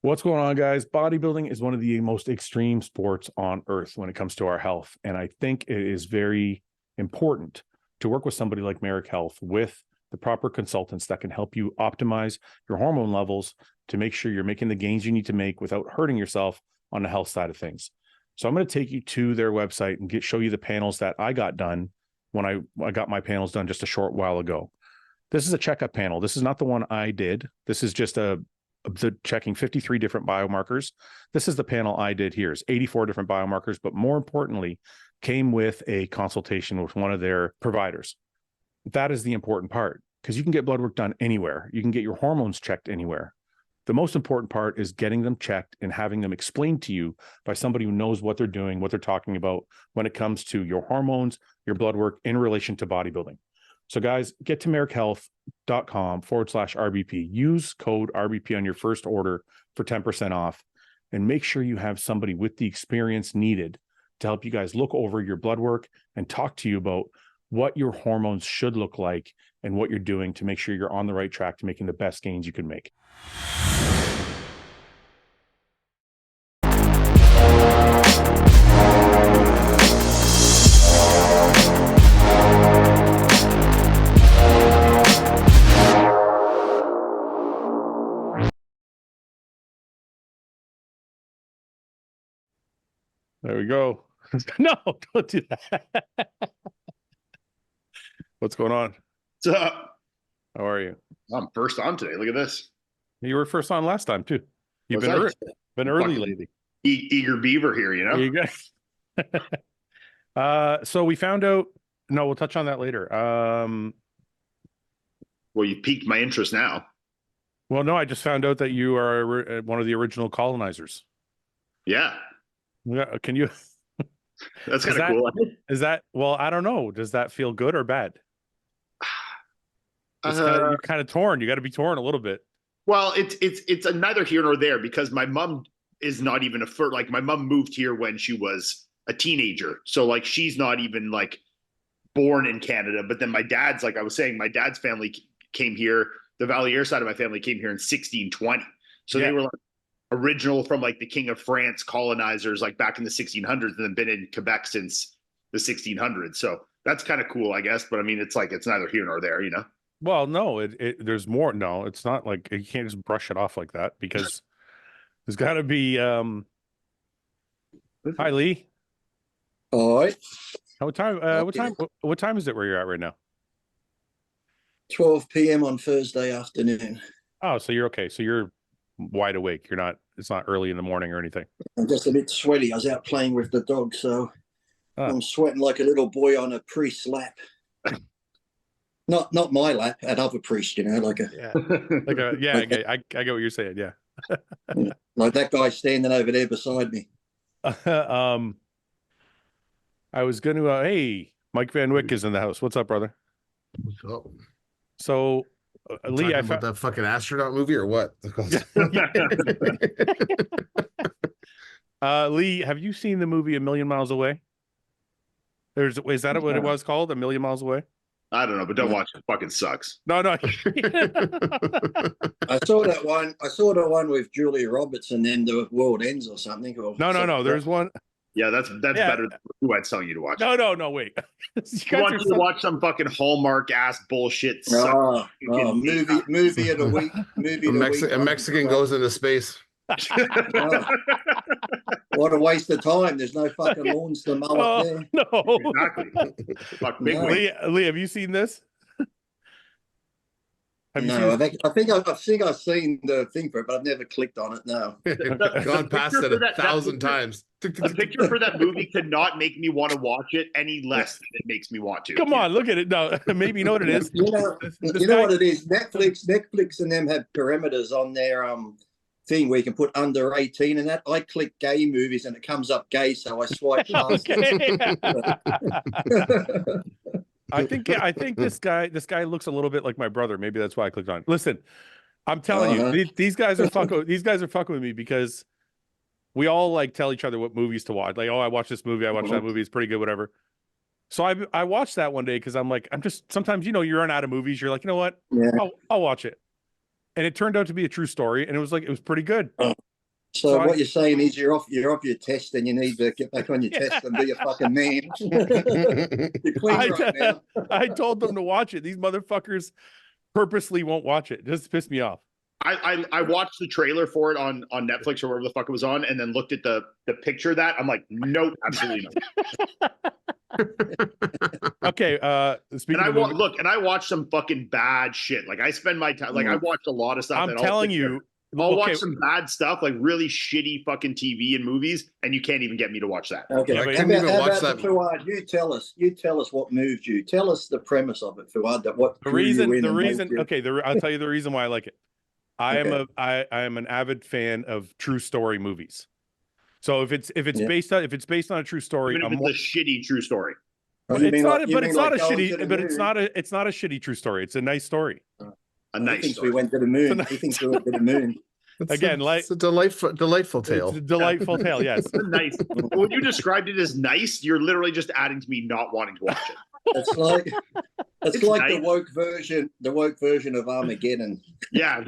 What's going on, guys? Bodybuilding is one of the most extreme sports on earth when it comes to our health. And I think it is very important to work with somebody like Merrick Health with the proper consultants that can help you optimize your hormone levels to make sure you're making the gains you need to make without hurting yourself on the health side of things. So I'm going to take you to their website and show you the panels that I got done when I got my panels done just a short while ago. This is a checkup panel. This is not the one I did. This is just checking 53 different biomarkers. This is the panel I did here. It's 84 different biomarkers, but more importantly, came with a consultation with one of their providers. That is the important part, because you can get blood work done anywhere. You can get your hormones checked anywhere. The most important part is getting them checked and having them explained to you by somebody who knows what they're doing, what they're talking about when it comes to your hormones, your blood work in relation to bodybuilding. So guys, get to merrickhealth.com/RBP. Use code RBP on your first order for 10% off, and make sure you have somebody with the experience needed to help you guys look over your blood work and talk to you about what your hormones should look like and what you're doing to make sure you're on the right track to making the best gains you can make. There we go. No, don't do that. What's going on? What's up? How are you? I'm first on today. Look at this. You were first on last time too. You've been early lately. Eager beaver here, you know? There you go. So we found out. No, we'll touch on that later. Well, you piqued my interest now. Well, no, I just found out that you are one of the original colonizers. Yeah. Yeah. Can you? That's kind of cool. Is that, well, I don't know. Does that feel good or bad? You're kind of torn. You got to be torn a little bit. Well, it's a neither here nor there, because my mom is not even like my mom moved here when she was a teenager. So like, she's not even like born in Canada. But then my dad's, like I was saying, my dad's family came here. The Valliere side of my family came here in 1620. So they were like original from like the King of France colonizers, like back in the 1600s, and then been in Quebec since the 1600s. So that's kind of cool, I guess. But I mean, it's like, it's neither here nor there, you know? Well, no, there's more. No, it's not like you can't just brush it off like that, because there's got to be. Hi, Lee. All right. What time? What time is it where you're at right now? 12 p.m. on Thursday afternoon. Oh, so you're okay. So you're wide awake. You're not. It's not early in the morning or anything. I'm just a bit sweaty. I was out playing with the dog, so I'm sweating like a little boy on a priest's lap. Not my lap, at other priest, you know, I get what you're saying. Yeah. Like that guy standing over there beside me. I was going to, hey, Mike Van Wyck is in the house. What's up, brother? What's up? So, Lee, I found that fucking astronaut movie or what? Lee, have you seen the movie A Million Miles Away? Is that what it was called? A Million Miles Away? I don't know, but don't watch it. It fucking sucks. No. I saw that one. I saw the one with Julia Roberts, and then The World Ends or something. No. There's one. Yeah, that's better than who I'd tell you to watch. No, wait. You want to watch some fucking Hallmark ass bullshit? Movie of the week. A Mexican goes into space. What a waste of time. There's no fucking lawns to mow up there. No. Exactly. Fuck, big Lee, have you seen this? I think I've seen the thing for it, but I've never clicked on it. No. Gone past it 1,000 times. The picture for that movie could not make me want to watch it any less than it makes me want to. Come on, look at it. No, maybe you know what it is. You know what it is? Netflix and them have parameters on their thing where you can put under 18 and that. I click gay movies and it comes up gay, so I swipe past it. I think this guy looks a little bit like my brother. Maybe that's why I clicked on it. Listen, I'm telling you, these guys are fucking with me, because we all like tell each other what movies to watch. Like, oh, I watched this movie, I watched that movie, it's pretty good, whatever. So I watched that one day because I'm like, sometimes, you know, you run out of movies, you're like, you know what? Yeah. I'll watch it. And it turned out to be a true story, and it was pretty good. So what you're saying is you're off your test and you need to get back on your test and be a fucking man. You're clean right now. I told them to watch it. These motherfuckers purposely won't watch it. It just pissed me off. I watched the trailer for it on Netflix or wherever the fuck it was on, and then looked at the picture of that. I'm like, nope, absolutely not. Okay. Speaking and of I watch some fucking bad shit. Like I spend my time, like I watched a lot of stuff. I'm telling you, I'll watch some bad stuff, like really shitty fucking TV and movies, and you can't even get me to watch that. Okay, I couldn't even watch that. Fouad, you tell us what moved you. Tell us the premise of it, Fouad. That what the reason. Okay, I'll tell you the reason why I like it. I am an avid fan of true story movies. So if it's based on a true story, even if it's a shitty true story. It's not a shitty true story. It's a nice story. A nice story. We went to the moon. He thinks we went to the moon. It's a delightful tale. It's a delightful tale, yes. Nice. When you described it as nice, you're literally just adding to me not wanting to watch it. It's like It's like nice. the woke version of Armageddon. Yeah.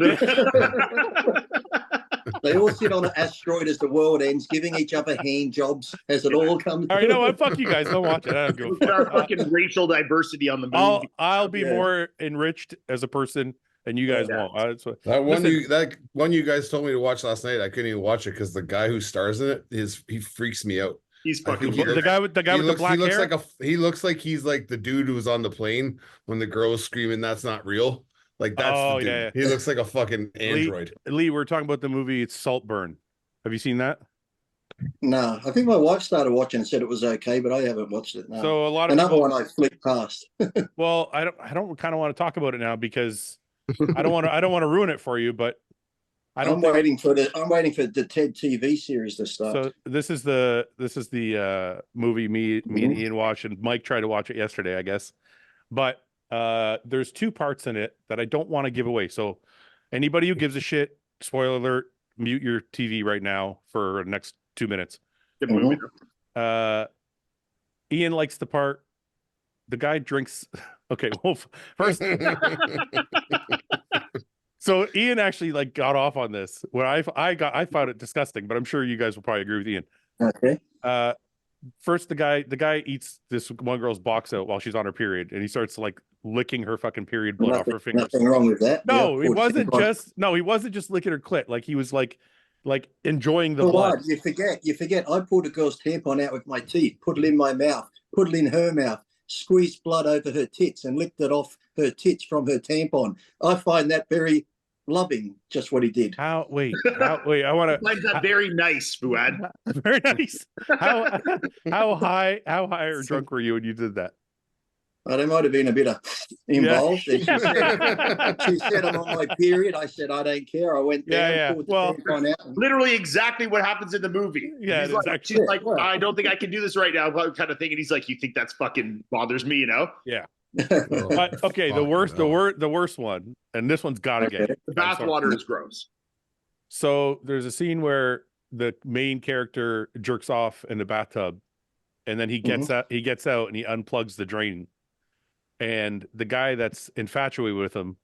They all sit on an asteroid as the world ends, giving each other hand jobs as it all comes. All right, you know what? Fuck you guys. Don't watch it. I don't give a fuck. Our fucking racial diversity on the movie. I'll be more enriched as a person, and you guys won't. That one you guys told me to watch last night, I couldn't even watch it because the guy who stars in it he freaks me out. He's fucking the guy with the black hair. He looks like he's like the dude who was on the plane when the girl was screaming, "That's not real." Like that's the dude. Yeah. He looks like a fucking android. Lee, we're talking about the movie. It's Saltburn. Have you seen that? No, I think my wife started watching and said it was okay, but I haven't watched it. No. So another one I flicked past. Well, I don't kind of want to talk about it now because I don't want to ruin it for you, but I'm waiting for the TED TV series to start. So this is the movie me and Ian watched, and Mike tried to watch it yesterday, I guess. But there's two parts in it that I don't want to give away. So anybody who gives a shit, spoiler alert, mute your TV right now for the next 2 minutes. Good movie. Ian likes the part. The guy drinks. Okay, well, first. So Ian actually got off on this where I found it disgusting, but I'm sure you guys will probably agree with Ian. Okay. First, the guy eats this one girl's box out while she's on her period, and he starts licking her fucking period blood off her fingers. Nothing wrong with that. No, he wasn't just licking her clit. Like he was like enjoying the blood. You forget. I pulled a girl's tampon out with my teeth, put it in my mouth, put it in her mouth, squeezed blood over her tits, and licked it off her tits from her tampon. I find that very loving, just what he did. Wait, I want to find that very nice, Fouad. Very nice. How high or drunk were you when you did that? There might have been a bit of involved. Yeah. She said I'm on my period. I said I don't care. I went down, pulled the tampon out. Literally exactly what happens in the movie. Yeah, she's like, I don't think I can do this right now, kind of thing. And he's like, you think that's fucking bothers me, you know? Yeah. But, okay, the worst one, and this one's gotta get it. The bathwater is gross. So there's a scene where the main character jerks off in the bathtub, and then he gets out and he unplugs the drain, and the guy that's infatuated with him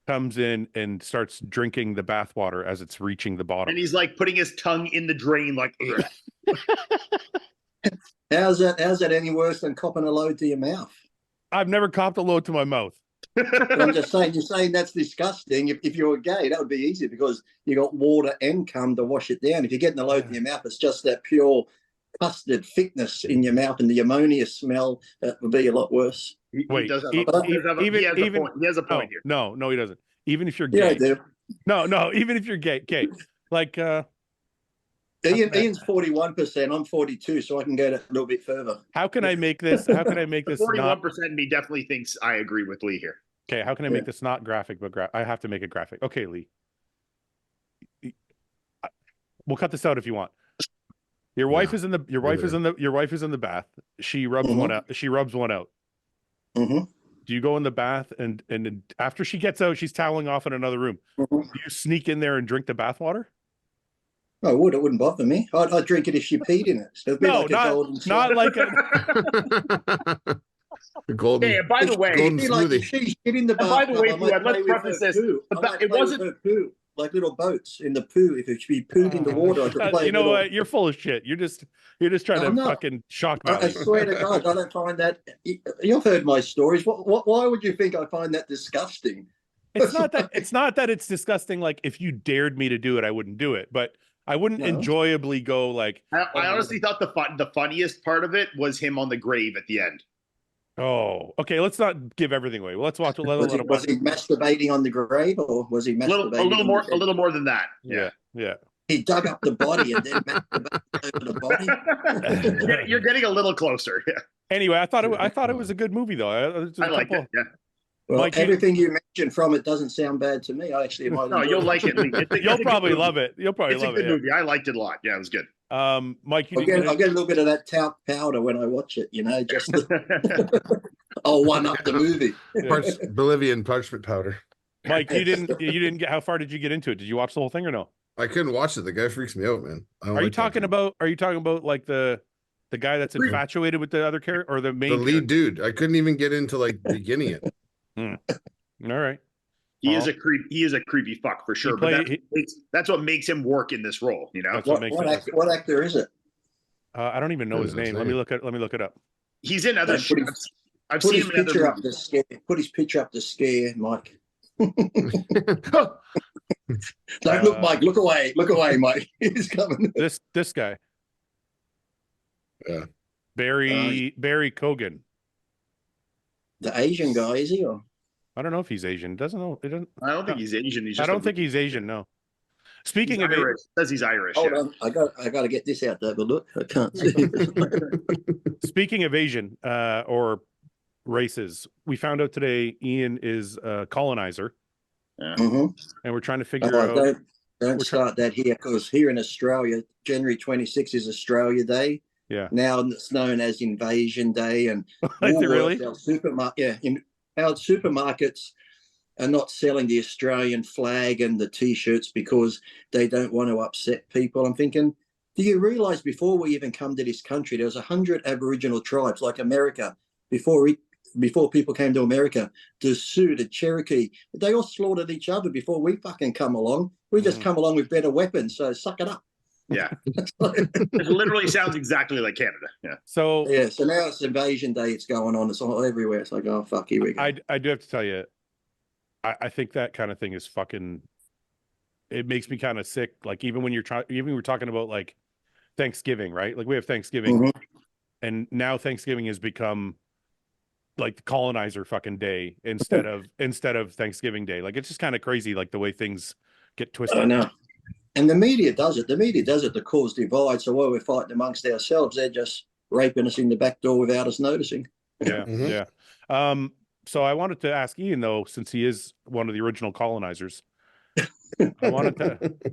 comes in and starts drinking the bathwater as it's reaching the bottom, and he's putting his tongue in the drain How's that any worse than copping a load to your mouth? I've never copped a load to my mouth. But I'm just saying, you're saying that's disgusting. If you're gay, that would be easy because you got water and cum to wash it down. If you're getting a load in your mouth, it's just that pure custard thickness in your mouth and the ammonia smell. That would be a lot worse. Wait, he has a point here. No, he doesn't. Even if you're gay. Yeah, I do. No, even if you're gay. Ian's 41%. I'm 42, so I can go a little bit further. How can I make this? 41% me definitely thinks I agree with Lee here. Okay, how can I make this not graphic, but I have to make it graphic. Okay, Lee. We'll cut this out if you want. Your wife is in the bath. She rubs one out. Mm-hmm. Do you go in the bath and after she gets out, she's toweling off in another room. Do you sneak in there and drink the bath water? I would. It wouldn't bother me. I'd drink it if she peed in it. So not like a golden. Hey, by the way, golden smoothie. She's in the bath. By the way, let's preface this. It wasn't. like little boats in the poo. If it should be pooed in the water, I could play. You know what? You're full of shit. You're just trying to fucking shock me. I swear to God, I don't find that. You've heard my stories. Why would you think I find that disgusting? It's not that it's disgusting. Like, if you dared me to do it, I wouldn't do it. But I wouldn't enjoyably go like. I honestly thought the funniest part of it was him on the grave at the end. Oh, okay. Let's not give everything away. Well, let's watch. Was he masturbating on the grave, or was he masturbating? A little more than that. Yeah. He dug up the body and then masturbated over the body. You're getting a little closer. Yeah. Anyway, I thought it was a good movie though. I liked it. Yeah. Well, Mike, everything you mentioned from it doesn't sound bad to me. I actually might. No, you'll like it. You'll probably love it. You'll probably love it. It's a good movie. I liked it a lot. Yeah, it was good. Mike, I'll get a little bit of that talc powder when I watch it. You know, just I'll one up the movie. Bolivian parchment powder. Mike, you didn't get. How far did you get into it? Did you watch the whole thing or no? I couldn't watch it. The guy freaks me out, man. Are you talking about like the guy that's infatuated with the other character or the main lead dude? I couldn't even get into like beginning it. All right. He is a creepy fuck for sure. But that's what makes him work in this role. You know, what actor is it? I don't even know his name. Let me look it up. He's in other. I've seen him in other movies. Put his picture up to scare Mike. Don't look, Mike. Look away, Mike. He's coming. This guy. Yeah. Barry Cogan. The Asian guy, is he? Or? I don't know if he's Asian. I don't think he's Asian. I don't think he's Asian. No. Speaking of Irish, says he's Irish. Hold on, I got to get this out there. But look, I can't see. Speaking of Asian or races, we found out today Iain is a colonizer, and we're trying to figure out. Don't start that here, because here in Australia, January 26th is Australia Day. Yeah. Now it's known as Invasion Day, and really? Our supermarkets are not selling the Australian flag and the T-shirts because they don't want to upset people. I'm thinking, do you realise before we even come to this country, there was 100 Aboriginal tribes like America before people came to America, the Sioux, the Cherokee, they all slaughtered each other before we fucking come along. We just come along with better weapons, so suck it up. Yeah. It literally sounds exactly like Canada. Yeah. So now it's Invasion Day. It's going on. It's all everywhere. It's like, oh, fuck, here we go. I do have to tell you, I think that kind of thing is fucking, it makes me kind of sick. Like, even when we're talking about like Thanksgiving, right? Like, we have Thanksgiving and now Thanksgiving has become like the colonizer fucking day instead of Thanksgiving Day. Like, it's just kind of crazy, like the way things get twisted. I know. And the media does it. The media does it to cause divide. So while we're fighting amongst ourselves, they're just raping us in the back door without us noticing. Yeah, yeah. So I wanted to ask Iain, though, since he is one of the original colonizers, I'm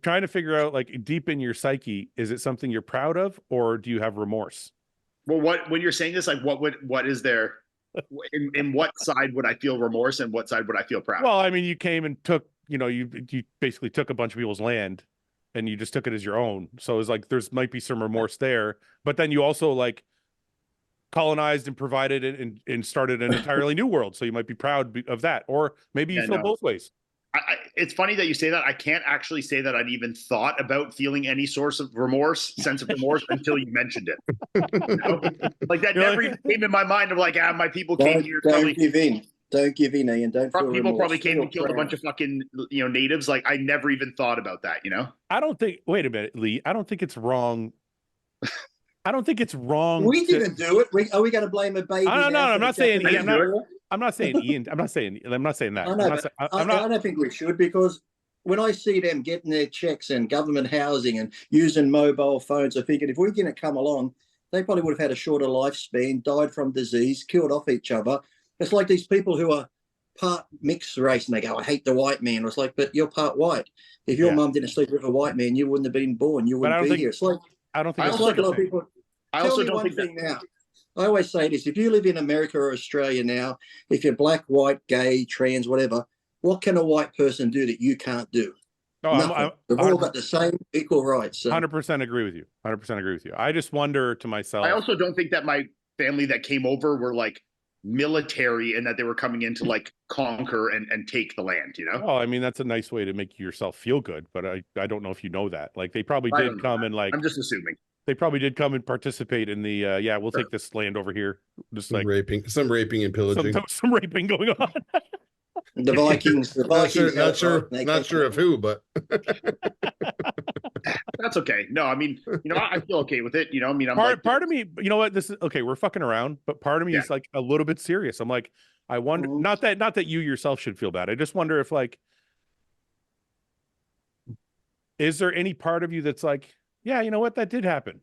trying to figure out, like, deep in your psyche, is it something you're proud of, or do you have remorse? Well, when you're saying this, like, what is there? In what side would I feel remorse, and what side would I feel proud? Well, I mean, you came and took. You basically took a bunch of people's land and you just took it as your own. So it's like, might be some remorse there, but then you also like colonized and provided and started an entirely new world. So you might be proud of that, or maybe you feel both ways. It's funny that you say that. I can't actually say that I'd even thought about feeling any sense of remorse until you mentioned it. Like, that never even came in my mind of like, my people came here. Don't give in. Don't give in, Iain. Don't feel people remorse. Probably came and killed a bunch of fucking natives. Like, I never even thought about that. I don't think. Wait a minute, Lee. I don't think it's wrong. I don't think it's wrong. We didn't do it. Are we going to blame a baby? No. I'm not saying. I'm not saying Iain. I'm not saying that. I don't think we should, because when I see them getting their checks and government housing and using mobile phones, I'm thinking if we didn't come along, they probably would have had a shorter lifespan, died from disease, killed off each other. It's like these people who are part mixed race and they go, I hate the white man. It's like, but you're part white. If your mum didn't sleep with a white man, you wouldn't have been born. You wouldn't be here. It's like, I don't think it's like a lot of people. I also don't think that. Now, I always say this: if you live in America or Australia now, if you're black, white, gay, trans, whatever, what can a white person do that you can't do? No, they've all got the same equal rights. 100% agree with you. 100% agree with you. I just wonder to myself. I also don't think that my family that came over were like military and that they were coming in to like conquer and take the land, you know? Oh, I mean, that's a nice way to make yourself feel good, but I don't know if you know that. Like they probably did come and like, I'm just assuming. They probably did come and participate in the yeah, we'll take this land over here. Just some like some raping and pillaging. Some raping going on. The Vikings, not sure of who, but that's okay. No, I mean, you know, I feel okay with it. You know, I mean, I'm part of me, you know what, this is okay, we're fucking around, but part of me is like a little bit serious. I'm like, I wonder, not that you yourself should feel bad. I just wonder if like, is there any part of you that's like, yeah, you know what, that did happen.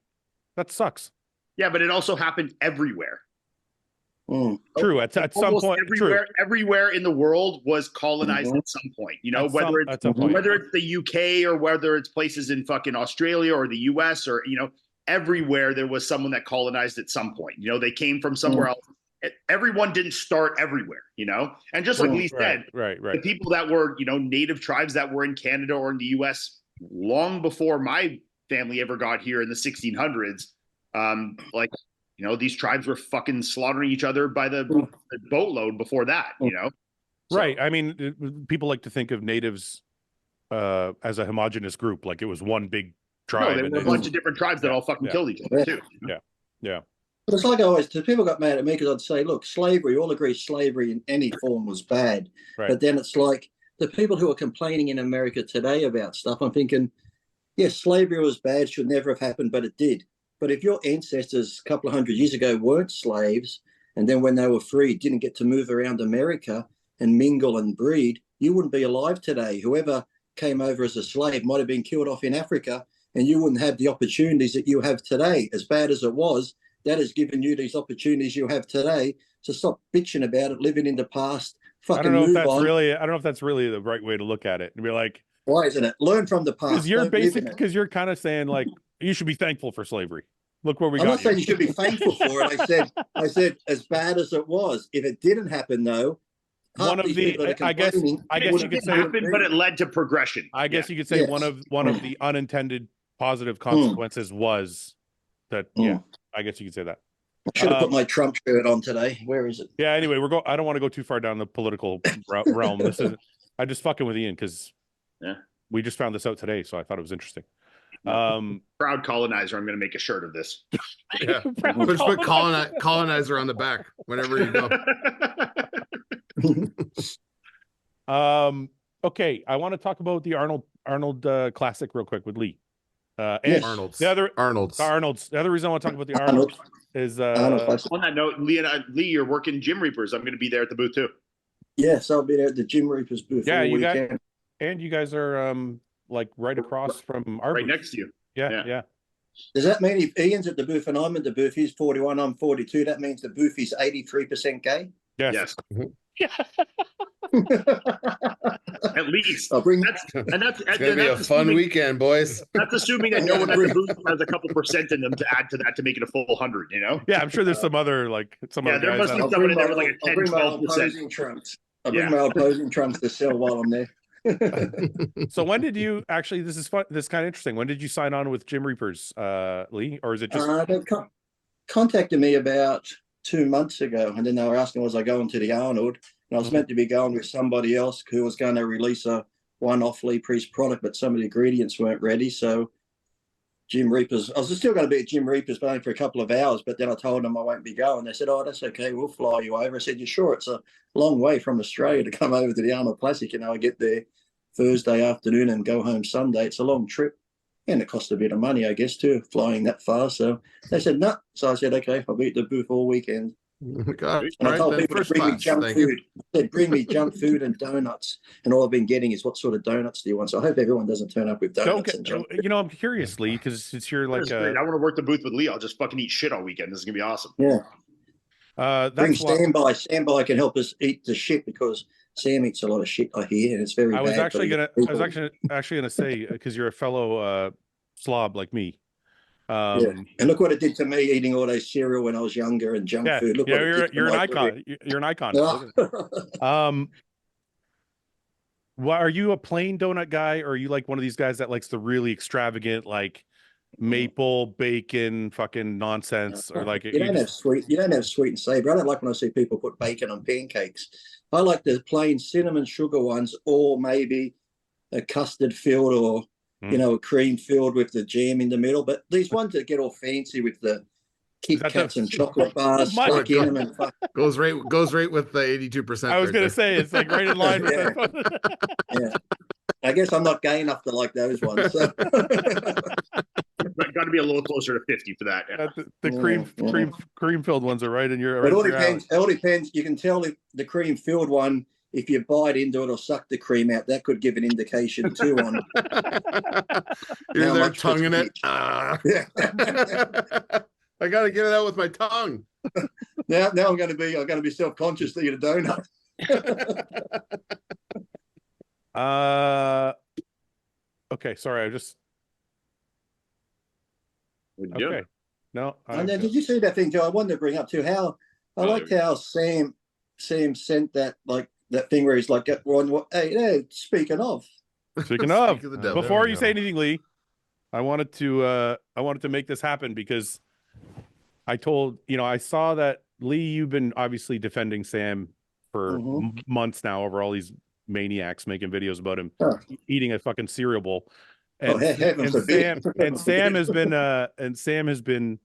That sucks. Yeah, but it also happened everywhere. True. At some point, everywhere in the world was colonized at some point. You know, whether it's the UK or whether it's places in fucking Australia or the US or, you know, everywhere there was someone that colonized at some point. You know, they came from somewhere else. Everyone didn't start everywhere, you know? And just like Lee said, the people that were, you know, native tribes that were in Canada or in the US long before my family ever got here in the 1600s, like, you know, these tribes were fucking slaughtering each other by the boatload before that, you know? So, right. I mean, people like to think of natives as a homogenous group, like it was one big tribe. No, there were a bunch of different tribes that all fucking killed each other too. Yeah. But it's like I always, people got mad at me because I'd say, look, slavery, all agree slavery in any form was bad. Right. But then it's like the people who are complaining in America today about stuff, I'm thinking, yes, slavery was bad, should never have happened, but it did. But if your ancestors a couple of hundred years ago weren't slaves, and then when they were free, didn't get to move around America and mingle and breed, you wouldn't be alive today. Whoever came over as a slave might have been killed off in Africa, and you wouldn't have the opportunities that you have today. As bad as it was, that has given you these opportunities you have today. So stop bitching about it, living in the past. I don't know if that's really the right way to look at it. And be like, why isn't it? Learn from the past. Because you're kind of saying like you should be thankful for slavery. Look where we got. I'm not saying you should be thankful for it. I said as bad as it was. If it didn't happen though, one of the I guess you could say happened, but it led to progression. I guess you could say one of the unintended positive consequences was that. Yeah, I guess you could say that. I should have put my Trump shirt on today. Where is it? Yeah. Anyway, I don't want to go too far down the political realm. This is. I'm just fucking with Ian because we just found this out today, so I thought it was interesting. Proud colonizer. I'm going to make a shirt of this. Yeah, just put colonizer on the back whenever you go. Okay, I want to talk about the Arnold Classic real quick with Lee. Arnold's. The other reason I want to talk about the Arnold is on that note, Lee, you're working Gym Reapers. I'm going to be there at the booth too. Yes, I'll be there at the Gym Reapers booth. Yeah, you guys are like right across from our booth. Next to you. Yeah. Does that mean if Ian's at the booth and I'm at the booth, he's 41, I'm 42, that means the booth is 83% gay? Yes. At least. It's gonna be a fun weekend, boys. That's assuming that no one at the booth has a couple percent in them to add to that to make it a full 100, you know? Yeah, I'm sure there's some other other there guys. must be someone in there with like a 10, 12%. I'll bring my opposing trunks to sell while I'm there. So when did you actually, this is fun, this is kind of interesting, when did you sign on with Gym Reapers, Lee, or is it just they contacted me about 2 months ago, and then they were asking was I going to the Arnold, and I was meant to be going with somebody else who was going to release a one-off Lee Priest product, but some of the ingredients weren't ready. So Gym Reapers, I was still going to be at Gym Reapers, but only for a couple of hours, but then I told them I won't be going. They said, oh, that's okay, we'll fly you over. I said, you sure? It's a long way from Australia to come over to the Arnold Classic. You know, I get there Thursday afternoon and go home Sunday. It's a long trip, and it cost a bit of money, I guess, too, flying that far. So they said, no. So I said, okay, I'll be at the booth all weekend. God, and I told people to bring me junk food. They bring me junk food and donuts, and all I've been getting is what sort of donuts do you want? So I hope everyone doesn't turn up with donuts and junk food. You know, I'm curious, Lee, because since you're like, I want to work the booth with Lee. I'll just fucking eat shit all weekend. This is gonna be awesome. Yeah. Bring Standby. Standby can help us eat the shit because Sam eats a lot of shit, I hear, and it's very bad. I was actually gonna say, because you're a fellow slob like me. And look what it did to me eating all those cereal when I was younger and junk food. Look, you're an icon. You're an icon. Well, are you a plain donut guy, or are you like one of these guys that likes the really extravagant, like maple bacon fucking nonsense, or like you don't have sweet and savory. I don't like when I see people put bacon on pancakes. I like the plain cinnamon sugar ones, or maybe a custard filled, or a cream filled with the jam in the middle. But these ones that get all fancy with the Kit Kats and chocolate bars stuck in them, and goes right with the 82%. I was going to say it's like right in line with that. Yeah, I guess I'm not gay enough to like those ones. So. Got to be a little closer to 50 for that. Yeah. The cream filled ones are right in your. It all depends. It all depends. You can tell if the cream filled one, if you bite into it or suck the cream out, that could give an indication too on. You're there tonguing it. I got to get it out with my tongue. Now I'm going to be self-conscious to eat a donut. Okay, sorry, I just. Okay. No. And then, did you see that thing, Joe? I wanted to bring up too how I liked how Sam sent that thing where he's like, hey, speaking of, before you say anything, Lee, I wanted to make this happen because I saw that Lee, you've been obviously defending Sam for months now over all these maniacs making videos about him eating a fucking cereal bowl. And, Sam has been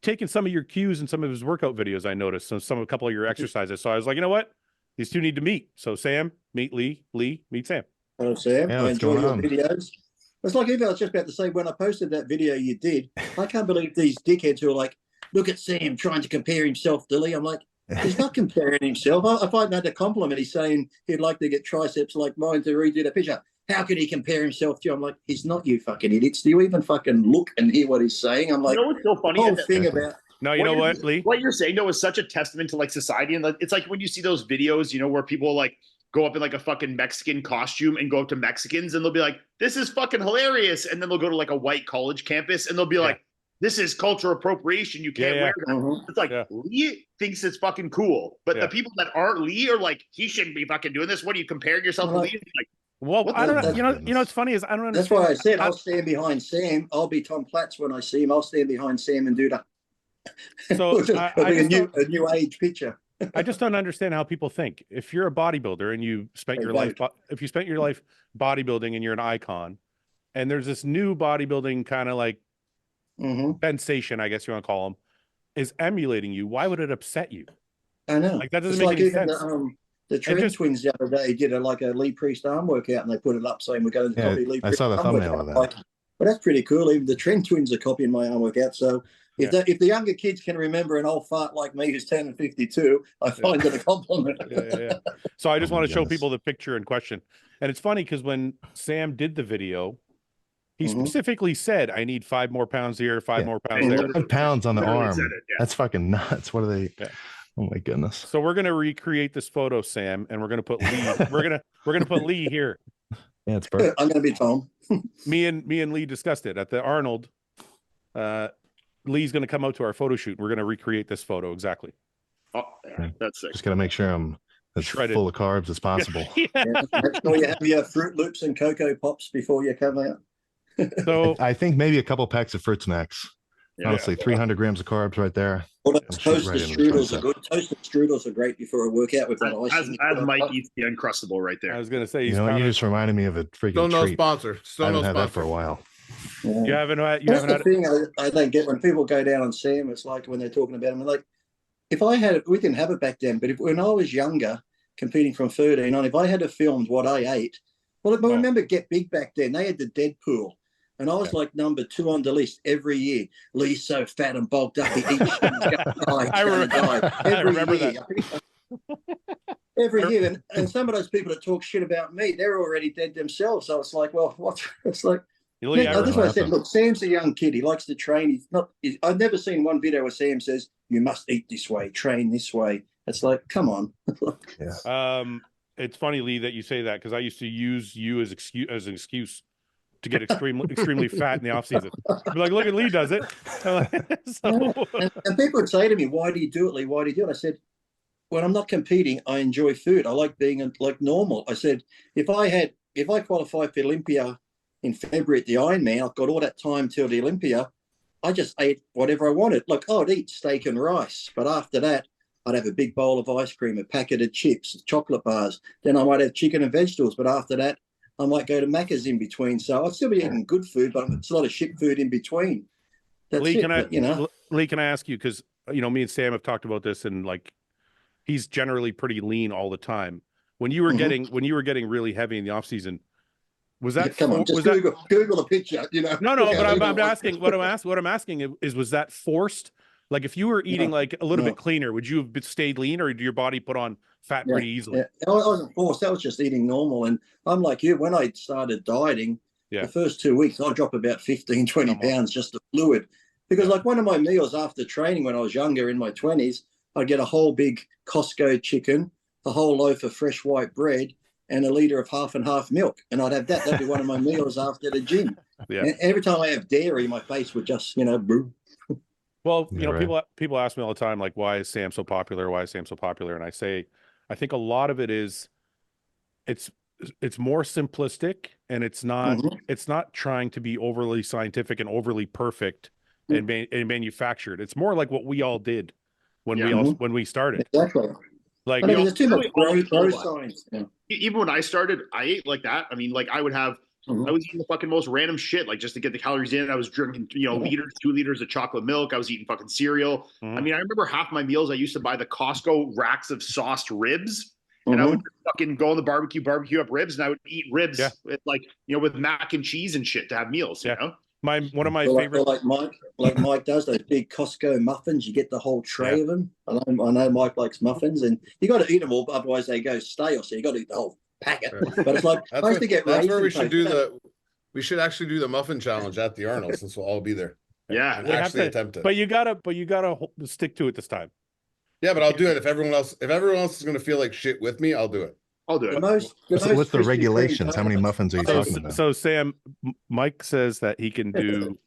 taking some of your cues and some of his workout videos. I noticed so a couple of your exercises. So I was like, you know what? These two need to meet. So Sam, meet Lee. Lee, meet Sam. Hello, Sam. Yeah, I enjoy your videos. It's like even I was just about to say, when I posted that video you did, I can't believe these dickheads who are like, look at Sam trying to compare himself to Lee. I'm like, he's not comparing himself. I find that a compliment. He's saying he'd like to get triceps like mine to redo the picture. How can he compare himself to you? I'm like, he's not, you fucking idiots. Do you even fucking look and hear what he's saying? I'm like, what's so funny? The whole thing about... No, you know what, Lee? What you're saying, though, is such a testament to, like, society. And it's like when you see those videos, where people, like, go up in, like, a fucking Mexican costume and go up to Mexicans, and they'll be like, this is fucking hilarious. And then they'll go to, like, a white college campus, and they'll be like, this is cultural appropriation. You can't wear that. It's like, Lee thinks it's fucking cool. But the people that aren't Lee are like, he shouldn't be fucking doing this. What are you comparing yourself to Lee? Like, well, I don't know. You know, what's funny is I don't understand. That's why I said I'll stand behind Sam. I'll be Tom Platz when I see him. I'll stand behind Sam and do that. So a new age picture. I just don't understand how people think. If you're a bodybuilder and you spent your life bodybuilding and you're an icon, and there's this new bodybuilding kind of like sensation, I guess you want to call them, is emulating you, why would it upset you? I know. Like that doesn't make any sense. The Trent twins the other day did a Lee Priest arm workout, and they put it up saying we're going to copy Lee Priest. I saw the thumbnail of that. But that's pretty cool. Even the Trent twins are copying my arm workout. So if the younger kids can remember an old fart like me who's 10 and 52, I find it a compliment. So I just want to show people the picture in question. And it's funny because when Sam did the video, he specifically said, I need 5 more pounds here, 5 more pounds there. 5 pounds on the arm. That's fucking nuts. What are they? Oh my goodness. So we're gonna recreate this photo, Sam, and we're gonna put Lee. we're gonna put Lee here. Yeah, it's perfect. I'm gonna be Tom. me and Lee discussed it at the Arnold. Lee's gonna come out to our photo shoot. We're gonna recreate this photo exactly. Oh, that's sick. Just gotta make sure I'm as full of carbs as possible. Make sure you have your Fruit Loops and Cocoa Pops before you come out. So I think maybe a couple packs of Fruit Snacks. Honestly, 300 grams of carbs right there. Well, toasted strudels are good. Toasted strudels are great before a workout with that ice. As Mike eats the Uncrustable right there. I was going to say, you just reminded me of a freaking Still no treat. sponsor. I haven't had that for a while. Yeah. You haven't had the thing I don't get when people go down on Sam. It's like when they're talking about him. Like, if I had it, we didn't have it back then. But when I was younger, competing from 13 on, if I had filmed what I ate, well, I remember Get Big back then. They had the Deadpool. And I was like number 2 on the list every year. Lee's so fat and bulked up, he eats. I remember that. Every year. And some of those people that talk shit about me, they're already dead themselves. So it's like, well, what? It's like, that's why I said, look, Sam's a young kid. He likes to train. I've never seen one video where Sam says, you must eat this way, train this way. It's like, come on. It's funny, Lee, that you say that, because I used to use you as an excuse to get extremely fat in the off season. Be like, look at Lee does it. And people would say to me, why do you do it, Lee? Why do you do it? I said, when I'm not competing, I enjoy food. I like being like normal. I said, if I qualified for Olympia in February at the Ironman, I've got all that time till the Olympia. I just ate whatever I wanted. Like, I'd eat steak and rice, but after that, I'd have a big bowl of ice cream, a packet of chips, chocolate bars. Then I might have chicken and vegetables, but after that, I might go to Macca's in between. So I'd still be eating good food, but it's a lot of shit food in between. That's Lee, it. Lee, can I ask you, because me and Sam have talked about this, and like, he's generally pretty lean all the time. When you were getting really heavy in the off season, was that come on? Just Google a picture. No, but I'm asking. What I'm asking is, was that forced? Like, if you were eating like a little bit cleaner, would you have stayed lean, or did your body put on fat pretty easily? Yeah. I wasn't forced. I was just eating normal. And I'm like you. When I started dieting, the first 2 weeks, I'll drop about 15, 20 pounds just the fluid. Because like one of my meals after training when I was younger in my 20s, I'd get a whole big Costco chicken, a whole loaf of fresh white bread, and a liter of half and half milk. And I'd have that. That'd be one of my meals after the gym. Yeah. And every time I have dairy, my face would just, boo. Well, people ask me all the time, like, why is Sam so popular? Why is Sam so popular? And I say, I think a lot of it is it's more simplistic, and it's not trying to be overly scientific and overly perfect and manufactured. It's more like what we all did when we started. Exactly. Like, there's too much gross science. Yeah. Even when I started, I ate like that. I mean, like, I would have, I was eating the fucking most random shit, like, just to get the calories in. I was drinking, 2 liters of chocolate milk. I was eating fucking cereal. I mean, I remember half my meals, I used to buy the Costco racks of sauced ribs. And I would fucking go on the barbecue up ribs, and I would eat ribs with, like, with mac and cheese and shit to have meals, you know? One of my favorite, like Mike does those big Costco muffins. You get the whole tray of them. I know Mike likes muffins, and you got to eat them all, otherwise they go stale. So you got to eat the whole packet. But it's like I used to get. That's where we should We should actually do the muffin challenge at the Arnold, since we'll all be there. Yeah, and actually attempt it. But you gotta stick to it this time. Yeah, but I'll do it if everyone else is going to feel like shit with me. I'll do it. I'll do it. What's the regulations? How many muffins are you talking about? So Sam, Mike says that he can do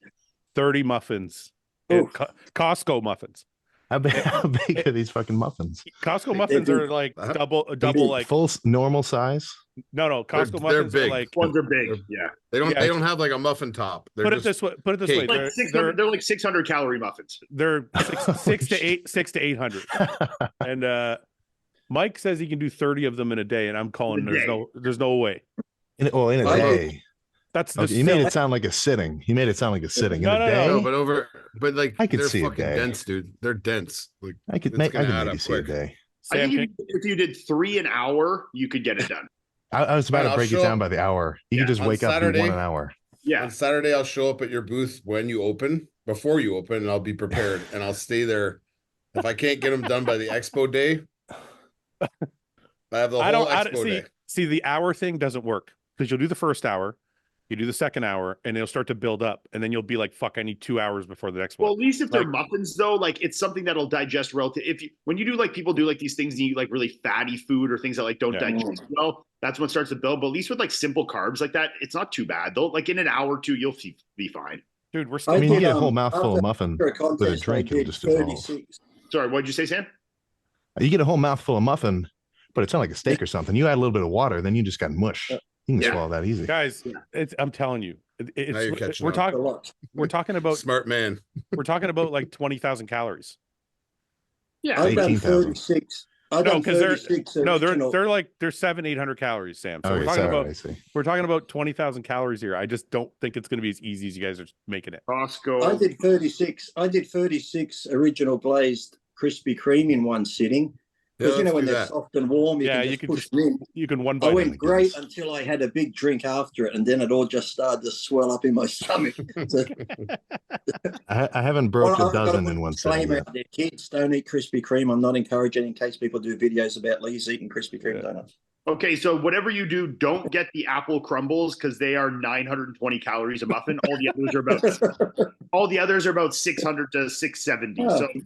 30 muffins, Costco muffins. How big are these fucking muffins? Costco muffins are like double like full normal size. No, Costco muffins big. are like ones are big. Yeah, they don't have like a muffin top. Put it this way. They're like 600 calorie muffins. They're 600 to 800. And Mike says he can do 30 of them in a day, and I'm calling there's no way. In a day. That's okay, you made it sound like a sitting. He made it sound like a sitting in a day. No, but like I could they're see fucking a day. dense, dude. They're dense. Like I could maybe see a day. Sam, if you did 3 an hour, you could get it done. I was about to break it down by the hour. You could just wake up and do 1 an hour. Yeah. On Saturday, I'll show up at your booth before you open, and I'll be prepared, and I'll stay there. If I can't get them done by the Expo day, I have the whole Expo day. See, the hour thing doesn't work, because you'll do the first hour, you do the second hour, and it'll start to build up, and then you'll be like, "Fuck, I need 2 hours before the next one." Well, at least if they're muffins, though, like, it's something that'll digest relative. When you do, like, people do like these things, and you eat like really fatty food or things that like don't digest well, that's when it starts to build. But at least with like simple carbs like that, it's not too bad though. Like in an hour or two, you'll be fine. Dude, we're. I mean, you get a whole mouthful of muffin with a drink, it'll just dissolve. Sorry, what did you say, Sam? You get a whole mouthful of muffin, but it's not like a steak or something. You add a little bit of water, then you just got mush. You can swallow that easy, guys. I'm telling you, we're talking about smart man. We're talking about like 20,000 calories. Yeah, I've done 36. No, because they're 700-800 calories, Sam. So we're talking about 20,000 calories here. I just don't think it's going to be as easy as you guys are making it. Costco. I did 36 original glazed Krispy Kreme in one sitting. Because when they're soft and warm, you can push them in. You can one bite. I went great until I had a big drink after it, and then it all just started to swell up in my stomach. So, I haven't broke a dozen in one sitting. Their kids don't eat Krispy Kreme. I'm not encouraging in case people do videos about Lee's eating Krispy Kreme donuts. Okay, so whatever you do, don't get the apple crumbles because they are 920 calories a muffin. All the others are about 600 to 670. Oh. So yeah.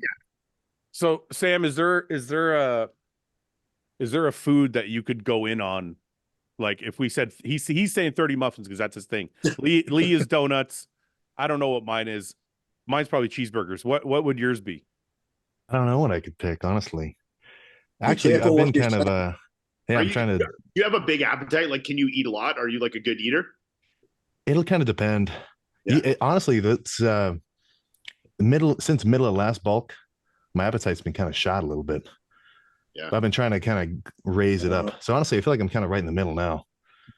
So Sam, is there a food that you could go in on? Like if we said he's saying 30 muffins because that's his thing. Lee is donuts. I don't know what mine is. Mine's probably cheeseburgers. What would yours be? I don't know what I could pick, honestly. Actually, I've been kind of I'm trying to. You have a big appetite. Like, can you eat a lot? Are you like a good eater? It'll kind of depend. Yeah. Honestly, that's since middle of last bulk, my appetite's been kind of shot a little bit. Yeah. I've been trying to kind of raise it up. So honestly, I feel like I'm kind of right in the middle now.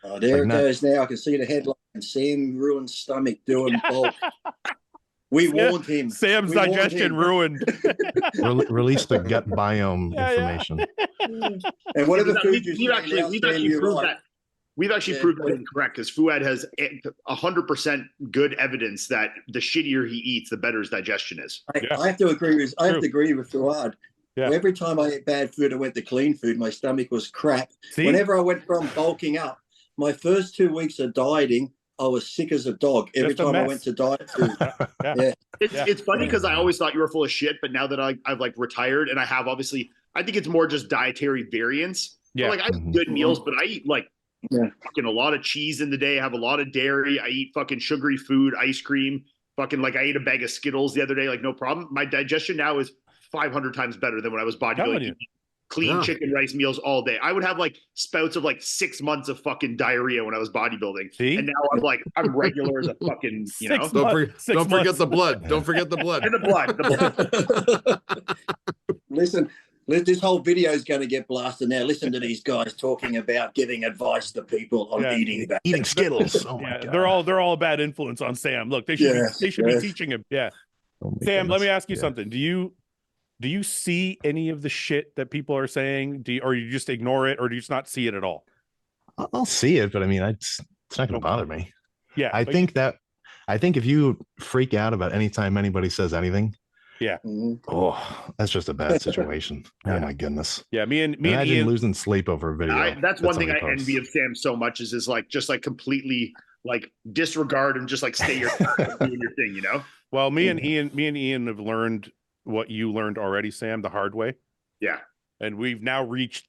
Oh, there it goes now. I can see the headline. Sam ruined stomach doing bulk. We warned him. Sam's digestion ruined. Release the gut biome information. And whatever food we've actually proved that incorrect, because Fouad has 100% good evidence that the shittier he eats, the better his digestion is. I have to agree with Fouad. Yeah. Every time I ate bad food, I went to clean food. My stomach was crap. See? Whenever I went from bulking up, my first 2 weeks of dieting, I was sick as a dog every time I went to diet food. It's funny because I always thought you were full of shit, but now that I've like retired and I have, obviously, I think it's more just dietary variance. Yeah. But, like, I eat good meals, but I eat like fucking a lot of cheese in the day. I have a lot of dairy. I eat fucking sugary food, ice cream. Fucking, like, I ate a bag of Skittles the other day, like, no problem. My digestion now is 500 times better than when I was bodybuilding. Clean chicken rice meals all day. I would have like spouts of like 6 months of fucking diarrhea when I was bodybuilding. See? And now I'm regular as a fucking, you know. Don't forget the blood. Don't forget the blood. And the blood. Listen, this whole video is going to get blasted now. Listen to these guys talking about giving advice to people on eating Skittles. Oh my God. They're all a bad influence on Sam. Look, they should be teaching him. Yeah. Oh Sam, let me ask you something. Do you see any of the shit that people are saying? Or you just ignore it, or do you just not see it at all? I'll see it, but I mean, it's not going to bother me. Yeah. I think if you freak out about any time anybody says anything, oh, that's just a bad situation. Oh my goodness. Yeah. Me and Ian losing sleep over a video. That's one thing I envy of Sam so much is like, just like completely like disregard and just like stay your doing your thing, you know? Well, me and Ian have learned what you learned already, Sam, the hard way. Yeah. And we've now reached,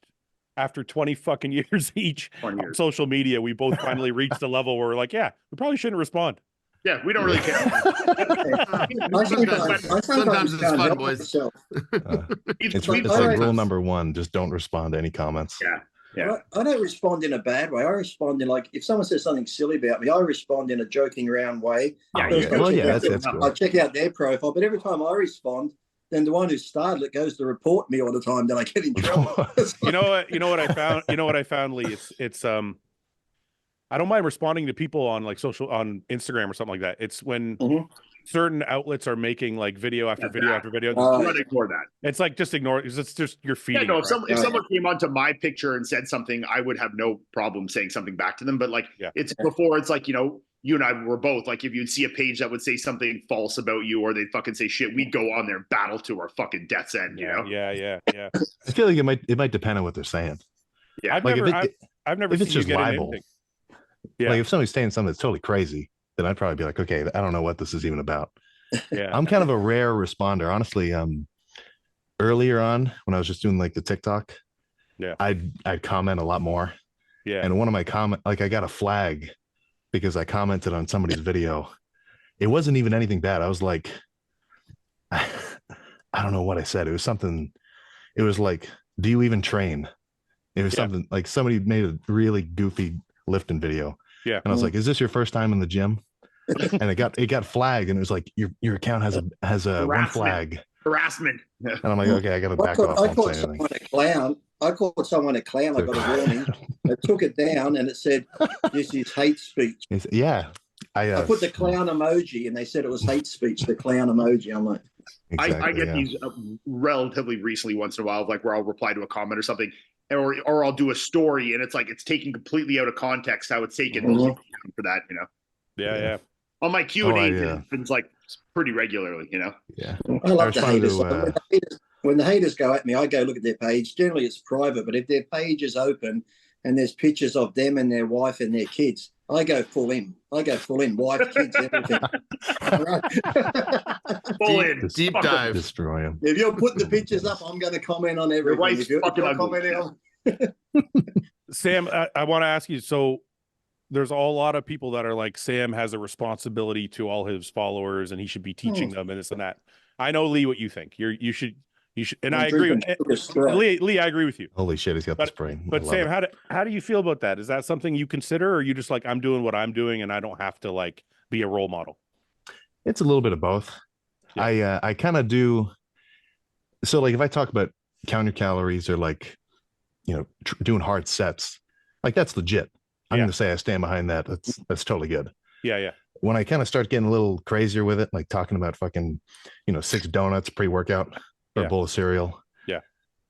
after 20 fucking years each on social media, we both finally reached a level where we're like, yeah, we probably shouldn't respond. Yeah, we don't really care. Sometimes it's fun, boys. It's like rule number 1, just don't respond to any comments. Yeah. I don't respond in a bad way. I respond in, like, if someone says something silly about me, I respond in a joking around way. That's cool. I check out their profile, but every time I respond, then the one who started it goes to report me all the time. Then I get in trouble. You know what I found, Lee? It's I don't mind responding to people on like on Instagram or something like that. It's when certain outlets are making like video after video after video. Ignore that. It's like, just ignore it, because it's just you're feeding. Yeah, no. If someone came onto my picture and said something, I would have no problem saying something back to them. But like, it's before. It's like, you know, you and I were both like, if you'd see a page that would say something false about you, or they'd fucking say shit, we'd go on there and battle to our fucking death's end. You know? Yeah. I feel like it might depend on what they're saying. Yeah, I've never if seen it's just you get libel. Yeah. Like if somebody's saying something that's totally crazy, then I'd probably be like, okay, I don't know what this is even about. Yeah. I'm kind of a rare responder, honestly. Earlier on when I was just doing like the TikTok, I'd comment a lot more. Yeah. And one of my like I got a flag because I commented on somebody's video. It wasn't even anything bad. I was like, I don't know what I said. It was something. It was like, do you even train? It was something like somebody made a really goofy lifting video. Yeah. And I was like, is this your first time in the gym? And it got flagged, and it was like your account has a one flag. Harassment. And I'm like, okay, I got to back off. I called someone a clown. I called someone a clown. I got a warning. I took it down, and it said, "This is hate speech." Yeah. I put the clown emoji, and they said it was hate speech. The clown emoji. I'm like, I get these relatively recently once in a while, like where I'll reply to a comment or something, or I'll do a story, and it's like it's taken completely out of context how it's taken for that, you know. Yeah. On my Q&A, it's like pretty regularly, you know. Yeah. I love the haters. When the haters go at me, I go look at their page. Generally, it's private, but if their page is open and there's pictures of them and their wife and their kids, I go full in. Wife, kids, everything. Full in. Deep dive. Destroy them. If you're putting the pictures up, I'm going to comment on everything. Your wife's fucking commenting on. Sam, I want to ask you, so there's a lot of people that are like, Sam has a responsibility to all his followers and he should be teaching them and this and that. I know, Lee, what you think. You You should, and I agree with Lee. I agree with you. Holy shit, he's got the spray. But Sam, how do you feel about that? Is that something you consider, or are you just like, I'm doing what I'm doing, and I don't have to like be a role model? It's a little bit of both. Yeah. I kind of do. So like if I talk about count your calories or like, you know, doing hard sets, like that's legit. I'm going to say I stand behind that. That's totally good. Yeah, yeah. When I kind of start getting a little crazier with it, like talking about fucking, you know, 6 donuts pre-workout or a bowl of cereal. Yeah.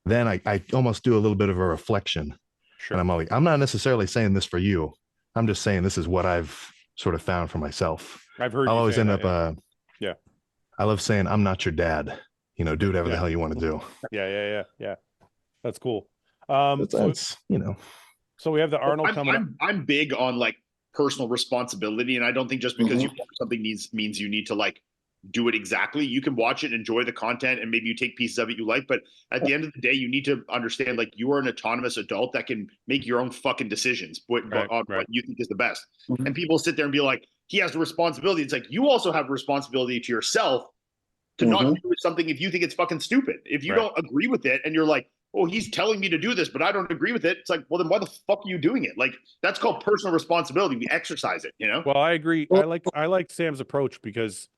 Then I almost do a little bit of a reflection. Sure. And I'm like, I'm not necessarily saying this for you. I'm just saying this is what I've sort of found for myself. I've heard. I'll always end up. Yeah. I love saying I'm not your dad. You know, do whatever the hell you want to do. Yeah. That's cool. That's you know. So we have the Arnold coming up. I'm big on like personal responsibility, and I don't think just because you watch something means you need to like do it exactly. You can watch it, enjoy the content, and maybe you take pieces of it you like. But at the end of the day, you need to understand like you are an autonomous adult that can make your own fucking decisions on what you think is the best. And people sit there and be like, he has a responsibility. It's like you also have a responsibility to yourself to not do something if you think it's fucking stupid. If you don't agree with it and you're like, oh, he's telling me to do this, but I don't agree with it. It's like, well, then why the fuck are you doing it? Like, that's called personal responsibility. We exercise it, you know? Well, I agree. I like Sam's approach because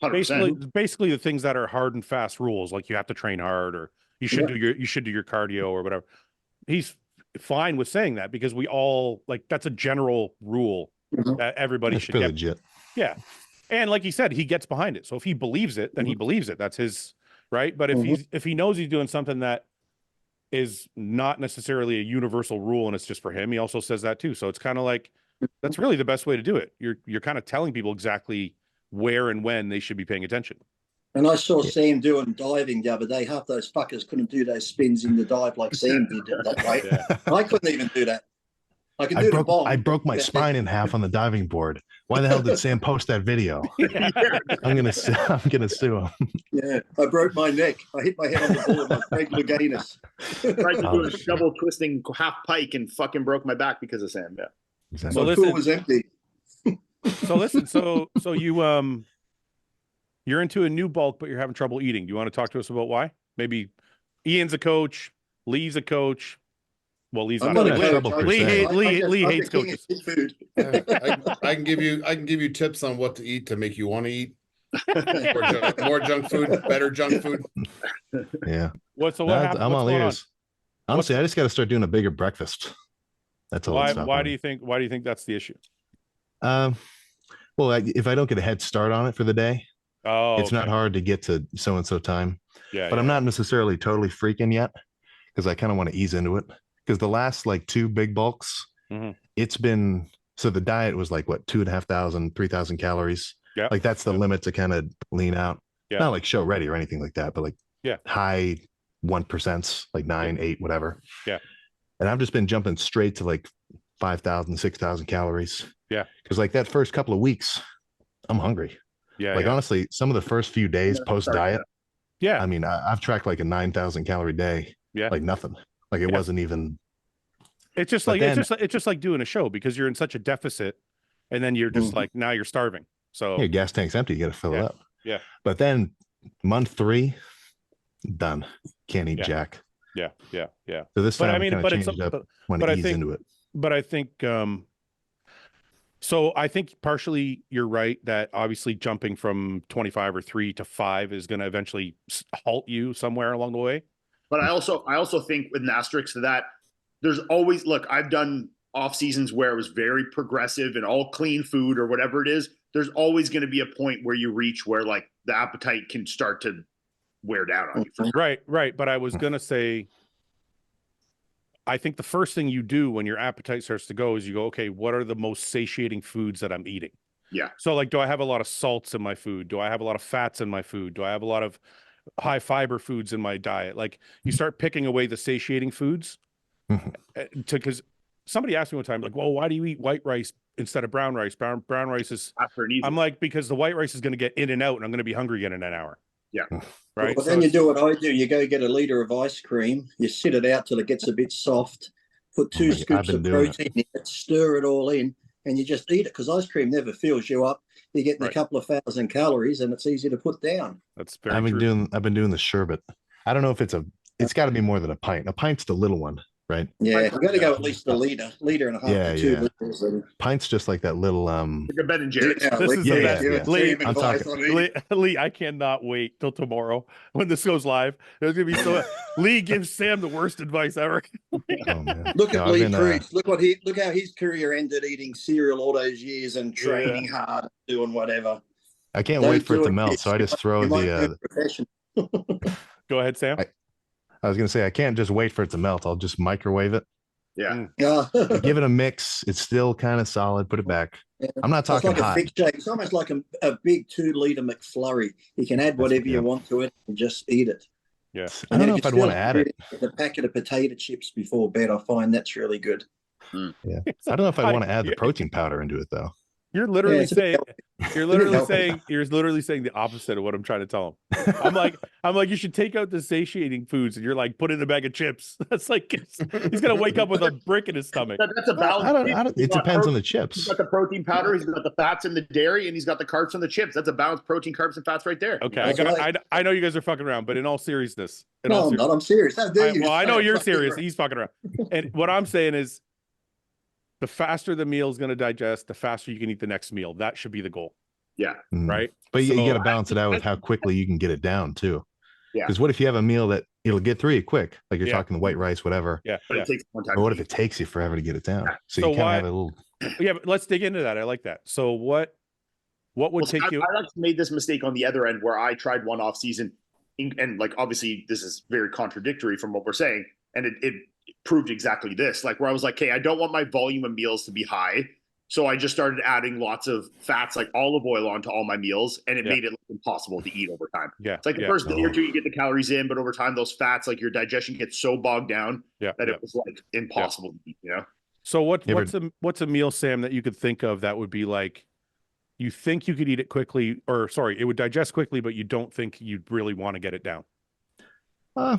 100%. basically the things that are hard and fast rules, like you have to train hard or you should do your cardio or whatever. He's fine with saying that because we all like, that's a general rule that everybody should get. Legit. Yeah. And like he said, he gets behind it. So if he believes it, then he believes it. That's his right. But if he knows he's doing something that is not necessarily a universal rule and it's just for him, he also says that too. So it's kind of like that's really the best way to do it. You're kind of telling people exactly where and when they should be paying attention. And I saw Sam doing diving the other day. Half those fuckers couldn't do those spins in the dive like Sam did that way. I couldn't even do that. I broke my spine in half on the diving board. Why the hell did Sam post that video? I'm gonna sue him. Yeah, I broke my neck. I hit my head on the board with my regular gayness. Tried to do a double twisting half pike and fucking broke my back because of Sam. Yeah. Exactly. So my pool was empty. So listen, so you're into a new bulk, but you're having trouble eating. Do you want to talk to us about why? Maybe Ian's a coach, Lee's a coach. Well, Lee's not a coach. Lee hates coaches. I can give you tips on what to eat to make you want to eat. More junk food, better junk food. Yeah. What happened? I'm all ears. Honestly, I just got to start doing a bigger breakfast. That's all. Why do you think that's the issue? Well, if I don't get a head start on it for the day, it's not hard to get to so and so time. Yeah. But I'm not necessarily totally freaking yet because I kind of want to ease into it. Because the last like 2 big bulks, it's been so the diet was like what 2,500, 3,000 calories. Yeah, like that's the limit to kind of lean out. Yeah, not like show ready or anything like that, but like high 1%, like 9, 8, whatever. Yeah, and I've just been jumping straight to like 5,000, 6,000 calories. Yeah, because like that first couple of weeks, I'm hungry. Yeah, like honestly, some of the first few days post diet. Yeah, I mean, I've tracked like a 9,000 calorie day. Yeah, like nothing. Like it wasn't even. It's just like it's just like doing a show because you're in such a deficit, and then you're just like now you're starving. So your gas tank's empty. You got to fill it up. Yeah. But then month 3, done. Can't eat jack. Yeah. So this time, I ease into it. But I think, so I think partially you're right that obviously jumping from 25 or 3 to 5 is going to eventually halt you somewhere along the way. But I also think with an asterisk to that, there's always, look, I've done off seasons where it was very progressive and all clean food or whatever it is. There's always going to be a point where you reach where like the appetite can start to wear down on you. Right. But I was going to say, I think the first thing you do when your appetite starts to go is you go, okay, what are the most satiating foods that I'm eating? Yeah. So like, do I have a lot of salts in my food? Do I have a lot of fats in my food? Do I have a lot of high fiber foods in my diet? Like you start picking away the satiating foods because somebody asked me one time, like, well, why do you eat white rice instead of brown rice? Brown rice is, I'm like, because the white rice is going to get in and out and I'm going to be hungry again in an hour. Yeah. Right. Well, then you do what I do. You go get a liter of ice cream, you sit it out till it gets a bit soft, put 2 scoops of protein in it, stir it all in, and you just eat it because ice cream never fills you up. You're getting a couple of 1,000 calories and it's easy to put down. That's very true. I've been doing the sherbet. I don't know if it's got to be more than a pint. A pint's the little one, right? Yeah, you got to go at least a liter and a half to 2 liters. Pint's just like that little Like a Ben and Jerry's. This is the best. Lee, I'm talking. Lee, I cannot wait till tomorrow when this goes live. There's gonna be so. Lee gives Sam the worst advice ever. Oh, man. Look at Lee Preach. Look how his career ended, eating cereal all those years and training hard, doing whatever. I can't wait for it to melt, so I just throw the. Go ahead, Sam. I was gonna say I can't just wait for it to melt. I'll just microwave it. Yeah. Give it a mix. It's still kind of solid. Put it back. Yeah. I'm not talking it's like hot. A big shake. It's almost like a big 2-liter McFlurry. You can add whatever you want to it and just eat it. Yeah. I don't know if I'd want to add it. A packet of potato chips before bed. I find that's really good. Yeah. I don't know if I want to add the protein powder into it though. You're literally saying you're literally saying the opposite of what I'm trying to tell him. I'm like you should take out the satiating foods and you're like put in a bag of chips. That's like he's gonna wake up with a brick in his stomach. That's a balance. It depends on the chips. He's got the protein powder, he's got the fats in the dairy, and he's got the carbs from the chips. That's a balanced protein, carbs, and fats right there. Okay, I know you guys are fucking around, but in all seriousness, I'm not. I'm serious. I know you're serious. He's fucking around. And what I'm saying is, the faster the meal is going to digest, the faster you can eat the next meal. That should be the goal. Yeah. Right. But you got to balance it out with how quickly you can get it down too. Yeah. Because what if you have a meal that it'll get through you quick, like you're talking the white rice, whatever. Yeah. But it takes one time. Or what if it takes you forever to get it down? Yeah. So you kind of have a little. Yeah, but let's dig into that. I like that. So what would take you? I actually made this mistake on the other end where I tried one off season, and like obviously this is very contradictory from what we're saying, and it proved exactly this. Like where I was like, hey, I don't want my volume of meals to be high. So I just started adding lots of fats like olive oil onto all my meals, and it made it impossible to eat over time. Yeah. It's like the first day or two, you get the calories in, but over time, those fats, like your digestion gets so bogged down that it was like impossible to eat, you know? So what's a meal, Sam, that you could think of that would be like, you think you could eat it quickly, or sorry, it would digest quickly, but you don't think you'd really want to get it down? I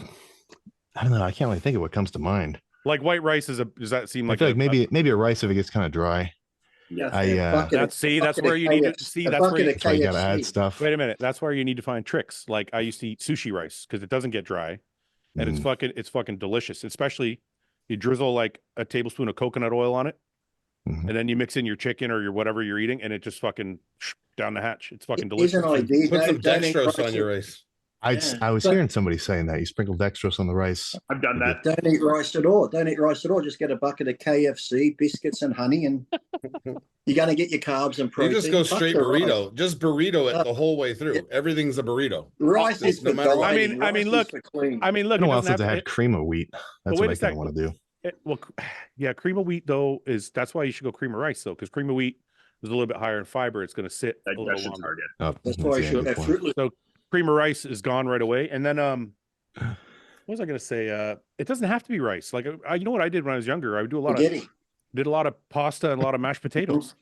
don't know. I can't really think of what comes to mind. Like white rice does that seem like? I feel like maybe a rice if it gets kind of dry. Yeah, that's where you need to see. That's where you got to add stuff. Wait a minute. That's where you need to find tricks. Like I used to eat sushi rice because it doesn't get dry, and it's fucking delicious. Especially you drizzle like a tablespoon of coconut oil on it, and then you mix in your chicken or your whatever you're eating, and it just fucking down the hatch. It's fucking delicious. Put some dextrose on your rice. I was hearing somebody saying that you sprinkle dextrose on the rice. I've done that. Don't eat rice at all. Just get a bucket of KFC, biscuits and honey, and you're going to get your carbs and protein. You just go straight burrito. Just burrito it the whole way through. Everything's a burrito. Rice is no matter. I mean, look. No one else has had cream of wheat. That's what I kind of want to do. Cream of wheat though that's why you should go cream of rice though, because cream of wheat is a little bit higher in fiber. It's going to sit a little longer. That's why you should have Fruit Loops. So cream of rice is gone right away. And then what was I going to say? It doesn't have to be rice. Like you know what I did when I was younger? I would do a lot of pasta and a lot of mashed potatoes.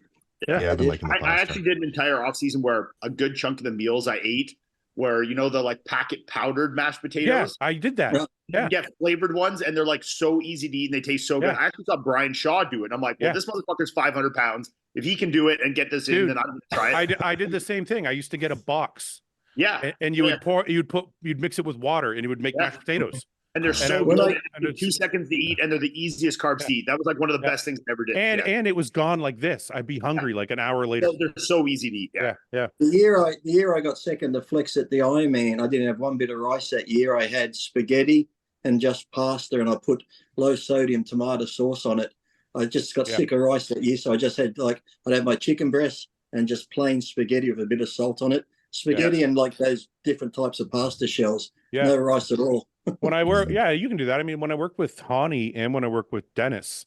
I've been liking the pasta. I actually did an entire off season where a good chunk of the meals I ate were, you know, the like packet powdered mashed potatoes. Yeah, I did that. You get flavored ones and they're like so easy to eat and they taste so good. I actually saw Brian Shaw do it. I'm like, well, this motherfucker's 500 pounds. If he can do it and get this in, then I'm gonna try it. I did the same thing. I used to get a box. Yeah. And you'd mix it with water and it would make mashed potatoes. And they're so good. And they're 2 seconds to eat, and they're the easiest carbs to eat. That was like one of the best things I ever did. And it was gone like this. I'd be hungry like an hour later. They're so easy to eat. Yeah. The year I got second to flex at the Ironman, I didn't have one bit of rice that year. I had spaghetti and just pasta, and I put low sodium tomato sauce on it. I just got sick of rice that year, so I just had I'd have my chicken breast and just plain spaghetti with a bit of salt on it. Spaghetti and like those different types of pasta shells. No rice at all. When I work, you can do that. I mean, when I worked with Hani and when I worked with Dennis,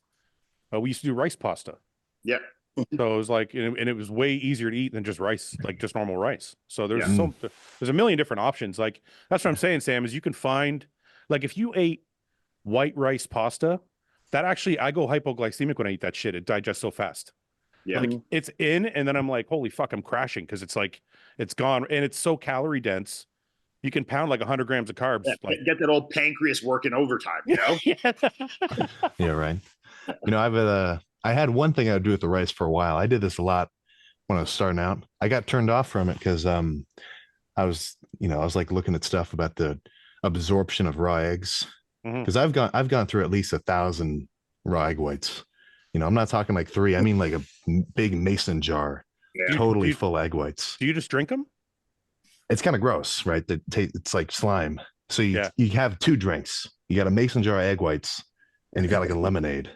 we used to do rice pasta. Yeah. So it was like, and it was way easier to eat than just rice, like just normal rice. So there's a million different options. Like that's what I'm saying, Sam, is you can find, like if you ate white rice pasta, that actually, I go hypoglycemic when I eat that shit. It digests so fast. Yeah. Like it's in, and then I'm like, holy fuck, I'm crashing because it's like, it's gone. And it's so calorie dense. You can pound like 100 grams of carbs. Get that old pancreas working overtime, you know? Yeah, right. You know, I had one thing I would do with the rice for a while. I did this a lot when I was starting out. I got turned off from it because I was like looking at stuff about the absorption of raw eggs. Because I've gone through at least 1,000 raw egg whites. You know, I'm not talking like 3. I mean like a big mason jar, totally full egg whites. Do you just drink them? It's kind of gross, right? It's like slime. So you have 2 drinks. You got a mason jar of egg whites, and you got like a lemonade.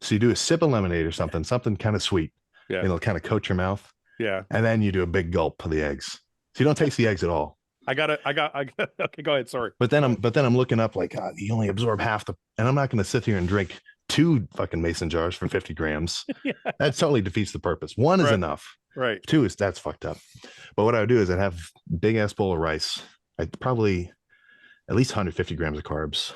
So you do a sip of lemonade or something kind of sweet. Yeah. And it'll kind of coat your mouth. Yeah. And then you do a big gulp of the eggs. So you don't taste the eggs at all. Okay, go ahead. Sorry. But then I'm looking up like, God, you only absorb half and I'm not going to sit here and drink 2 fucking mason jars for 50 grams. That totally defeats the purpose. 1 is enough. Right. 2 that's fucked up. But what I would do is I'd have big ass bowl of rice. I'd probably at least 150 grams of carbs,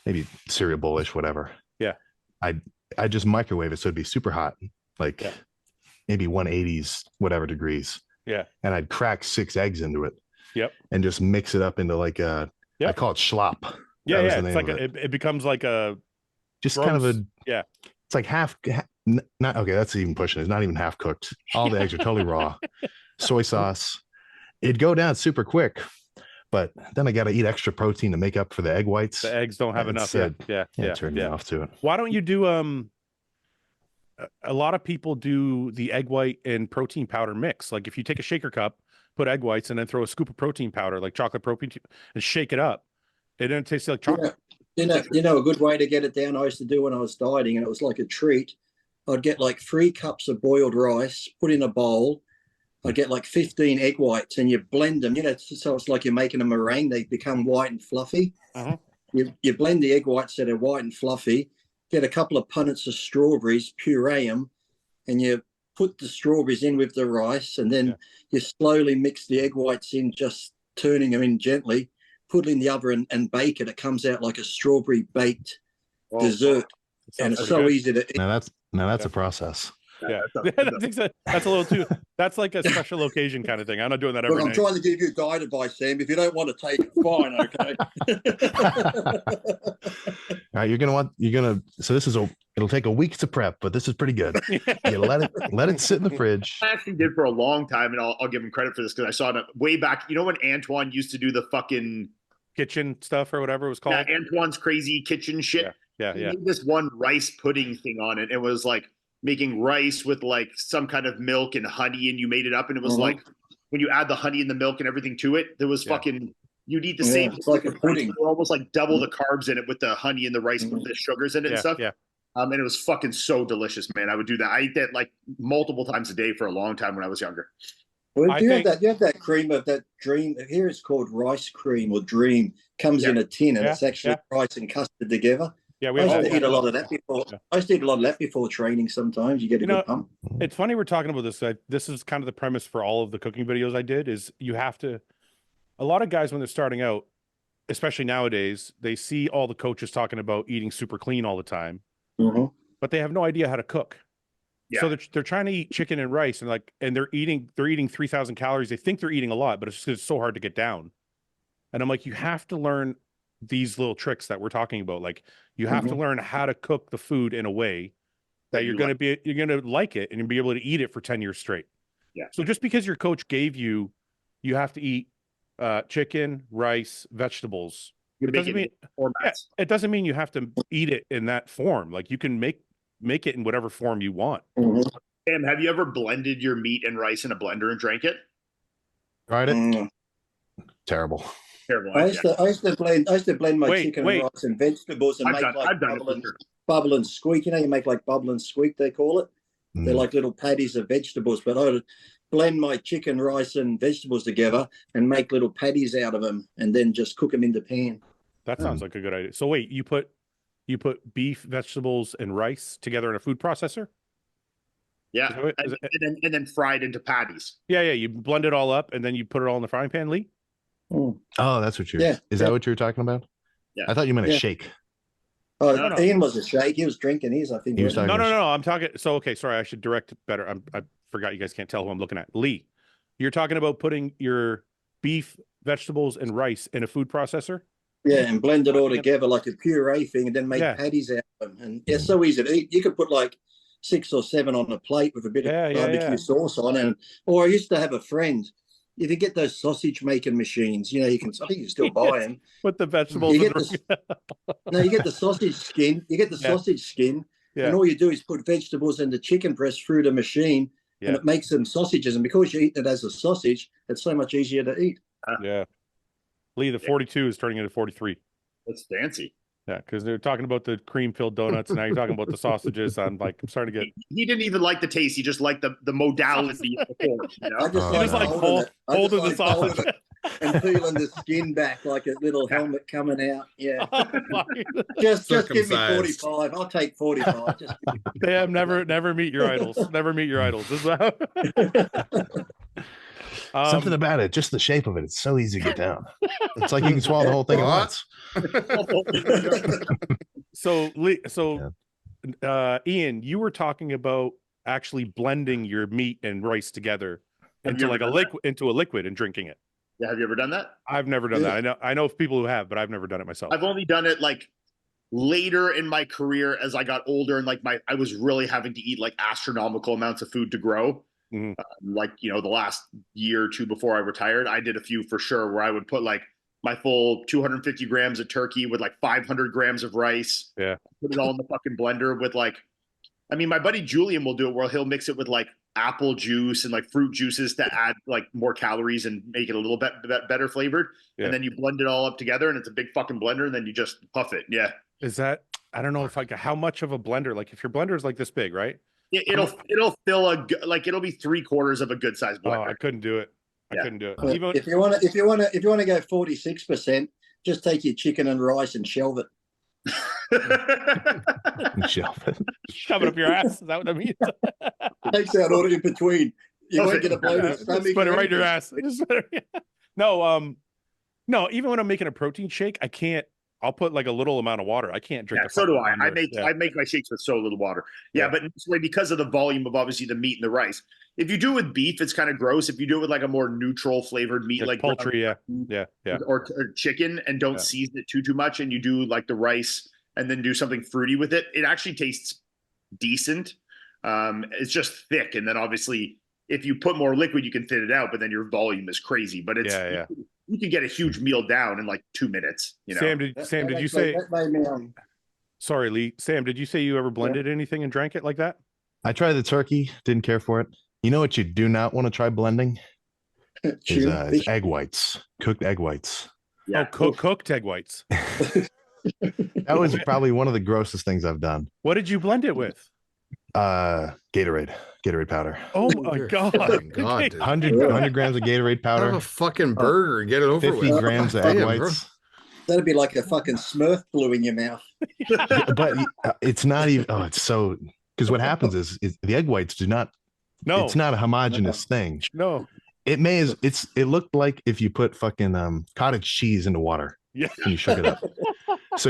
maybe cereal bowl-ish, whatever. Yeah. I just microwave it so it'd be super hot, like maybe 180s, whatever degrees. Yeah. And I'd crack 6 eggs into it. Yep. And just mix it up into like I call it schlop. Yeah. It's like it becomes like a just gross, kind of a it's like half not okay, that's even pushing it. It's not even half cooked. All the eggs are totally raw. Soy sauce. It'd go down super quick. But then I got to eat extra protein to make up for the egg whites. The eggs don't have enough. Turn me off to it. Why don't you do a lot of people do the egg white and protein powder mix. Like if you take a shaker cup, put egg whites, and then throw a scoop of protein powder, like chocolate protein, and shake it up. It doesn't taste like chocolate. You know a good way to get it down. I used to do when I was dieting, and it was like a treat. I'd get like 3 cups of boiled rice, put in a bowl. I get like 15 egg whites, and you blend them, so it's like you're making a meringue. They become white and fluffy. You blend the egg whites so they're white and fluffy, get a couple of punnets of strawberries, puree them, and you put the strawberries in with the rice, and then you slowly mix the egg whites in, just turning them in gently, put it in the oven and bake it. It comes out like a strawberry baked dessert. And it's so easy to eat. Now that's a process. Yeah, that's a little too. That's like a special occasion kind of thing. I'm not doing that every night. I'm trying to give you diet advice, Sam. If you don't want to take it, fine, okay. All right, so it'll take a week to prep, but this is pretty good. You let it sit in the fridge. I actually did for a long time, and I'll give him credit for this because I saw it way back. You know when Antoine used to do the fucking kitchen stuff or whatever it was called? Yeah, Antoine's crazy kitchen shit. Yeah. He made this one rice pudding thing on it. It was like making rice with like some kind of milk and honey, and you made it up, and it was like when you add the honey and the milk and everything to it, there was fucking you'd eat the same. It's like a pudding. Almost like double the carbs in it with the honey and the rice with the sugars in it and stuff. Yeah. And it was fucking so delicious, man. I would do that. I ate that like multiple times a day for a long time when I was younger. Well, you have that cream of that dream. Here it's called rice cream or dream. Comes in a tin, and it's actually rice and custard together. Yeah, I used to eat a lot of that before. I used to eat a lot of that before training. Sometimes you get a good pump. It's funny we're talking about this. This is kind of the premise for all of the cooking videos I did. Is you have to. A lot of guys when they're starting out, especially nowadays, they see all the coaches talking about eating super clean all the time, but they have no idea how to cook. Yeah. So they're trying to eat chicken and rice, and they're eating 3,000 calories. They think they're eating a lot, but it's so hard to get down. And I'm like, you have to learn these little tricks that we're talking about. Like you have to learn how to cook the food in a way that you're going to like it and you'll be able to eat it for 10 years straight. Yeah. So just because your coach gave you have to eat chicken, rice, vegetables, it doesn't mean you have to eat it in that form. Like you can make it in whatever form you want. Sam, have you ever blended your meat and rice in a blender and drank it? Tried it. Terrible. I used to blend my chicken and rice and vegetables and make like bubble and squeak. You make like bubble and squeak, they call it. They're like little patties of vegetables, but I would blend my chicken, rice, and vegetables together and make little patties out of them, and then just cook them in the pan. That sounds like a good idea. So wait, you put beef, vegetables, and rice together in a food processor? Yeah, and then fried into patties. Yeah. You blend it all up, and then you put it all in the frying pan, Lee? Oh, that's what you're. Is that what you were talking about? Yeah. I thought you meant a shake. Oh, no. Ian was a shake. He was drinking his. I think. No. I'm talking. So okay, sorry. I should direct it better. I forgot. You guys can't tell who I'm looking at. Lee, you're talking about putting your beef, vegetables, and rice in a food processor. Yeah, and blend it all together like a puree thing, and then make patties out of them. And it's so easy to eat. You could put like 6 or 7 on a plate with a bit of barbecue sauce on. Or I used to have a friend. if you get those sausage making machines, you know, I think you can still buy them. With the vegetables. You get the sausage skin. You get the sausage skin, and all you do is put vegetables and the chicken breast through the machine, and it makes them sausages. And because you eat it as a sausage, it's so much easier to eat. Yeah. Lee, the 42 is turning into 43. That's fancy. Yeah, because they're talking about the cream-filled donuts, and now you're talking about the sausages. I'm starting to get. He didn't even like the taste. He just liked the modality of the form. You know? I just like holding the sausage and peeling the skin back like a little helmet coming out. Yeah, just give me 45. I'll take 45. Damn, never meet your idols. Never meet your idols. This is how... Something about it, just the shape of it. It's so easy to get down. It's like you can swallow the whole thing at once. Iain, you were talking about actually blending your meat and rice together into like a liquid and drinking it. Yeah, have you ever done that? I've never done that. I know of people who have, but I've never done it myself. I've only done it like later in my career as I got older, and like I was really having to eat like astronomical amounts of food to grow. Like, you know, the last year or two before I retired, I did a few for sure where I would put like my full 250 grams of turkey with like 500 grams of rice. Yeah. Put it all in the fucking blender with like, I mean, my buddy Julian will do it where he'll mix it with like apple juice and like fruit juices to add like more calories and make it a little bit better flavored. Yeah. And then you blend it all up together and it's a big fucking blender and then you just puff it. Yeah. Is that, I don't know if like how much of a blender, like if your blender is like this big, right? It'll fill it'll be 3/4 of a good size blender. Oh, I couldn't do it. I couldn't do it. Well, Even... if you want to go 46%, just take your chicken and rice and shelve it. Shelve it. Shove it up your ass. Is that what that means? Takes out all in between. You won't get a bloated stomach. Just put it right in your ass. No, even when I'm making a protein shake, I can't. I'll put like a little amount of water. I can't drink. So do I. I make my shakes with so little water. But this way, because of the volume of obviously the meat and the rice. If you do it with beef, it's kind of gross. If you do it with like a more neutral flavored meat, like poultry, or chicken, and don't season it too much, and you do like the rice and then do something fruity with it, it actually tastes decent. It's just thick, and then obviously if you put more liquid, you can thin it out, but then your volume is crazy. But it's you can get a huge meal down in like 2 minutes. You know, Sam, did you say? Sorry, Lee. Sam, did you say you ever blended anything and drank it like that? I tried the turkey, didn't care for it. You know what you do not want to try blending? Is egg whites, cooked egg whites. Yeah. Oh, cooked egg whites. That was probably one of the grossest things I've done. What did you blend it with? Gatorade powder. Oh my god! 100 grams of Gatorade powder. Have a fucking burger and get it over 50 with. grams of egg whites. That'd be like a fucking Smurf glue in your mouth. But it's not even. Oh, it's so. Because what happens is the egg whites do not. No, it's not a homogeneous thing. No, it looked like if you put fucking cottage cheese into water. Yeah, and you shook it up. So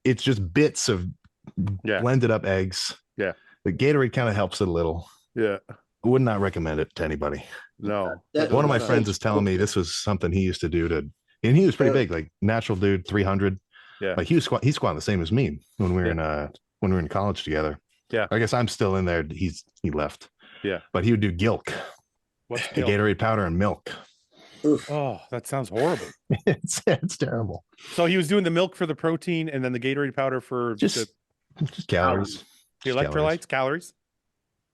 it's just bits of blended up eggs. Yeah, the Gatorade kind of helps it a little. Yeah, would not recommend it to anybody. No, one of my friends was telling me this was something he used to do and he was pretty big, like natural dude, 300. Yeah, like he squatting the same as me when we were in college together. Yeah, I guess I'm still in there. He left. Yeah, but he would do gilk. What's the Gatorade powder and milk. Oof. Oh, that sounds horrible. it's terrible. So he was doing the milk for the protein and then the Gatorade powder for just calories. The electrolytes, calories.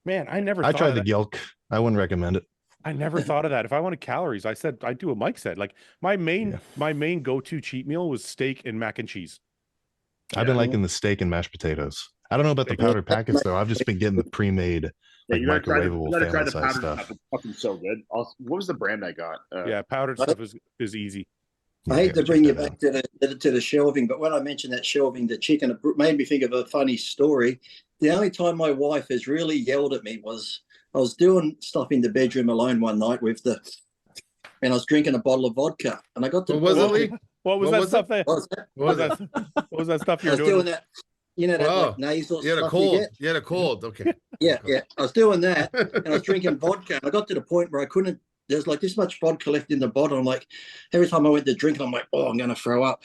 Man, I tried the gilk. I wouldn't recommend it. I never thought of that. If I wanted calories, I do what Mike said. Like my main go-to cheat meal was steak and mac and cheese. I've been liking the steak and mashed potatoes. I don't know about the powdered packets though. I've just been getting the pre-made, like microwavable family size stuff. It's fucking so good. What was the brand I got? Powdered stuff is easy. I hate to bring you back to the shelving, but when I mentioned that shelving the chicken, it made me think of a funny story. The only time my wife has really yelled at me was I was doing stuff in the bedroom alone one night and I was drinking a bottle of vodka, and I got to what was that stuff there? What was that stuff you were doing? That. You know, that like nasal you had a cold. You had a cold. Okay. Yeah. I was doing that, and I was drinking vodka, and I got to the point where I couldn't. There's like this much vodka left in the bottle. I'm like, every time I went to drink, I'm like, oh, I'm going to throw up.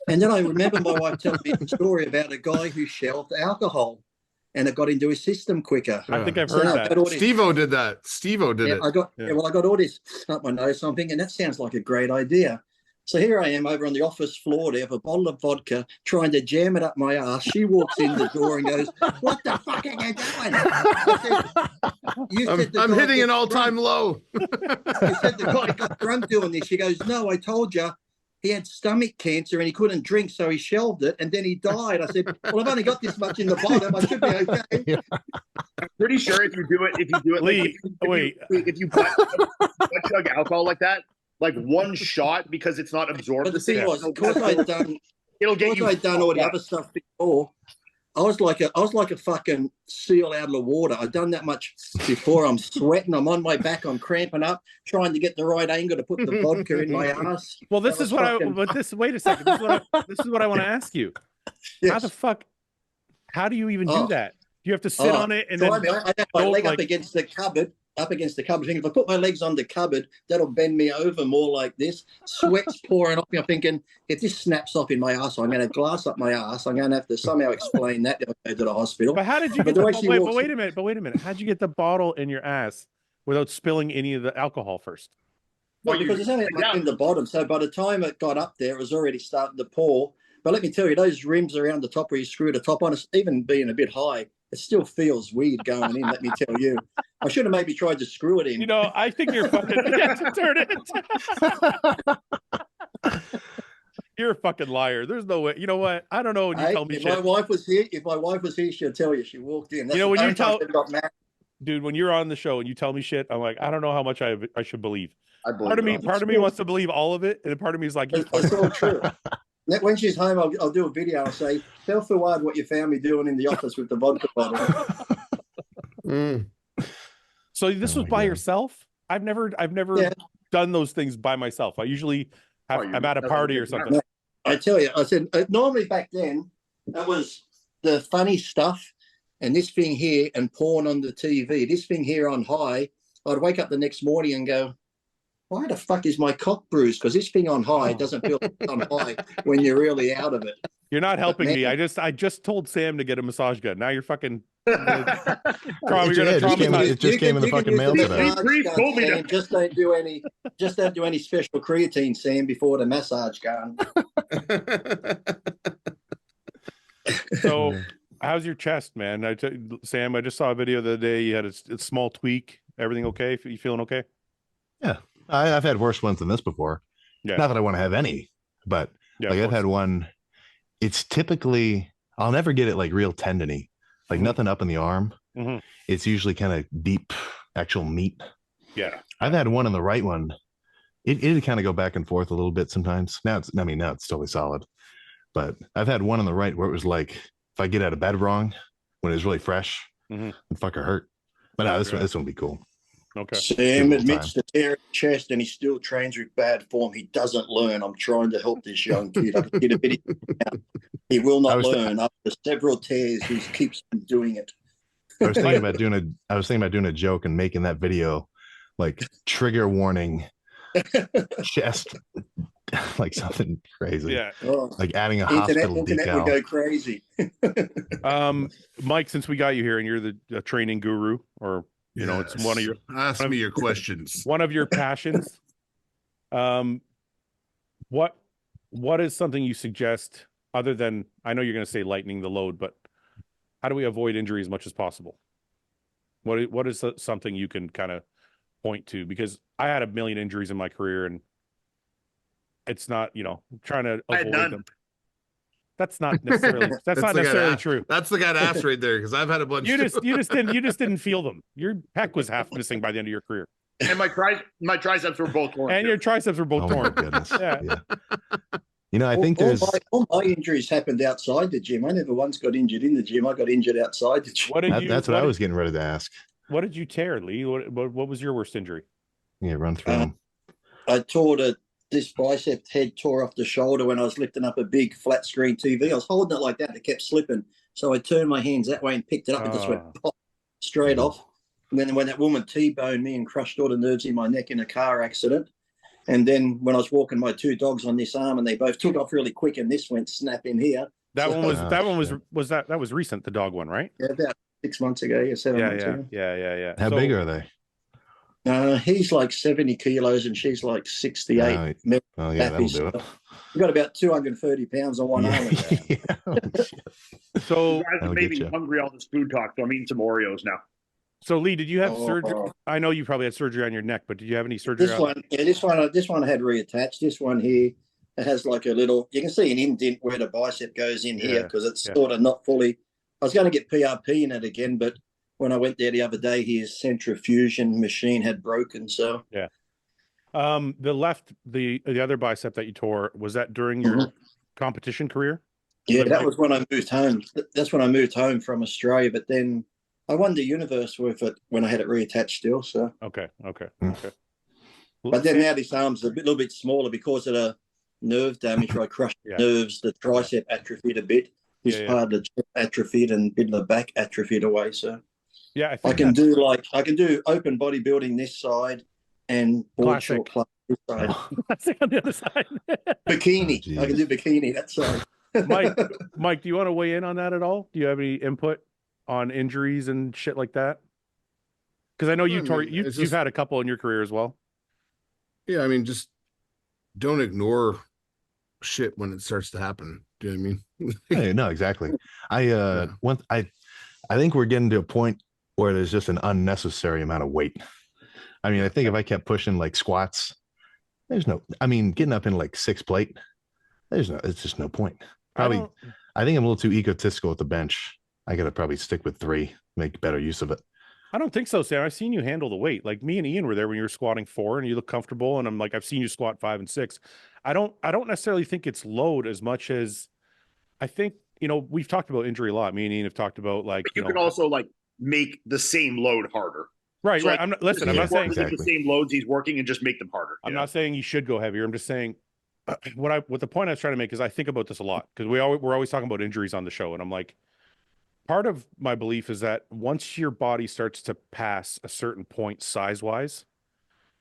And then I remember my wife telling me a story about a guy who shelved alcohol. and it got into his system quicker. I think I've heard that. Steve-O did that. Steve-O did it. I got all this up my nose. So I'm thinking that sounds like a great idea. So here I am over on the office floor there with a bottle of vodka, trying to jam it up my ass. She walks in the door and goes, "What the fuck are you doing?" I'm hitting an all-time low. You said the guy got drunk doing this. She goes, "No, I told you he had stomach cancer and he couldn't drink, so he shelved it, and then he died." I said, "Well, I've only got this much in the bottom. I should be okay." Yeah. I'm pretty sure if you do it, Lee, if you chug alcohol like that, like one shot, because it's not absorbed. But the thing was, because I'd done all the other stuff before, I was like a fucking seal out of the water. I'd done that much before. I'm sweating. I'm on my back. I'm cramping up, trying to get the right angle to put the vodka in my ass. Well, this is what wait a second. This is what I want to ask you. Yes. How do you even do that? Do you have to sit on it and so then I have my leg up against the cupboard. Thinking if I put my legs on the cupboard, that'll bend me over more like this. Sweat's pouring off me. I'm thinking, if this snaps off in my ass, I'm going to glass up my ass. I'm going to have to somehow explain that to go to the hospital. But how did you get wait a minute. How'd you get the bottle in your ass without spilling any of the alcohol first? Well, because it's only in the bottom. So by the time it got up there, it was already starting to pour. But let me tell you, those rims around the top where you screw the top on, even being a bit high, it still feels weird going in, let me tell you. I should have maybe tried to screw it in. You know, I think you're fucking turn it. You're a fucking liar. There's no way. You know what? I don't know when you tell me if shit. My wife was here, she'll tell you. She walked in. That's when you tell dude, when you're on the show and you tell me shit, I'm like, I don't know how much I should believe. Part of me wants to believe all of it, and part of me is like, it's all true. When she's home, I'll do a video. I'll say, "Tell Fouad what you found me doing in the office with the vodka bottle." So this was by yourself? I've never done those things by myself. I usually I'm at a party or something. I tell you, I said normally back then that was the funny stuff, and this thing here and porn on the TV. This thing here on high. I'd wake up the next morning and go, "Why the fuck is my cock bruised?" Because this thing on high doesn't feel on high when you're really out of it. You're not helping me. I just told Sam to get a massage gun. Now you're fucking. It just came in the fucking mail today. Just don't do any special creatine, Sam, before the massage gun. So, how's your chest, man? Sam, I just saw a video the other day. You had a small tweak. Everything okay? You feeling okay? Yeah. I've had worse ones than this before. Yeah. Not that I want to have any, but I've had one. It's typically, I'll never get it like real tendony, like nothing up in the arm. Mm-hmm. It's usually kind of deep, actual meat. Yeah. I've had one in the right one. It kind of go back and forth a little bit sometimes. Now it's totally solid. But I've had one in the right where it was like, if I get out of bed wrong, when it's really fresh, and fucker hurt. But no, this one will be cool. Okay. Sam admits to tearing chest and he still trains with bad form. He doesn't learn. I'm trying to help this young kid. I did a video. He will not learn. After several tears, he keeps doing it. I was thinking about doing a joke and making that video like trigger warning chest, like something crazy. Yeah. Like adding a hospital internet decal. would go crazy. Mike, since we got you here and you're the training guru, or it's one of your me your questions. One of your passions. What is something you suggest other than, I know you're going to say lightening the load, but how do we avoid injury as much as possible? What is something you can kind of point to? Because I had a million injuries in my career, and it's not, trying to avoid them. That's not necessarily true. That's the guy to ask right there, because I've had a bunch. You just didn't feel them. Your pec was half missing by the end of your career, and my triceps were both torn. And your triceps were both torn. My goodness. Yeah. I think all my injuries happened outside the gym. I never once got injured in the gym. I got injured outside the gym. That's what I was getting ready to ask. What did you tear, Lee? What was your worst injury? Yeah, run through them. I tore this bicep head tore off the shoulder when I was lifting up a big flat screen TV. I was holding it like that. It kept slipping. So I turned my hands that way and picked it up and just went pop straight off. And then when that woman T-boned me and crushed all the nerves in my neck in a car accident. And then when I was walking my two dogs on this arm and they both took off really quick and this went snap in here, That one was Oh, that one shit. that was recent, the dog one, right? Yeah, about 6 months ago, yeah, 7 months ago. Yeah. How big are they? He's like 70 kilos and she's like 68. Oh yeah, that'll do it. We've got about 230 pounds on one arm. Yeah. Oh, shit. So You guys That'll have made get me you. hungry all this food talk, so I'm eating some Oreos now. So Lee, did you have Oh. surgery? I know you probably had surgery on your neck, but did you have any surgery? This one I had reattached. This one here, it has like a little, you can see an indent where the bicep goes in here because it's sort of not fully. I was going to get PRP in it again, but when I went there the other day, his centrifusion machine had broken. So the other bicep that you tore, was that during your competition career? Yeah, that was when I moved home. That's when I moved home from Australia. But then I won the universe with it when I had it reattached still. So okay. But then now this arm's a little bit smaller because of the nerve damage where I crushed nerves. The tricep atrophied a bit. This part of the chest atrophied and a bit of the back atrophied away. So yeah, I can do open bodybuilding this side and board short class this side. Classic on the other side. Bikini. I can do bikini that side. Mike, do you want to weigh in on that at all? Do you have any input on injuries and shit like that? Because I know you've had a couple in your career as well. Yeah, I mean, just don't ignore shit when it starts to happen. Do you know what I mean? Hey, no, exactly. I think we're getting to a point where there's just an unnecessary amount of weight. I mean, I think if I kept pushing like squats, getting up in like 6 plate, it's just no point. I think I'm a little too egotistical at the bench. I got to probably stick with 3, make better use of it. I don't think so, Sam. I've seen you handle the weight. Like me and Ian were there when you were squatting 4 and you look comfortable. And I'm like, I've seen you squat 5 and 6. I don't necessarily think it's load as much as I think, we've talked about injury a lot. Me and Ian have talked about like, you can also like make the same load harder. Right. So, right. Like, I'm not saying the same loads he's working and just make them harder. I'm not saying you should go heavier. I'm just saying what the point I was trying to make is I think about this a lot because we're always talking about injuries on the show. And I'm like, part of my belief is that once your body starts to pass a certain point size-wise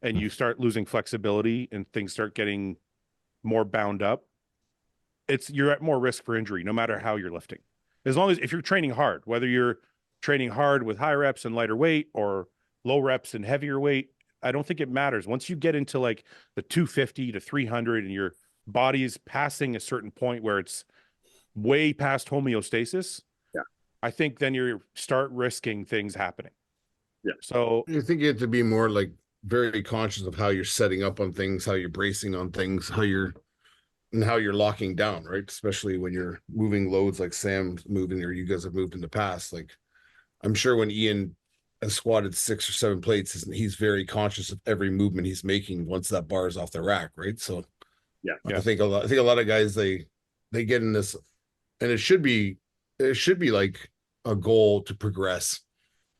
and you start losing flexibility and things start getting more bound up, you're at more risk for injury, no matter how you're lifting. As long as if you're training hard, whether you're training hard with high reps and lighter weight or low reps and heavier weight, I don't think it matters. Once you get into like the 250 to 300 and your body is passing a certain point where it's way past homeostasis, I think then you start risking things happening. Yeah. So I think you have to be more like very conscious of how you're setting up on things, how you're bracing on things, how you're locking down, right? Especially when you're moving loads like Sam's moving or you guys have moved in the past. Like I'm sure when Ian has squatted 6 or 7 plates, he's very conscious of every movement he's making once that bar is off the rack, right? So I think a lot of guys they get in this, and it should be like a goal to progress,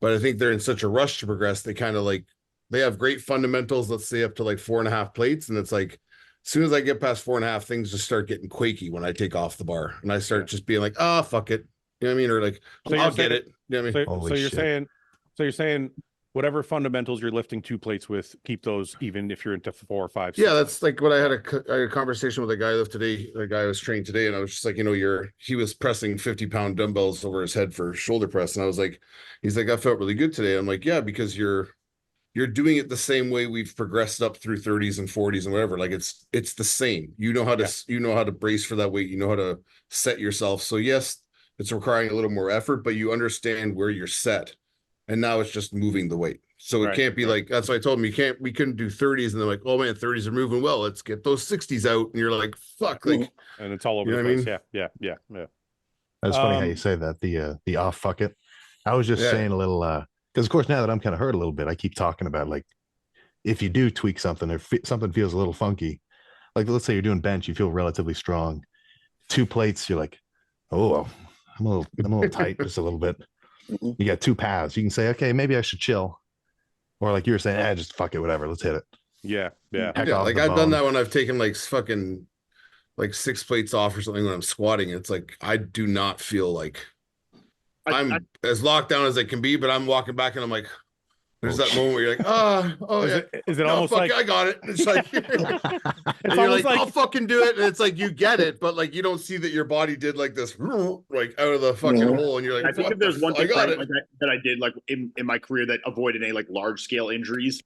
but I think they're in such a rush to progress. They kind of like they have great fundamentals, let's say up to like 4.5 plates, and it's like as soon as I get past 4.5, things just start getting quaky when I take off the bar and I start just being like, fuck it, you know what I mean, or like I'll get it, you know what I mean. So you're saying whatever fundamentals you're lifting 2 plates with, keep those even if you're into 4 or 5. 6. Yeah, that's like what I had a conversation with a guy today. The guy I was trained today, and I was just like, he was pressing 50-pound dumbbells over his head for shoulder press, and I was like, he's like, I felt really good today. I'm like, yeah, because you're doing it the same way we've progressed up through 30s and 40s and whatever. Like it's the same. You know how to brace for that weight. You know how to set yourself. So yes, it's requiring a little more effort, but you understand where you're set. And now it's just moving the weight. So it can't be like, that's why I told him we couldn't do 30s. And they're like, oh man, 30s are moving well. Let's get those 60s out. And you're like, fuck. Like, and it's all over the place. Yeah. That's funny how you say that. The fuck it. I was just saying a little, because of course, now that I'm kind of hurt a little bit, I keep talking about like, if you do tweak something or something feels a little funky, like let's say you're doing bench, you feel relatively strong, 2 plates, you're like, oh, I'm a little tight, just a little bit. You got 2 paths. You can say, okay, maybe I should chill. Or like you were saying, just fuck it, whatever. Let's hit it. Yeah. Like I've done that when I've taken like fucking like 6 plates off or something when I'm squatting. It's like I do not feel like I'm as locked down as I can be, but I'm walking back and I'm like, There's that moment where you're like, oh, is yeah. is it No, almost fuck, like I got it? It's like, and it's you're almost like, like I'll fucking do it. And it's like, you get it, but like, you don't see that your body did like this, like out of the fucking hole. And you're like, I think what if there's one I thing got like it. that I did like in my career that avoided any like large scale injuries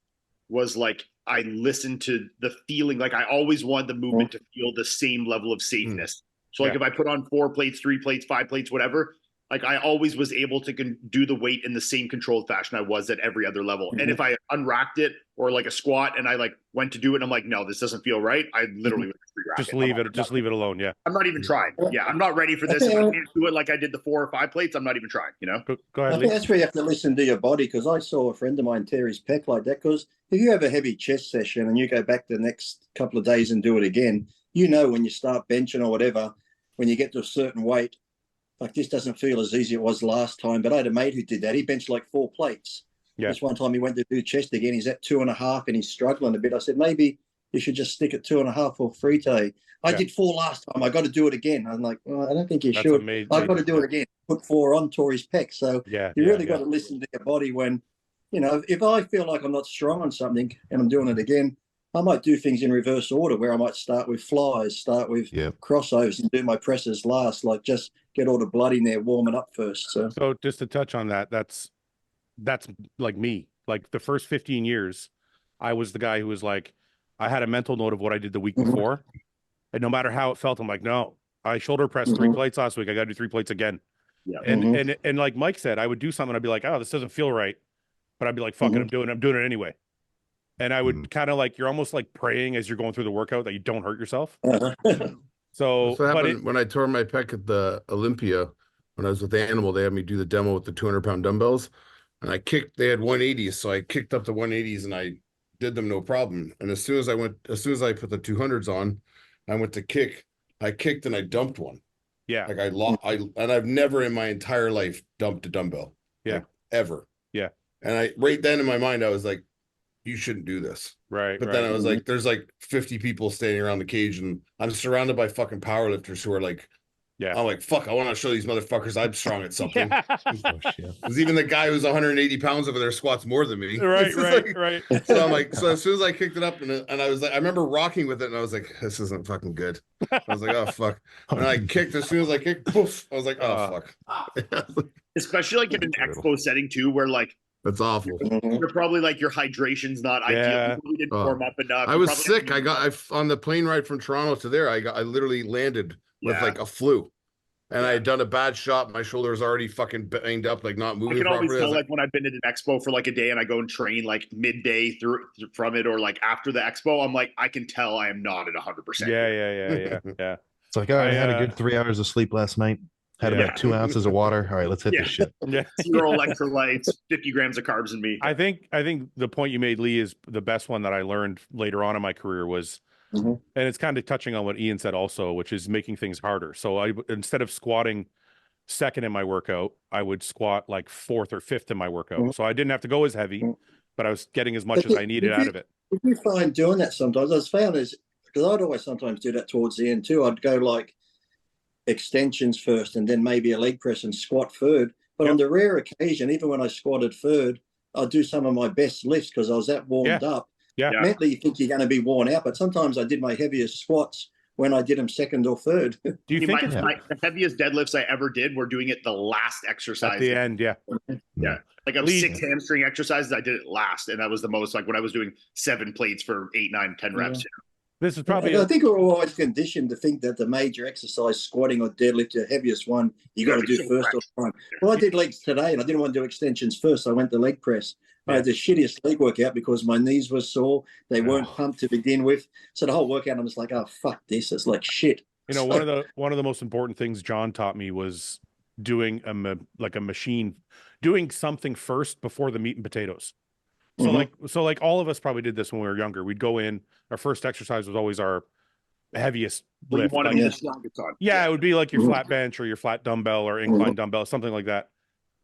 was like I listened to the feeling. Like I always wanted the movement to feel the same level of safeness. So like if I put on 4 plates, 3 plates, 5 plates, whatever, like I always was able to do the weight in the same controlled fashion I was at every other level. And if I unracked it or like a squat and I like went to do it and I'm like, no, this doesn't feel right, I literally would just leave it. Just leave it alone. Yeah. I'm not even trying. Yeah, I'm not ready for this. If I can't do it like I did the 4 or 5 plates, I'm not even trying, you know? Go ahead, I think that's where you have to listen to your body, because I saw a friend of mine tear his pec like that. Because if you have a heavy chest session and you go back the next couple of days and do it again, you know when you start benching or whatever, when you get to a certain weight, like this doesn't feel as easy as it was last time. But I had a mate who did that. He benched like 4 plates. Yeah. This one time he went to do chest again. He's at 2.5 and he's struggling a bit. I said, maybe you should just stick at 2.5 for free day. I did 4 last time. I got to do it again. I'm like, well, I don't think you should. I got to do it again. Put 4 on, tore his pec. So you really got to listen to your body when, you know, if I feel like I'm not strong on something and I'm doing it again, I might do things in reverse order where I might start with flies, start with crossovers and do my presses last, like just get all the blood in there, warm it up first. So just to touch on that, that's like me. Like the first 15 years, I was the guy who was like, I had a mental note of what I did the week before. And no matter how it felt, I'm like, no, I shoulder pressed 3 plates last week. I got to do 3 plates again. Yeah. And like Mike said, I would do something. I'd be like, oh, this doesn't feel right. But I'd be like, fuck it, I'm doing it anyway. And I would kind of like, you're almost like praying as you're going through the workout that you don't hurt yourself. So when I tore my pec at the Olympia, when I was with Animal, they had me do the demo with the 200-pound dumbbells. And they had 180s. So I kicked up the 180s and I did them no problem. And as soon as I put the 200s on, I went to kick. I kicked and I dumped one. Yeah. Like and I've never in my entire life dumped a dumbbell. Yeah. Like, ever. Yeah. And right then in my mind, I was like, you shouldn't do this. Right. But then I was like, there's like 50 people standing around the cage and I'm surrounded by fucking powerlifters who are like, I'm like, fuck, I want to show these motherfuckers I'm strong at something. Because even the guy who's 180 pounds over there squats more than me. Right. So I'm like, so as soon as I kicked it up and I was like, I remember rocking with it and I was like, this isn't fucking good. I was like, oh fuck. And I kicked, as soon as I kicked, poof, I was like, oh fuck. Especially like in an expo setting too, where like, that's awful. You're probably like your hydration's not ideal. You didn't warm up enough. I was sick. On the plane ride from Toronto to there, I literally landed with like a flu. And I had done a bad shot. My shoulder was already fucking banged up, like not moving properly. I can always tell like when I've been at an expo for like a day and I go and train like midday from it or like after the expo, I'm like, I can tell I am not at 100%. Yeah. It's like, I had a good 3 hours of sleep last night. Had about 2 ounces of water. All right, let's hit this shit. Yeah. 0 electrolytes, 50 grams of carbs in me. I think the point you made, Lee, is the best one that I learned later on in my career was, and it's kind of touching on what Iain said also, which is making things harder. So instead of squatting second in my workout, I would squat like 4th or 5th in my workout. So I didn't have to go as heavy, but I was getting as much as I needed out of it. If you find doing that sometimes, I was found is, because I'd always sometimes do that towards the end too. I'd go like extensions first and then maybe a leg press and squat third. But on the rare occasion, even when I squatted third, I'd do some of my best lifts because I was that warmed up. Mentally, you think you're going to be worn out, but sometimes I did my heaviest squats when I did them second or third. Do you think the heaviest deadlifts I ever did were doing it the last exercise at the end? Yeah. Like I was 6 hamstring exercises, I did it last, and that was the most. Like when I was doing 7 plates for 8, 9, 10 reps. This is probably. I think we're always conditioned to think that the major exercise, squatting or deadlift, the heaviest one, you got to do first or time. Well, I did legs today, and I didn't want to do extensions first. So I went to leg press. I had the shittiest leg workout because my knees were sore. They weren't pumped to begin with. So the whole workout, I'm just like, oh fuck this! It's like shit. You know, one of the most important things John taught me was doing a machine, doing something first before the meat and potatoes. So like all of us probably did this when we were younger. We'd go in. Our first exercise was always our heaviest lift. You want to be the strongest on. Yeah, it would be like your flat bench or your flat dumbbell or incline dumbbell, something like that.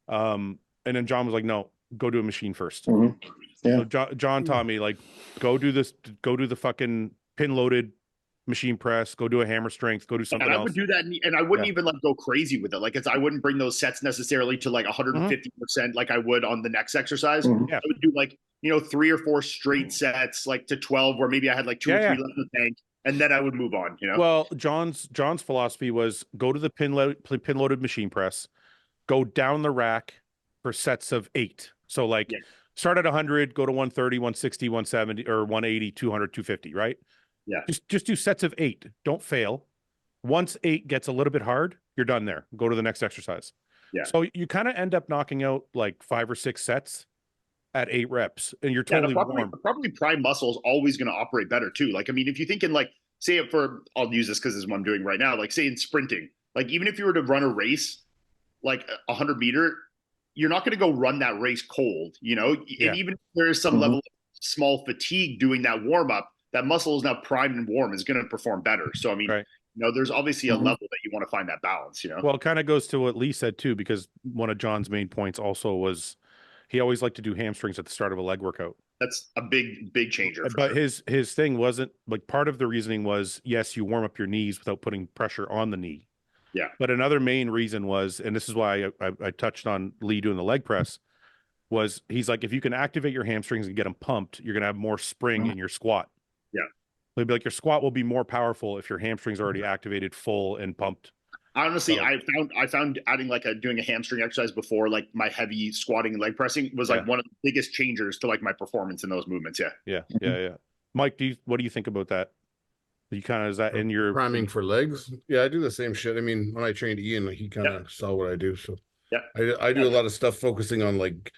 And then John was like, no, go do a machine first. So John taught me, like, go do the fucking pin loaded machine press, go do a hammer strength, go do something and I else. would do that, and I wouldn't even like go crazy with it. Like I wouldn't bring those sets necessarily to like 150% like I would on the next exercise. Yeah. I would do like 3 or 4 straight sets, like to 12, where maybe I had like 2 or 3 left in the tank, and then I would move on. Well, John's philosophy was go to the pin loaded machine press, go down the rack for sets of 8. So like start at 100, go to 130, 160, 170, or 180, 200, 250, right? Yeah. Just do sets of 8. Don't fail. Once 8 gets a little bit hard, you're done there. Go to the next exercise. Yeah. So you kind of end up knocking out like 5 or 6 sets at 8 reps, and you're totally warm. Probably prime muscle is always going to operate better too. Like, I mean, if you think in like, say I'll use this because this is what I'm doing right now. Like say in sprinting, like even if you were to run a race, like 100 meter, you're not going to go run that race cold, and even if there is some level of small fatigue doing that warm up, that muscle is now primed and warm, is going to perform better. So, I mean, there's obviously a level that you want to find that balance, Well, it kind of goes to what Lee said too, because one of John's main points also was he always liked to do hamstrings at the start of a leg workout. That's a big changer. But his thing wasn't like, part of the reasoning was, yes, you warm up your knees without putting pressure on the knee. Yeah. But another main reason was, and this is why I touched on Lee doing the leg press, was he's like, if you can activate your hamstrings and get them pumped, you're going to have more spring in your squat. Yeah. It'd be like your squat will be more powerful if your hamstrings are already activated, full and pumped. Honestly, I found adding like doing a hamstring exercise before like my heavy squatting and leg pressing was like one of the biggest changers to like my performance in those movements. Yeah. Mike, what do you think about that? You kind of, is that in your priming for legs? Yeah, I do the same shit. I mean, when I trained Iain, he kind of saw what I do. So I do a lot of stuff focusing on like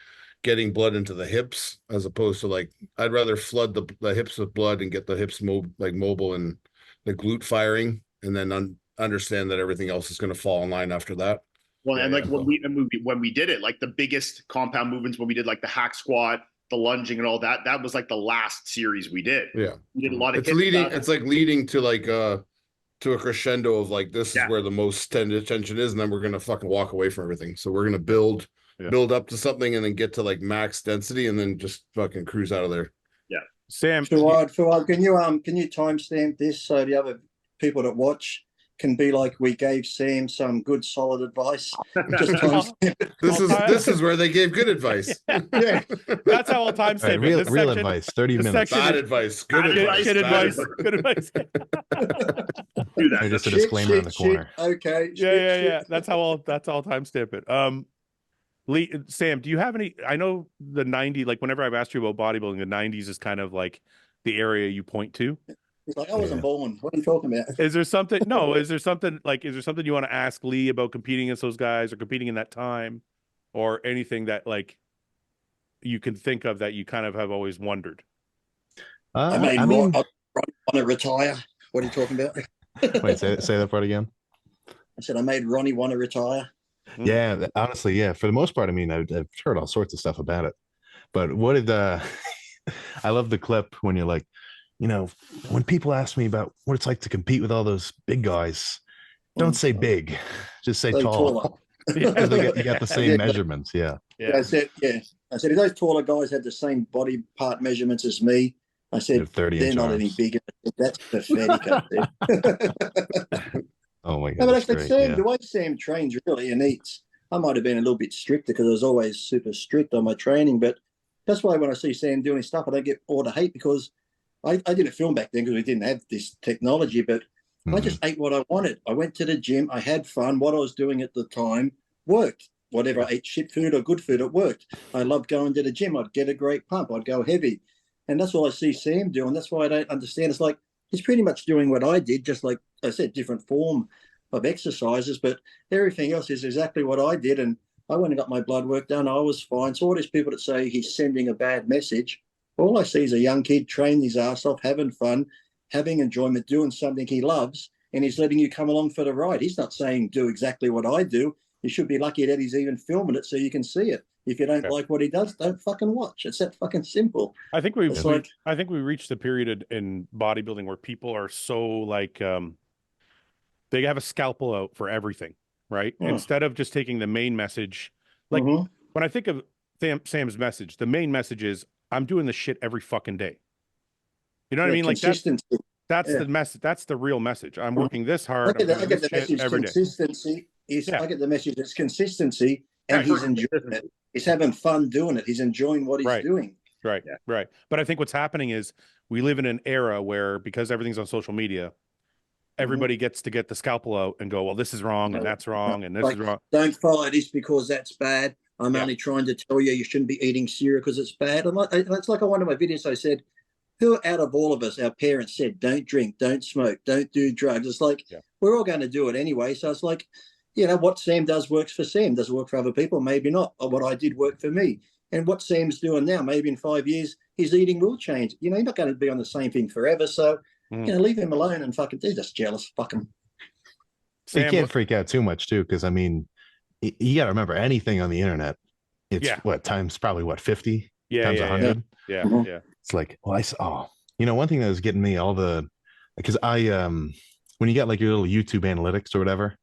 getting blood into the hips, as opposed to like, I'd rather flood the hips with blood and get the hips mobile and the glute firing, and then understand that everything else is going to fall in line after that. Well, and like when we did it, like the biggest compound movements, when we did like the hack squat, the lunging and all that, that was like the last series we did. Yeah. We did a lot of it's like leading to like to a crescendo of like, this is where the most tension is, and then we're going to fucking walk away from everything. So we're going to build up to something and then get to like max density and then just fucking cruise out of there. Yeah. Sam, Fouad, can you timestamp this so the other people that watch can be like, we gave Sam some good solid advice? This is where they gave good advice. That's how I'll timestamp it. Real advice, 30 minutes. Bad advice. Good advice. Good advice. Do that. Just a disclaimer in the corner. Okay. Yeah. That's how I'll timestamp it. Lee, Sam, do you have any? I know the 90, like whenever I've asked you about bodybuilding, the 90s is kind of like the area you point to. He's like, I wasn't born. What are you talking about? Is there something you want to ask Lee about competing against those guys or competing in that time, or anything that like you can think of that you kind of have always wondered? I want to retire. What are you talking about? Wait, say that part again. I said I made Ronnie want to retire. Yeah, honestly, yeah. For the most part, I mean, I've heard all sorts of stuff about it. But what did I love the clip when you're like, when people ask me about what it's like to compete with all those big guys, don't say big, just say tall. Because you got the same measurements. Yeah. I said, if those taller guys had the same body part measurements as me, I said, they're not any bigger. That's pathetic. Oh my God. No, but that's like Sam, the way Sam trains really and eats, I might have been a little bit stricter because I was always super strict on my training. But that's why when I see Sam doing stuff, I don't get all the hate, because I did a film back then because we didn't have this technology, but I just ate what I wanted. I went to the gym. I had fun. What I was doing at the time worked. Whatever I ate, shit food or good food, it worked. I loved going to the gym. I'd get a great pump. I'd go heavy. And that's all I see Sam doing. That's why I don't understand. It's like he's pretty much doing what I did, just like I said, different form of exercises, but everything else is exactly what I did. And I went and got my blood work done. I was fine. So all these people that say he's sending a bad message, all I see is a young kid training his ass off, having fun, having enjoyment, doing something he loves, and he's letting you come along for the ride. He's not saying do exactly what I do. You should be lucky that he's even filming it so you can see it. If you don't like what he does, don't fucking watch. It's that fucking simple. I think we reached the period in bodybuilding where people are so like they have a scalpel out for everything, right? Instead of just taking the main message. Like when I think of Sam's message, the main message is, I'm doing this shit every fucking day. You know what I mean? Like That's the message. That's the real message. I'm working this hard. I get the message every day. consistency. I get the message it's consistency, and he's enjoying it. He's having fun doing it. He's enjoying what he's doing. Right. But I think what's happening is we live in an era where, because everything's on social media, everybody gets to get the scalpel out and go, well, this is wrong and that's wrong and this is wrong. Don't follow this because that's bad. I'm only trying to tell you shouldn't be eating cereal because it's bad. It's like on one of my videos I said, who out of all of us, our parents said, don't drink, don't smoke, don't do drugs. It's like, we're all going to do it anyway. So it's like, what Sam does works for Sam. Does it work for other people? Maybe not. Or what I did worked for me. And what Sam's doing now, maybe in 5 years, his eating will change. You're not going to be on the same thing forever. So, leave him alone and fucking, they're just jealous. Fuck him. You can't freak out too much too. Cause I mean, you got to remember anything on the internet. It's times probably 50 times 100. Yeah. It's like, well, one thing that was getting me because when you get like your little YouTube analytics or whatever,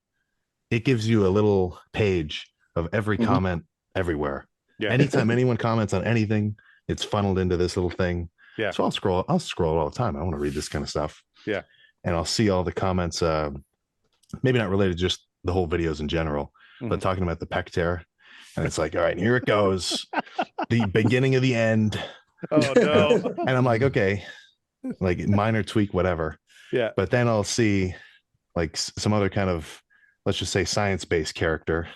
it gives you a little page of every comment everywhere. Yeah. Anytime anyone comments on anything, it's funneled into this little thing. Yeah. So I'll scroll all the time. I want to read this kind of stuff. Yeah. And I'll see all the comments, maybe not related to just the whole videos in general, but talking about the pec tear. And it's like, all right, here it goes. The beginning of the end. Oh no. And I'm like, okay, like minor tweak, whatever. Yeah. But then I'll see like some other kind of, let's just say science-based character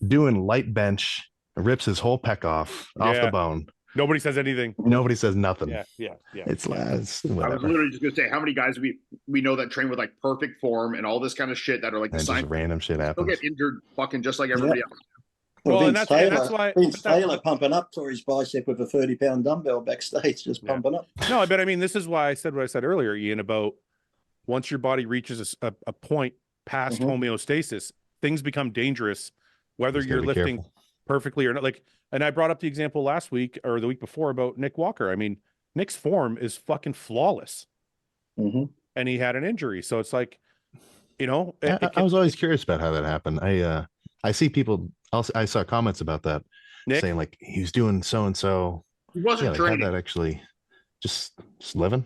doing light bench, rips his whole pec off the bone. Nobody says anything. Nobody says nothing. Yeah. It's whatever. I was literally just gonna say how many guys we know that train with like perfect form and all this kind of shit that are like and just random shit happens. They'll get injured fucking just like everybody else. Well, and that's why Vince Taylor pumping up tore his bicep with a 30-pound dumbbell backstage, just pumping up. No, but I mean, this is why I said what I said earlier, Ian, about once your body reaches a point past homeostasis, things become dangerous, whether you're lifting perfectly or not. Like, and I brought up the example last week or the week before about Nick Walker. I mean, Nick's form is fucking flawless, and he had an injury. So it's like, I was always curious about how that happened. I see people. I saw comments about that, Nick, saying like he was doing so and so. He wasn't training. That actually just living.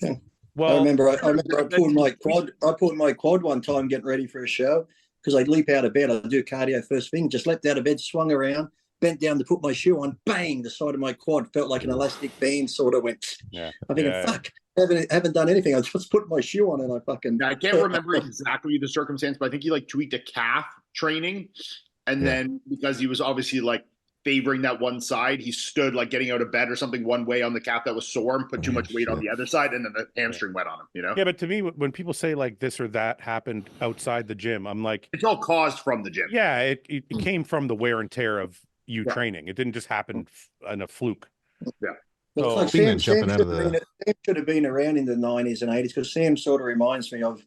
Yeah. Well, I remember I pulled my quad. I pulled my quad one time getting ready for a show because I'd leap out of bed. I'd do cardio first thing. Just leapt out of bed, swung around, bent down to put my shoe on. Bang! The side of my quad felt like an elastic band. Sort of went. Yeah. I'm thinking, fuck. Haven't done anything. I just put my shoe on and I fucking. I can't remember exactly the circumstance, but I think he like tweaked a calf training, and then because he was obviously like favoring that one side, he stood like getting out of bed or something one way on the calf that was sore and put too much weight on the other side, and then the hamstring went on him. Yeah, but to me, when people say like this or that happened outside the gym, I'm like, it's all caused from the gym. Yeah, it came from the wear and tear of you training. It didn't just happen in a fluke. Yeah. Well, like Sam should have been around in the 90s and 80s because Sam sort of reminds me of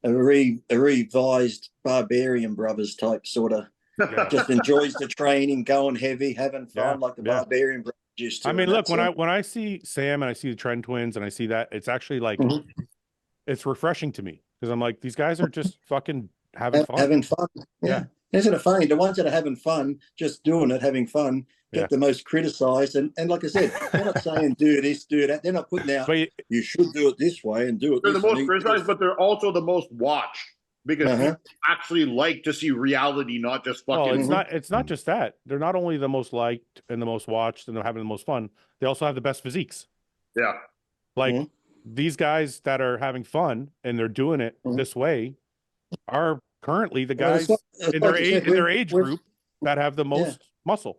a revised Barbarian Brothers type sort of just enjoys the training, going heavy, having fun like the Barbarian Brothers used to. I mean, look, when I see Sam and I see the Trend Twins and I see that, it's actually like it's refreshing to me because I'm like, these guys are just fucking having fun. Having fun. Yeah. Isn't it funny? The ones that are having fun, just doing it, having fun, get the most criticized. And like I said, they're not saying do this, do that. They're not putting out, you should do it this way and do it this way. They're the most criticized, but they're also the most watched because people actually like to see reality, not just fucking. Oh, it's not just that. They're not only the most liked and the most watched and they're having the most fun, they also have the best physiques. Yeah. Like these guys that are having fun and they're doing it this way are currently the guys in their age group that have the most muscle.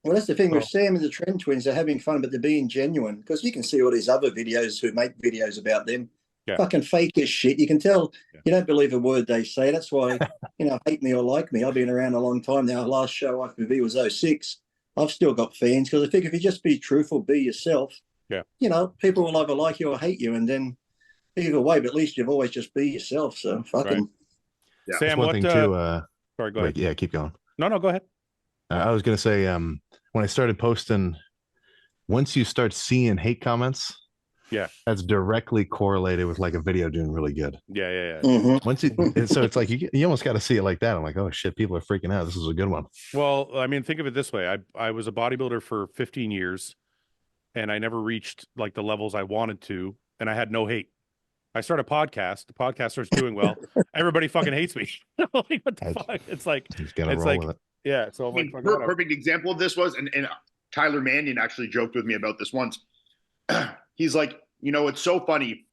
Well, that's the thing with Sam and the Trend Twins. They're having fun, but they're being genuine because you can see all these other videos who make videos about them. Fucking fake as shit. You can tell you don't believe a word they say. That's why, hate me or like me. I've been around a long time now. Last show IFBB was 06. I've still got fans because I think if you just be truthful, be yourself, people will either like you or hate you. And then either way, but at least you've always just be yourself. So fucking. Yeah. Sam, one thing too. Sorry, go ahead. Yeah, keep going. No, go ahead. I was gonna say, when I started posting, once you start seeing hate comments, that's directly correlated with like a video doing really good. Yeah. Once so it's like you almost got to see it like that. I'm like, oh shit, people are freaking out. This is a good one. Well, I mean, think of it this way: I was a bodybuilder for 15 years, and I never reached like the levels I wanted to, and I had no hate. I start a podcast. The podcast starts doing well. Everybody fucking hates me. Like, what the fuck? It's like, He's gonna it's roll like, with it. yeah. So I I'm mean, like, fuck, perfect example of this was, and Tyler Mannion actually joked with me about this once. He's like, you know, it's so funny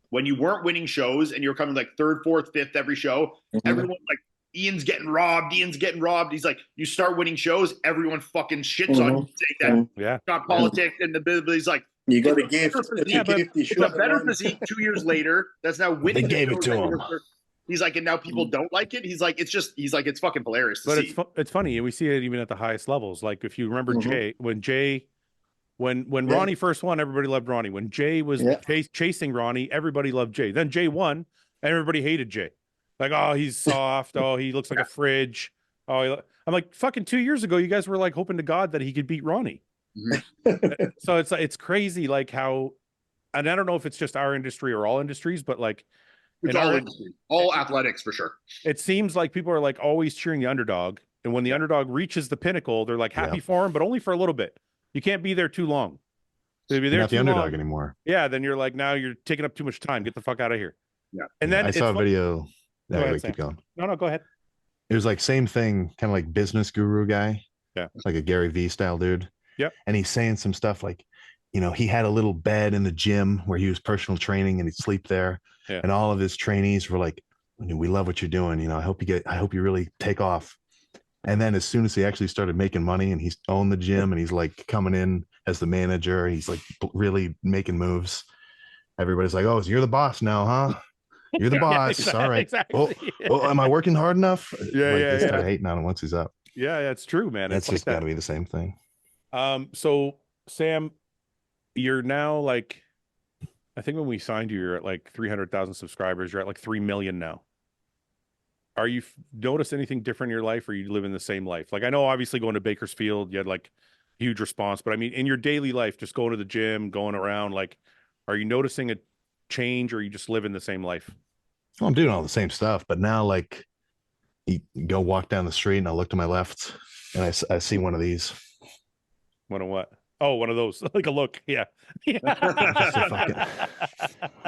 when you weren't winning shows and you're coming like third, fourth, fifth every show. Everyone's like, Ian's getting robbed. Ian's getting robbed. He's like, you start winning shows, everyone fucking shits on you, saying that yeah, not politics and the. He's like, You got a gift. It's a better physique 2 years later. That's now winning. They gave it to him. He's like, and now people don't like it. He's like, it's fucking hilarious to but see. it's funny, and we see it even at the highest levels. Like if you remember when Ronnie first won, everybody loved Ronnie. When Jay was chasing Ronnie, everybody loved Jay. Then Jay won, and everybody hated Jay. Like, oh, he's soft. Oh, he looks like a fridge. Oh, I'm like, fucking 2 years ago, you guys were like hoping to God that he could beat Ronnie. So it's crazy, like how, and I don't know if it's just our industry or all industries, but like it's all athletics for sure. It seems like people are like always cheering the underdog, and when the underdog reaches the pinnacle, they're like happy for him, but only for a little bit. You can't be there too long. So if you're there not too the underdog long, anymore. Yeah, then you're like, now you're taking up too much time. Get the fuck out of here. Yeah. And then I saw a video. Go ahead, keep going. No, go ahead. It was like same thing, kind of like business guru guy. Yeah. Like a Gary V style dude. Yep. And he's saying some stuff like, you know, he had a little bed in the gym where he was personal training and he'd sleep there. Yeah. And all of his trainees were like, we love what you're doing. You know, I hope you really take off. And then as soon as he actually started making money and he's owned the gym and he's like coming in as the manager, he's like really making moves. Everybody's like, oh, so you're the boss now, huh? You're the boss. Exactly, all right. Exactly. Oh, am I working hard enough? Yeah, They start hating on him once he's up. Yeah, it's true, man. That's it's just got to be the same thing. So Sam, you're now like, I think when we signed you, you're at like 300,000 subscribers. You're at like 3 million now. Are you notice anything different in your life, or you live in the same life? Like, I know obviously going to Bakersfield, you had like huge response, but I mean, in your daily life, just going to the gym, going around, like, are you noticing a change, or you just live in the same life? Well, I'm doing all the same stuff, but now like you go walk down the street and I look to my left and I see one of these. One of what? Oh, one of those. Like a look. Yeah.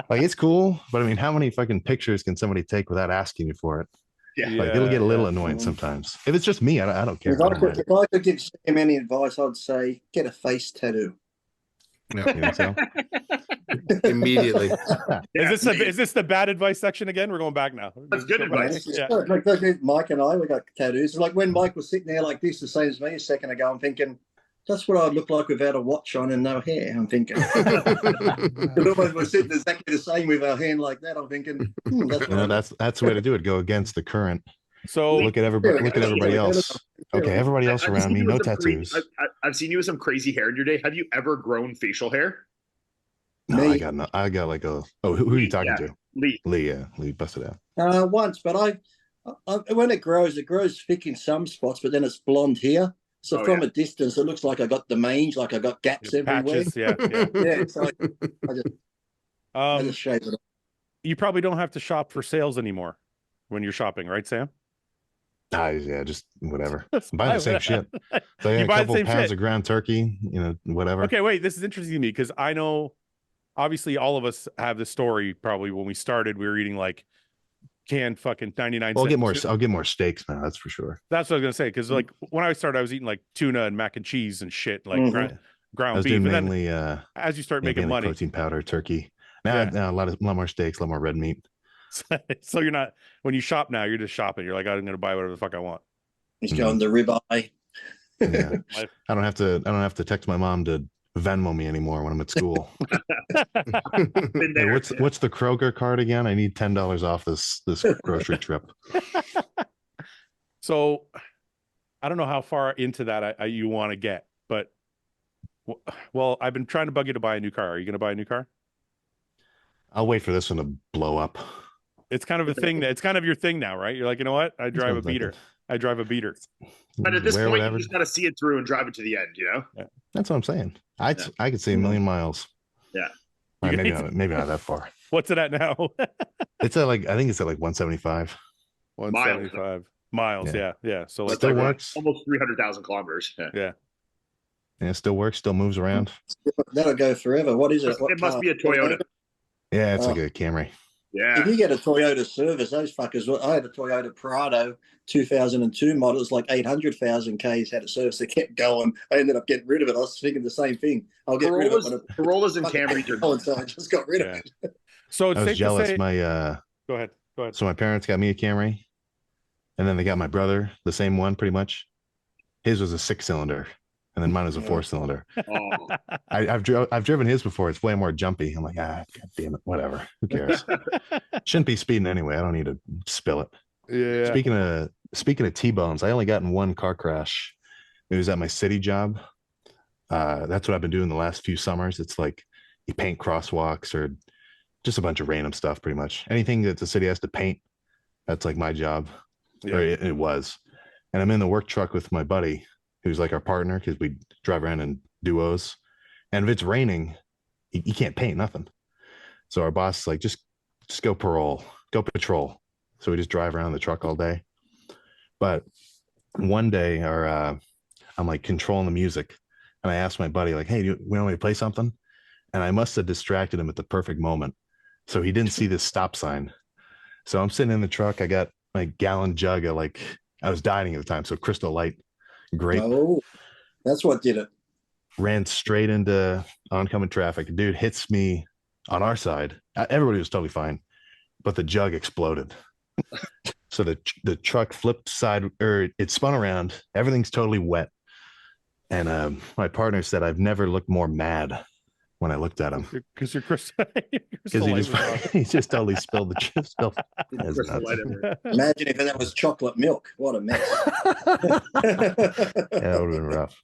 Like it's cool, but I mean, how many fucking pictures can somebody take without asking you for it? Yeah. Like it'll get a little annoying sometimes. If it's just me, I don't care. If I could give Sam any advice, I'd say get a face tattoo. Yeah, you think so? Immediately. Is this the bad advice section again? We're going back now. That's good advice. Yeah. Like Mike and I, we got tattoos. Like when Mike was sitting there like this, the same as me a second ago, I'm thinking, that's what I'd look like without a watch on and no hair. I'm thinking. We're sitting exactly the same with our hand like that. I'm thinking, that's the way to do it. Go against the current. So look at everybody else. Okay, everybody else around me, no tattoos. I've seen you with some crazy hair in your day. Have you ever grown facial hair? No, I got like a. Oh, who are you talking to? Lee. Yeah, Lee busted out. Once, but I when it grows thick in some spots, but then it's blonde here. So from a distance, it looks like I got the mange, like I got gaps everywhere. Patches, yeah. Yeah, so I just shave it off. You probably don't have to shop for sales anymore when you're shopping, right, Sam? Yeah, just whatever. I'm buying the same shit. So yeah, You a buy the couple same pounds shit. of ground turkey, whatever. Okay, wait. This is interesting to me because I know, obviously, all of us have the story. Probably when we started, we were eating like canned fucking 99 Well, cents. I'll get more steaks now. That's for sure. That's what I was gonna say. Because like when I started, I was eating like tuna and mac and cheese and shit, like I ground was beef. doing And mainly then as you start making mainly money, protein powder, turkey. Now a lot more steaks, a lot more red meat. so you're not, when you shop now, you're just shopping. You're like, I'm gonna buy whatever the fuck I want. He's going the ribeye. Yeah. I don't have to text my mom to Venmo me anymore when I'm at school. Hey, what's the Kroger card again? I need $10 off this grocery trip. So I don't know how far into that you want to get, but well, I've been trying to bug you to buy a new car. Are you going to buy a new car? I'll wait for this one to blow up. It's kind of a thing. It's kind of your thing now, right? You're like, you know what? I drive a beater. I drive a beater. But at this point, you just got to see it through and drive it to the end, Yeah. That's what I'm saying. I could see a million miles. Yeah. Right, maybe not that far. What's it at now? It's at I think it's at like 175. 175 miles. Yeah. So it still works. Almost 300,000 kilometers. Yeah. Yeah, it still works, still moves around. That'll go forever. What is it? What It must car? be a Toyota. Yeah, it's like a Camry. Yeah. If you get a Toyota service, those fuckers. I had a Toyota Prado 2002 model. It was like 800,000 Ks had a service. They kept going. I ended up getting rid of it. I was thinking the same thing. I'll get rid of it. Corollas and Camrys are going. So I just got rid of it. So it's I was safe jealous. to say. Go ahead. So my parents got me a Camry, and then they got my brother the same one, pretty much. His was a 6-cylinder, and then mine was a 4-cylinder. Oh. I've driven his before. It's way more jumpy. I'm like, God damn it, whatever. Who cares? Shouldn't be speeding anyway. I don't need to spill it. Yeah. Speaking of T-bones, I only got in one car crash. It was at my city job. That's what I've been doing the last few summers. It's like you paint crosswalks or just a bunch of random stuff, pretty much. Anything that the city has to paint, that's like my job. Yeah. Or it was. And I'm in the work truck with my buddy, who's like our partner, because we drive around in duos. And if it's raining, you can't paint nothing. So our boss is like, just go patrol. So we just drive around the truck all day. But one day, I'm like controlling the music, and I asked my buddy, like, "Hey, do you want me to play something?" And I must have distracted him at the perfect moment, so he didn't see this stop sign. So I'm sitting in the truck. I got my gallon jug of, like, I was dieting at the time, so Crystal Light grape. Oh, that's what did it. Ran straight into oncoming traffic. A dude hits me on our side. Everybody was totally fine, but the jug exploded. So the truck flipped it spun around. Everything's totally wet. And my partner said, "I've never looked more mad when I looked at him." Because you're Crystal. Because he just totally spilled the chips. Imagine if that was chocolate milk. What a mess. Yeah, that would have been rough.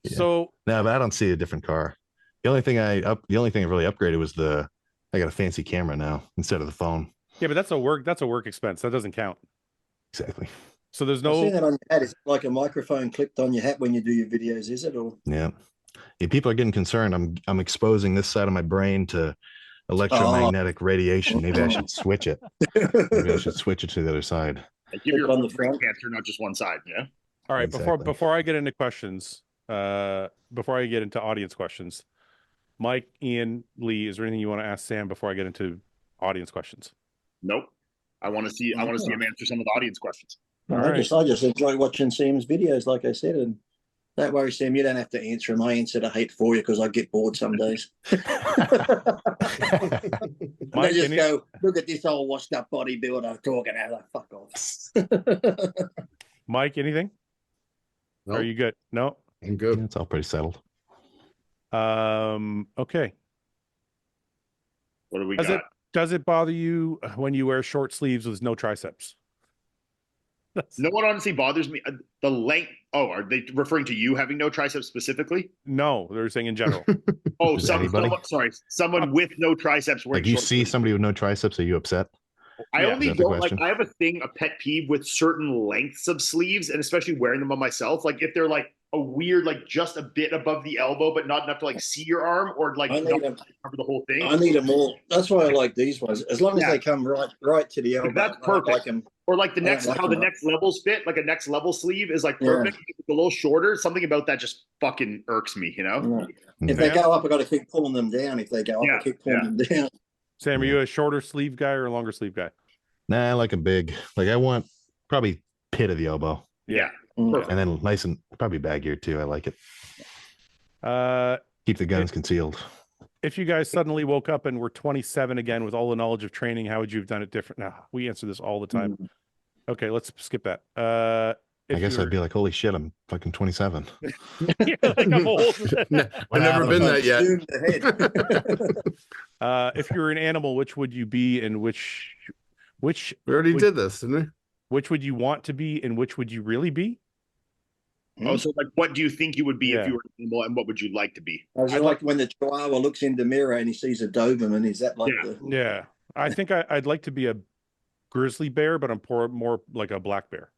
Yeah. So no, but I don't see a different car. The only thing I really upgraded was I got a fancy camera now instead of the phone. yeah, but that's a work expense. That doesn't count. Exactly. So there's I've seen no. that on your hat. Is it like a microphone clipped on your hat when you do your videos? Is it? Or Yeah. People are getting concerned. I'm exposing this side of my brain to electromagnetic radiation. Maybe I should switch it. Maybe I should switch it to the other side. Like, give your whole brain cancer, not just one side. Yeah. All right. Exactly. Before I get into questions, before I get into audience questions, Mike, Ian, Lee, is there anything you want to ask Sam before I get into audience questions? Nope. I want to see him answer some of the audience questions. I just enjoy watching Sam's videos, like I said, and don't worry, Sam, you don't have to answer them. I answer the hate for you because I get bored some days. Mike, just go, look at this old washed up bodybuilder talking out like, fuck off. Mike, anything? Nope. Are you good? No? I'm good. It's all pretty settled. Okay. What do we got? Does it bother you when you wear short sleeves with no triceps? No one honestly bothers me. The length. Oh, are they referring to you having no triceps specifically? No, they're saying in general. Oh, someone with no triceps. Like you see somebody with no triceps, are you upset? I only don't like. I have a pet peeve with certain lengths of sleeves, and especially wearing them on myself. Like if they're like a weird, like just a bit above the elbow, but not enough to like see your arm, or like cover the whole thing. I need them all. That's why I like these ones. As long as they come right to the elbow. That's perfect. Like them. Or like the next levels fit, like a next level sleeve is like perfect. Yeah. It's a little shorter. Something about that just fucking irks me, you know? Yeah. If they go up, I got to keep pulling them down. If they go up, I keep pulling them down. Sam, are you a shorter sleeve guy or a longer sleeve guy? Nah, I like a big. Like I want probably pit of the elbow. Yeah. And then nice and probably baggier too. I like it. Keep the guns concealed. If you guys suddenly woke up and were 27 again with all the knowledge of training, how would you have done it different? Now, we answer this all the time. Okay, let's skip that. I guess I'd be like, holy shit, I'm fucking 27. Like I'm old. I've never been that yet. If you were an animal, which would you be and which we already did this, didn't we? Which would you want to be and which would you really be? Oh, so like, what do you think you would be if you were an animal, and what would you like to be? I like when the Chihuahua looks in the mirror and he sees a Doberman. Is that like Yeah, I think I'd like to be a grizzly bear, but I'm more like a black bear.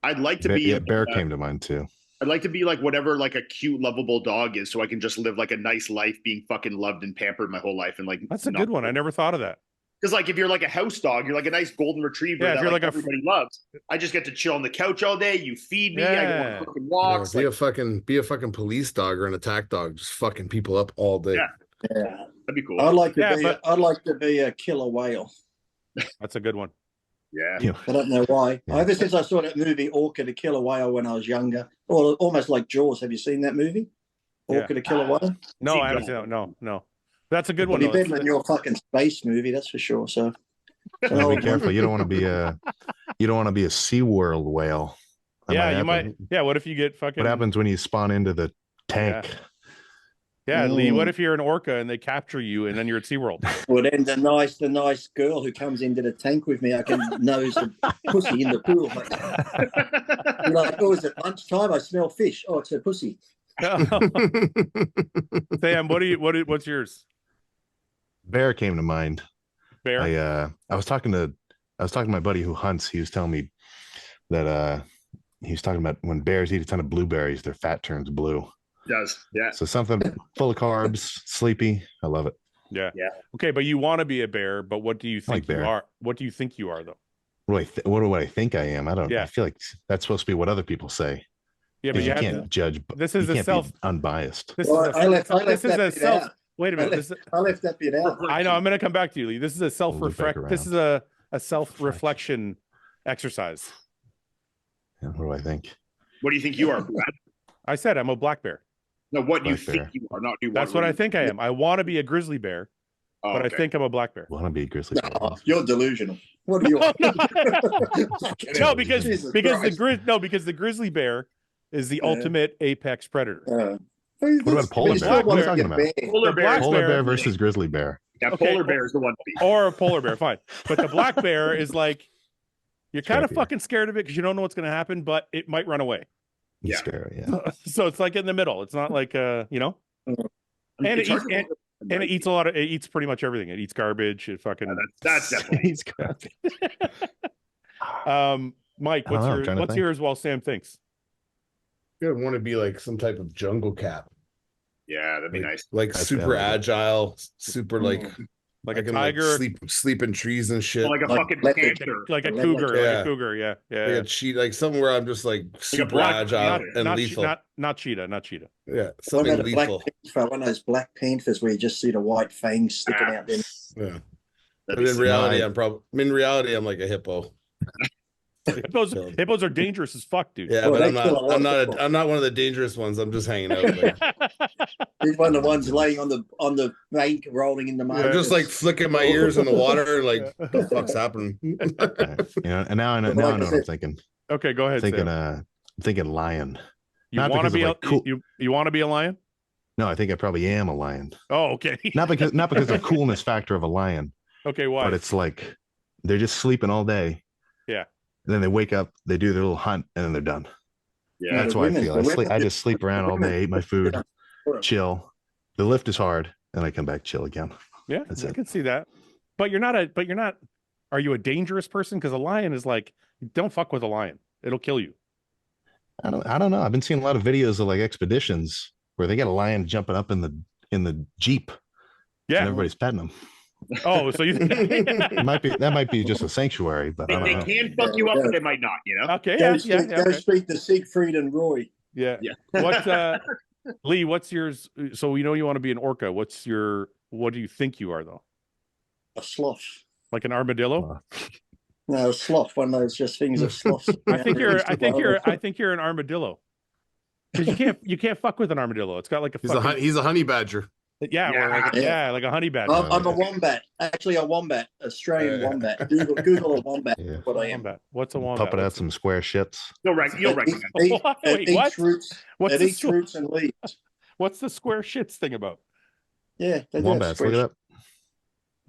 I'd like to be a bear came to mind too. I'd like to be like whatever like a cute, lovable dog is, so I can just live like a nice life, being fucking loved and pampered my whole life. And like that's a good one. I never thought of that. Because like if you're like a house dog, you're like a nice golden retriever Yeah, if that you're like everybody loves. I just get to chill on the couch all day. You feed me. I go Yeah. on fucking walks. Be a fucking police dog or an attack dog, just fucking people up all day. Yeah. Yeah, That'd be cool. I'd like to Yeah, be. but- I'd like to be a killer whale. That's a good one. Yeah. I don't know why. Yeah. Ever since I saw that movie Orca the Killer Whale when I was younger, or almost like Jaws. Have you seen that movie? Orca the Killer Whale. No, I haven't seen that. No. That's a good one. It'd be though. better than your fucking space movie, that's for sure. So, Be careful. You don't want to be a SeaWorld whale. That Yeah, you happen. might. Yeah, what if you get fucking? What happens when you spawn into the tank? Yeah, Lee. What if you're an orca and they capture you and then you're at SeaWorld? well, then the nice girl who comes into the tank with me, I can nose the pussy in the pool. You're like, oh, is it lunchtime? I smell fish. Oh, it's a pussy. Sam, what's yours? Bear came to mind. Bear. I was talking to my buddy who hunts. He was telling me that he was talking about when bears eat a ton of blueberries, their fat turns blue. Does. Yeah. So something full of carbs, sleepy. I love it. Yeah. Yeah. Okay, but you want to be a bear, but what do you think like you bear. are? What do you think you are, though? What do I think I am? I don't. Yeah. I feel like that's supposed to be what other people say. Yeah, but Because you have can't to- judge. This is you a can't self. be unbiased. This Well, is a, I left this is that a bit self. out. Wait a minute. This, I left that bit out. I know. I'm going to come back to you, Lee. This is a We'll loop back self-reflect. This is a self-reflection exercise. Yeah, what do I think? What do you think you are, Brad? I said I'm a black bear. No, what do you Black think bear. you are? Not do. That's what I think I am. I want to be a grizzly bear, Oh, but okay. I think I'm a black bear. Want to be a grizzly bear? No, you're delusional. What are you? No, because Jesus because Christ. because the grizzly bear is the ultimate apex predator. What about polar bear? What are you talking about? Polar The black bear. Polar bear- bear versus grizzly bear. Yeah, Okay. polar bear is the one to beat. Or a polar bear, fine. But the black bear is like you're kind of Scrappier. fucking scared of it because you don't know what's going to happen, but it might run away. You Yeah. scare, yeah. So it's like in the middle. It's not like you know. I mean, And it's it hard eats- to- And it eats a lot of. It eats pretty much everything. It eats garbage. It fucking. That's definitely. He's crappy. Mike, I don't know, I'm trying to what's think. yours while Sam thinks? You want to be like some type of jungle cat, Yeah, that'd be nice. like That's super valuable. agile, super like Like I a can, tiger, sleep in trees and shit. Like a Like fucking leopard. panther. like a Like cougar, yeah. like a cougar. Yeah, yeah. Like a cheat, like somewhere I'm just like super black- agile and not, lethal. not cheetah, not cheetah. Yeah, One something of the black lethal. panther, one of those black panthers where you just see the white fangs sticking out there. Yeah. That'd But be in sick. reality, No, I'm like a hippo. Hippos are dangerous as fuck, dude. Yeah, Well, but they kill a lot of people. I'm not one of the dangerous ones. I'm just hanging out. Like, He's one of the ones laying on the bank, rolling in the mud. I'm just like flicking my ears in the water, like what the fuck's happening? You know, and now I know what I'm thinking. Okay, go ahead. Thinking Sam. I'm thinking lion. You not want to because be of, like, cool- you want to be a lion? No, I think I probably am a lion. Oh, okay. Not because of the coolness factor of a lion, Okay, why? but it's like they're just sleeping all day. Yeah. And then they wake up, they do their little hunt, and then they're done. Yeah, That's the why women- I feel. the I sleep. women- I just sleep around all day, eat my food, Yeah. chill. The lift is hard, and I come back chill again. Yeah, That's I it. can see that. But you're not. Are you a dangerous person? Because a lion is like, don't fuck with a lion. It'll kill you. I don't know. I've been seeing a lot of videos of like expeditions where they get a lion jumping up in the Jeep and Yeah. everybody's petting them. Oh, so you. That might be just a sanctuary, but I They don't know. can fuck you up, but they might not. You know. Okay. Go, Yeah. speak, Yeah. go Okay. speak to Siegfried and Roy. Yeah. Yeah. What? Lee, what's yours? So we know you want to be an orca. What do you think you are though? A sloth. Like an armadillo? No, a sloth. One of those just things of sloths. I think you're an armadillo. Because you can't fuck with an armadillo. It's got like a fucking, He's a honey badger. yeah, or like a, Yeah. like a honey badger. I'm a wombat. Actually, a wombat. Australian wombat. Google a wombat. Yeah. What I am. Wombat. What's a wombat? Puppet out some square shits. You'll recognize. It Wait, eats what? roots. What's It the eats squ- roots and leaves. What's the square shits thing about? Yeah, they do have Wombats, look it square- up.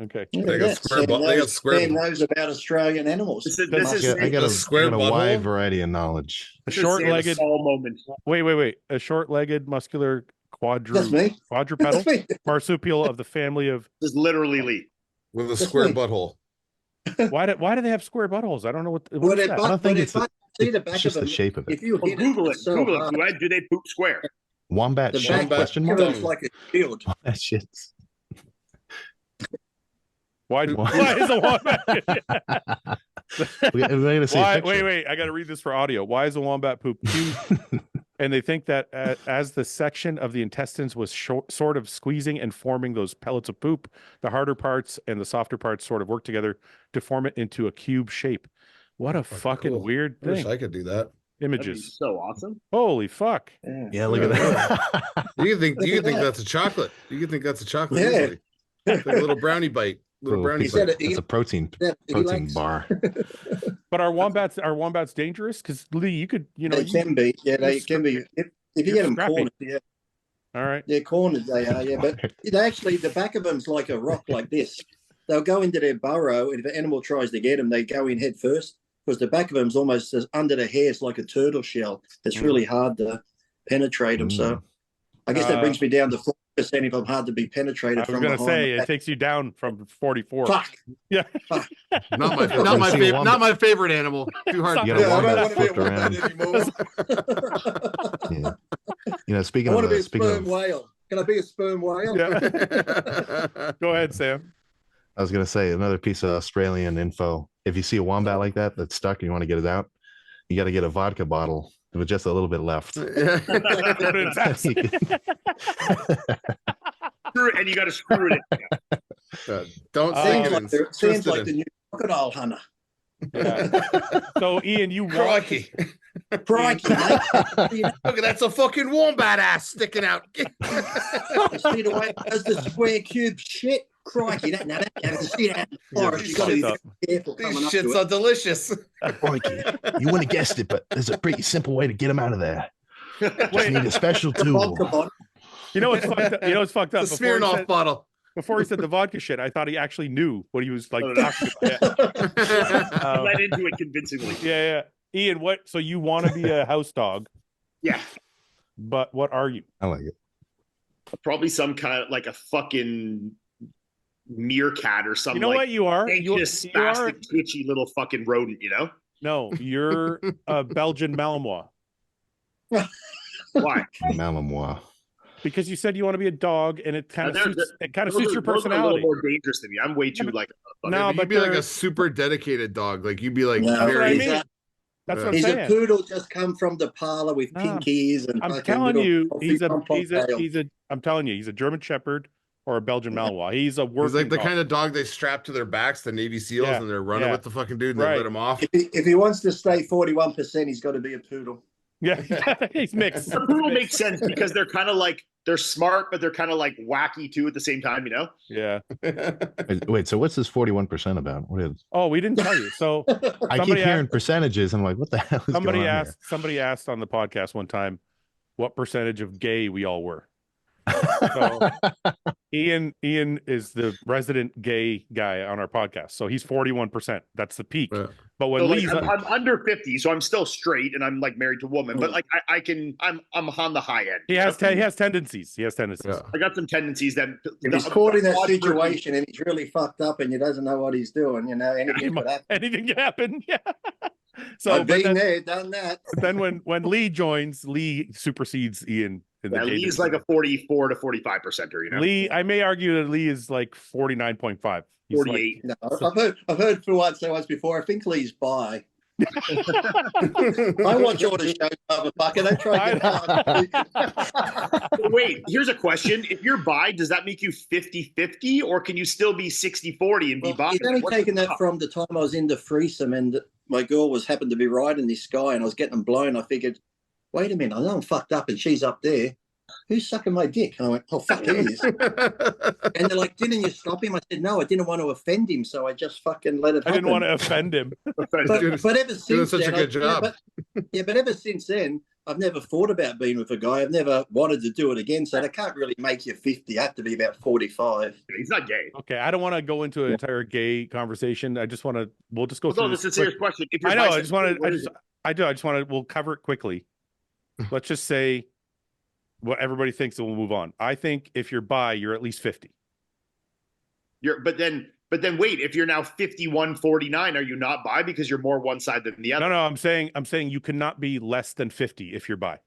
Okay. Yeah, They got yeah. square Sam bu- they got knows- square- Sam knows about Australian animals. This is I got a a square wide butthole? variety of knowledge. A short-legged. small moment. Wait. A short-legged, muscular That's me. That's quadrupedal me. marsupial of the family of. This is literally Lee. With a That's square me. butthole. Why do they have square buttholes? I don't know what Well, is they're that? butt- I don't think when it's they the- butt- see the back It's just of the them. shape of it. If you Well, hit Google it. so Google it. hard, Fouad. Do they poop square? Wombat the shit? back Wombat Question of mark. them is like a shield. That shit's Why is a wombat? Wait, I got to read this for audio. Why is a wombat poop huge? And they think that as the section of the intestines was sort of squeezing and forming those pellets of poop, the harder parts and the softer parts sort of work together to form it into a cube shape. What a fucking weird thing. I wish I could do that. Images. So awesome. Holy fuck. Yeah, look at that. You can think that's a chocolate. You can think that's a chocolate easily. It's like a little brownie bite. It's a protein bar. But are wombats dangerous? Because Lee, you could, they can be. Yeah, they can be. If you get them cornered, yeah. All right. Yeah, cornered they are, yeah. But they actually, the back of them's like a rock like this. They'll go into their burrow, and if an animal tries to get them, they go in head first, because the back of them's almost under the hair. It's like a turtle shell. It's really hard to penetrate them. So I guess that brings me down to 40% if I'm hard to be penetrated. I was going to say, it takes you down from 44. Fuck. Yeah. Fuck. Not my favorite animal. Too hard. You got a wombat flipped around. Yeah. Speaking I want of to be a sperm whale. Can I be a sperm whale? Yeah. Go ahead, Sam. I was going to say another piece of Australian info. If you see a wombat like that that's stuck and you want to get it out, you got to get a vodka bottle with just a little bit left. And you got to screw it in. Don't say it. Seems like the new crocodile hunter. Yeah. So, Ian, you Crikey. Crikey, mate. Look at that's a fucking wombat ass sticking out. See the way it does the square cube shit. Crikey, that shit out in the forest. You got to be careful. These shits are delicious. Crikey. You wouldn't have guessed it, but there's a pretty simple way to get them out of there. Just need a special tool. You know what's fucked up? The Smirnoff bottle. Before he said the vodka shit, I thought he actually knew what he was like talking about. I led into it convincingly. Yeah. Ian, so you want to be a house dog? Yeah. But what are you? I like it. Probably some kind of like a fucking meerkat or something. You know like what you are? Anxious, spastic, twitchy little fucking rodent, you know? No, you're a Belgian Malinois. Why? Malinois. Because you said you want to be a dog, and it kind of suits your personality. Those are a little more dangerous than me. I'm way too like. No, but you'd be like a super dedicated dog. Like you'd be like very. That's what I'm he's saying. A poodle just come from the parlor with pink ears and. I'm telling you, he's a German Shepherd or a Belgian Malinois. He's like the kind of dog they strap to their backs, the Navy SEALs, and they're running with the fucking dude and they let him off. If he wants to stay 41%, he's got to be a poodle. Yeah, he's mixed. The poodle makes sense because they're kind of like they're smart, but they're kind of like wacky too at the same time, you know? Yeah. Wait, so what's this 41% about? What is? Oh, we didn't tell you. So I keep hearing percentages. I'm like, what the hell is somebody going on asked? Here? Somebody asked on the podcast one time what percentage of gay we all were. So Ian is the resident gay guy on our podcast, so he's 41%. That's the peak. But when Lee's I'm under 50, so I'm still straight and I'm like married to a woman. But like I'm on the high end. He has tendencies. He has tendencies. Yeah. I got some tendencies that if he's caught in that situation and he's really fucked up and he doesn't know what he's doing, you know, anything could happen. Anything can happen. Yeah. So I've been there, done that. Then when Lee joins, Lee supersedes Ian. Lee's like a 44 to 45%er, you know. Lee, I may argue that Lee is like 49.5. 48. Like, no, I've heard Fouad say once before. I think Lee's bi. I watch all the shows, motherfucker. Don't try to get Wait, here's a question. If you're bi, does that make you 50-50 or can you still be 60-40 and be bi? He's only taken that from the time I was into threesome and my girl happened to be riding this guy and I was getting them blown. I figured, wait a minute, I know I'm fucked up and she's up there. Who's sucking my dick? And I went, oh, fuck, he is. And they're like, didn't you stop him? I said, no, I didn't want to offend him, so I just fucking let it happen. I didn't want to offend him. but ever since such a good job. But ever since then, I've never thought about being with a guy. I've never wanted to do it again, so they can't really make you 50. You have to be about 45. He's not gay. Okay, I don't want to go into an entire gay conversation. I just want to, we'll just go through this is a serious question. If you're we'll cover it quickly. Let's just say what everybody thinks and we'll move on. I think if you're bi, you're at least 50. But then wait, if you're now 51-49, are you not bi because you're more one side than the other? No, I'm saying you cannot be less than 50 if you're bi.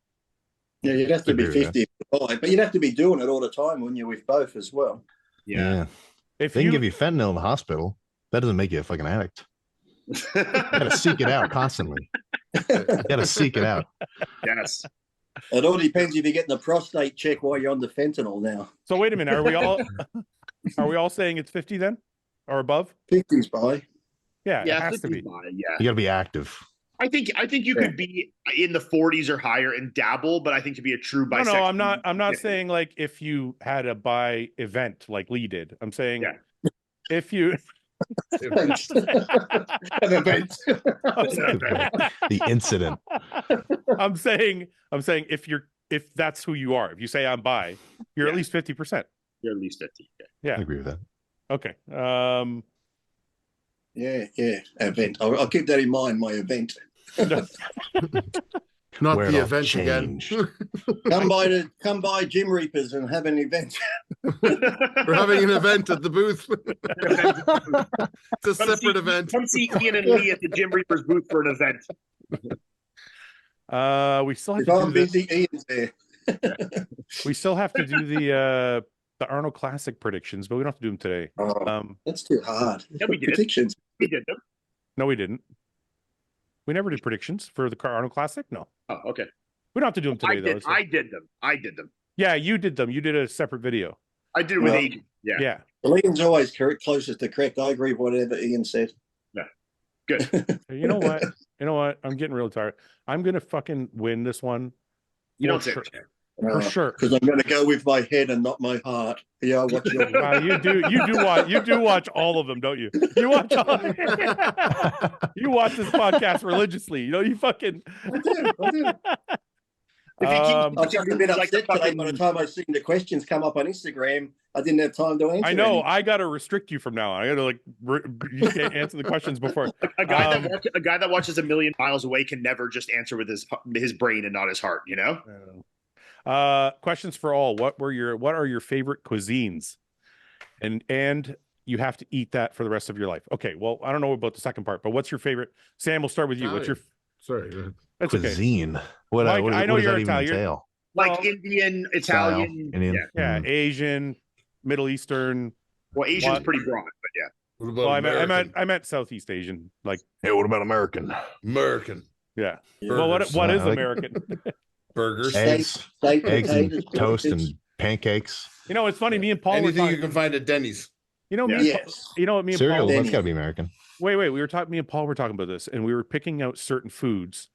Yeah, you'd have to be 50, but you'd have to be doing it all the time when you're with both as well. Yeah. If They can give you fentanyl in the hospital. That doesn't make you a fucking addict. You gotta seek it out constantly. You gotta seek it out. Yes. It all depends if you're getting a prostate check while you're on the fentanyl now. So wait a minute, are we all saying it's 50 then, or above? 50's by. Yeah, Yeah, it has to be. Yeah. You gotta be active. I think you could be in the 40s or higher and dabble, but I think to be a true bisexual. No, I'm not saying like if you had a bi event like Lee did. I'm saying if you An event. The incident. I'm saying if that's who you are. If you say I'm bi, you're at least 50%. You're at least 50. Yeah. I agree with that. Okay. Yeah. Event. I'll keep that in mind, my event. Not Where the it'll event change. again. Come by Gym Reapers and have an event. We're having an event at the booth. It's a separate event. Come see Ian and Lee at the Gym Reapers booth for an event. We still have If to I'm do this. busy, Ian's there. We still have to do the Arnold Classic predictions, but we don't have to do them today. That's too hard. Yeah, we did. Predictions. We did them. No, we didn't. We never did predictions for the Arnold Classic. No. Oh, okay. We don't have to do them today, though. I did them. Yeah, you did them. You did a separate video. I did it with Ian. Yeah. Yeah. Well, Ian's always closest to correct. I agree with whatever Ian said. Yeah. Good. You know what? I'm getting real tired. I'm gonna fucking win this one. You don't for say sure. For sure. Because I'm going to go with my head and not my heart. Yeah, what's your You do watch all of them, don't you? You watch all. You watch this podcast religiously. You know, you fucking. I do. I was a bit upset today by the time I seen the questions come up on Instagram. I didn't have time to answer. I know. any. I got to restrict you from now on. I got to you can't answer the questions before. A guy that watches a million miles away can never just answer with his brain and not his heart. You know. Questions for all. What are your favorite cuisines? And you have to eat that for the rest of your life. Okay. Well, I don't know about the second part, but what's your favorite? Sam, we'll start with you. What's your Sorry. That's Cuisine. Okay. What, Mike, what, I know what does you're that even Italian. entail? Like Indian, Italian, Indian. Yeah, Asian, Middle Eastern. Well, Asian's pretty broad, but yeah. What about Well, I meant Southeast Asian. Like, Hey, what about American? American yeah. Yeah. Well, what I is like- American? burgers? Eggs, Steak, eggs potatoes, and toast biscuits. and pancakes. You know, it's funny. Me and Paul were Anything you talking. can find at Denny's. You know, Yes. you know what me and Cereal. Paul. That's Denny's. got to be American. Wait. We were talking. Me and Paul were talking about this, and we were picking out certain foods,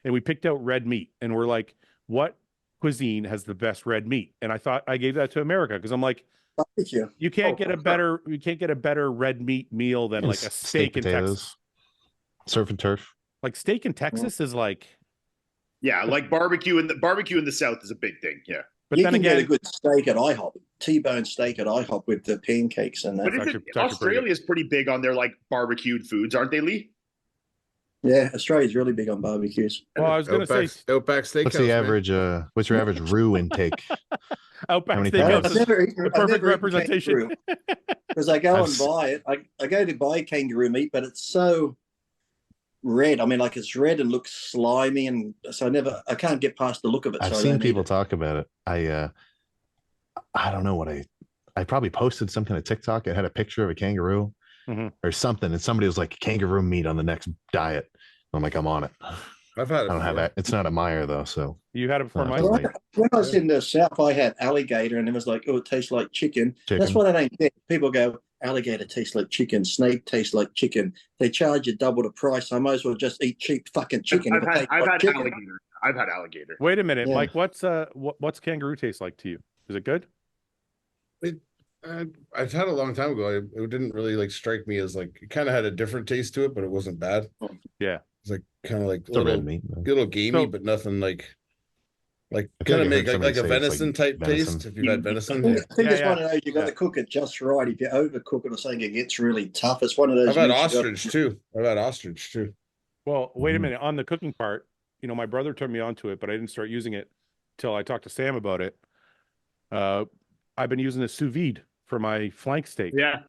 and we picked out red meat, and we're like, what cuisine has the best red meat? And I thought I gave that to America because I'm like, Barbecue. you can't get a better red meat meal than like a steak in Texas. potatoes, surf and turf. Like steak in Texas is like, Yeah, like barbecue in the South is a big thing. Yeah. but You then can again, get a good steak at IHOP, T-bone steak at IHOP with the pancakes and that. But actually pretty Australia's pretty big on their like barbecued foods, aren't they, Lee? Yeah, Australia's really big on barbecues. well, I was gonna say Outback Steakhouse. What's the man. average? What's your average roux intake? Outback How many Steakhouse pounds? is the perfect representation. Because I go I've and buy it. I go to buy kangaroo meat, but it's so red. I mean, like it's red and looks slimy, and so I can't get past the look of it. I've so I seen don't eat people it. talk about it. I don't know what I probably posted something to TikTok. It had a picture of a kangaroo Mhm. or something, and somebody was like, kangaroo meat on the next diet. I'm like, I'm on it. I've had I it. don't have before. that. It's not a Meyer though, so You had it before, No, Mike? it's When when I was in the South, I had alligator, and it was like, oh, it tastes like chicken. That's Chicken. what I don't get. People go, alligator tastes like chicken, snake tastes like chicken. They charge you double the price. I might as well just eat cheap fucking chicken. I've if it tastes had like chicken. alligator. I've had alligator. Wait a minute, Yeah. Mike. What's kangaroo taste like to you? Is it good? I've had it a long time ago. It didn't really like strike me as like, it kind of had a different taste to it, but it wasn't bad. Yeah. It's like kind of like it's a red meat. little gamey, So- but nothing like I feel kind of like I make heard like somebody a say it's venison like type venison. taste. If you've had venison, I think it's Yeah, one of those you got to yeah. cook it just right. If you overcook it or something, it gets really tough. It's one of those. I've had meats you gotta- ostrich too. I've had ostrich too. Well, wait a Mhm. minute. On the cooking part, you know, my brother turned me onto it, but I didn't start using it till I talked to Sam about it. I've been using a sous vide for my flank steak. Yeah.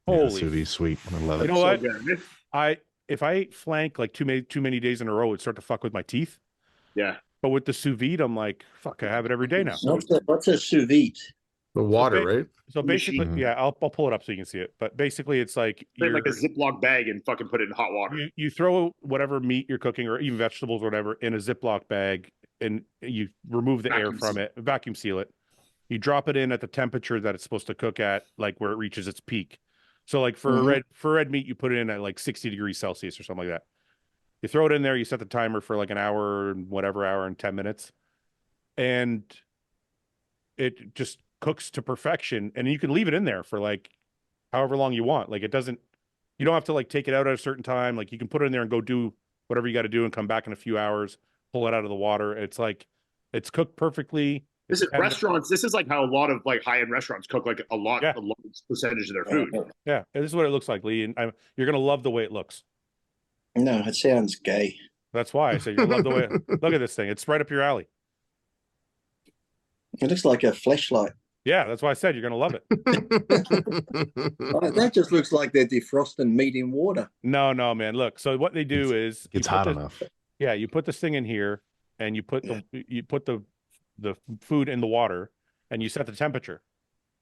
Holy, Sous vide sweet. I love you it. know So what? good. If I ate flank like too many days in a row, it'd start to fuck with my teeth. Yeah. But with the sous vide, I'm like, fuck, I have it every day now. What's a sous vide? The water, right? So basically, yeah, I'll pull it up so you can see it. But basically, it's like Put it like a Ziploc bag and fucking put it in hot water. You throw whatever meat you're cooking or even vegetables or whatever in a Ziploc bag, and you remove the air from it, vacuum seal it. You drop it in at the temperature that it's supposed to cook at, like where it reaches its peak. So like for red meat, you put it in at like 60 degrees Celsius or something like that. You throw it in there, you set the timer for like an hour and whatever, hour and 10 minutes. And it just cooks to perfection. And you can leave it in there for like however long you want. Like it doesn't, you don't have to like take it out at a certain time. Like you can put it in there and go do whatever you got to do and come back in a few hours, pull it out of the water. It's like, it's cooked perfectly. This is restaurants. This is like how a lot of like high-end restaurants cook like a large percentage of their food. Yeah. This is what it looks like, Lee. And you're going to love the way it looks. No, it sounds gay. That's why I said you'll love the way. Look at this thing. It's right up your alley. It looks like a fleshlight. Yeah, that's why I said you're going to love it. That just looks like they're defrosting meat in water. No, man. Look, so what they do is it's hot enough. Yeah, you put this thing in here, and you put the food in the water, and you set the temperature,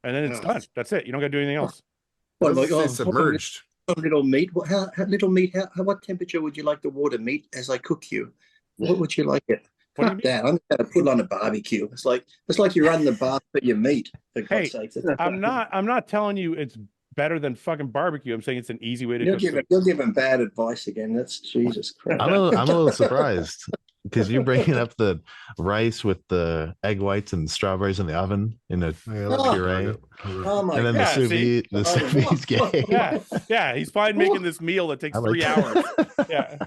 and then it's done. That's it. You don't got to do anything else. What about it's submerged? Little meat. How little meat? What temperature would you like the water meat as I cook you? What would you like it? Fuck that! I'm going to put it on a barbecue. It's like you run the bath for your meat. For God's sake. I'm not telling you it's better than fucking barbecue. I'm saying it's an easy way to cook. You're giving bad advice again. That's Jesus Christ. I'm a little surprised because you're breaking up the rice with the egg whites and strawberries in the oven in a puree. Oh my and then God. the sous vide's gay. Yeah, he's fine making this meal that takes 3 hours. Yeah.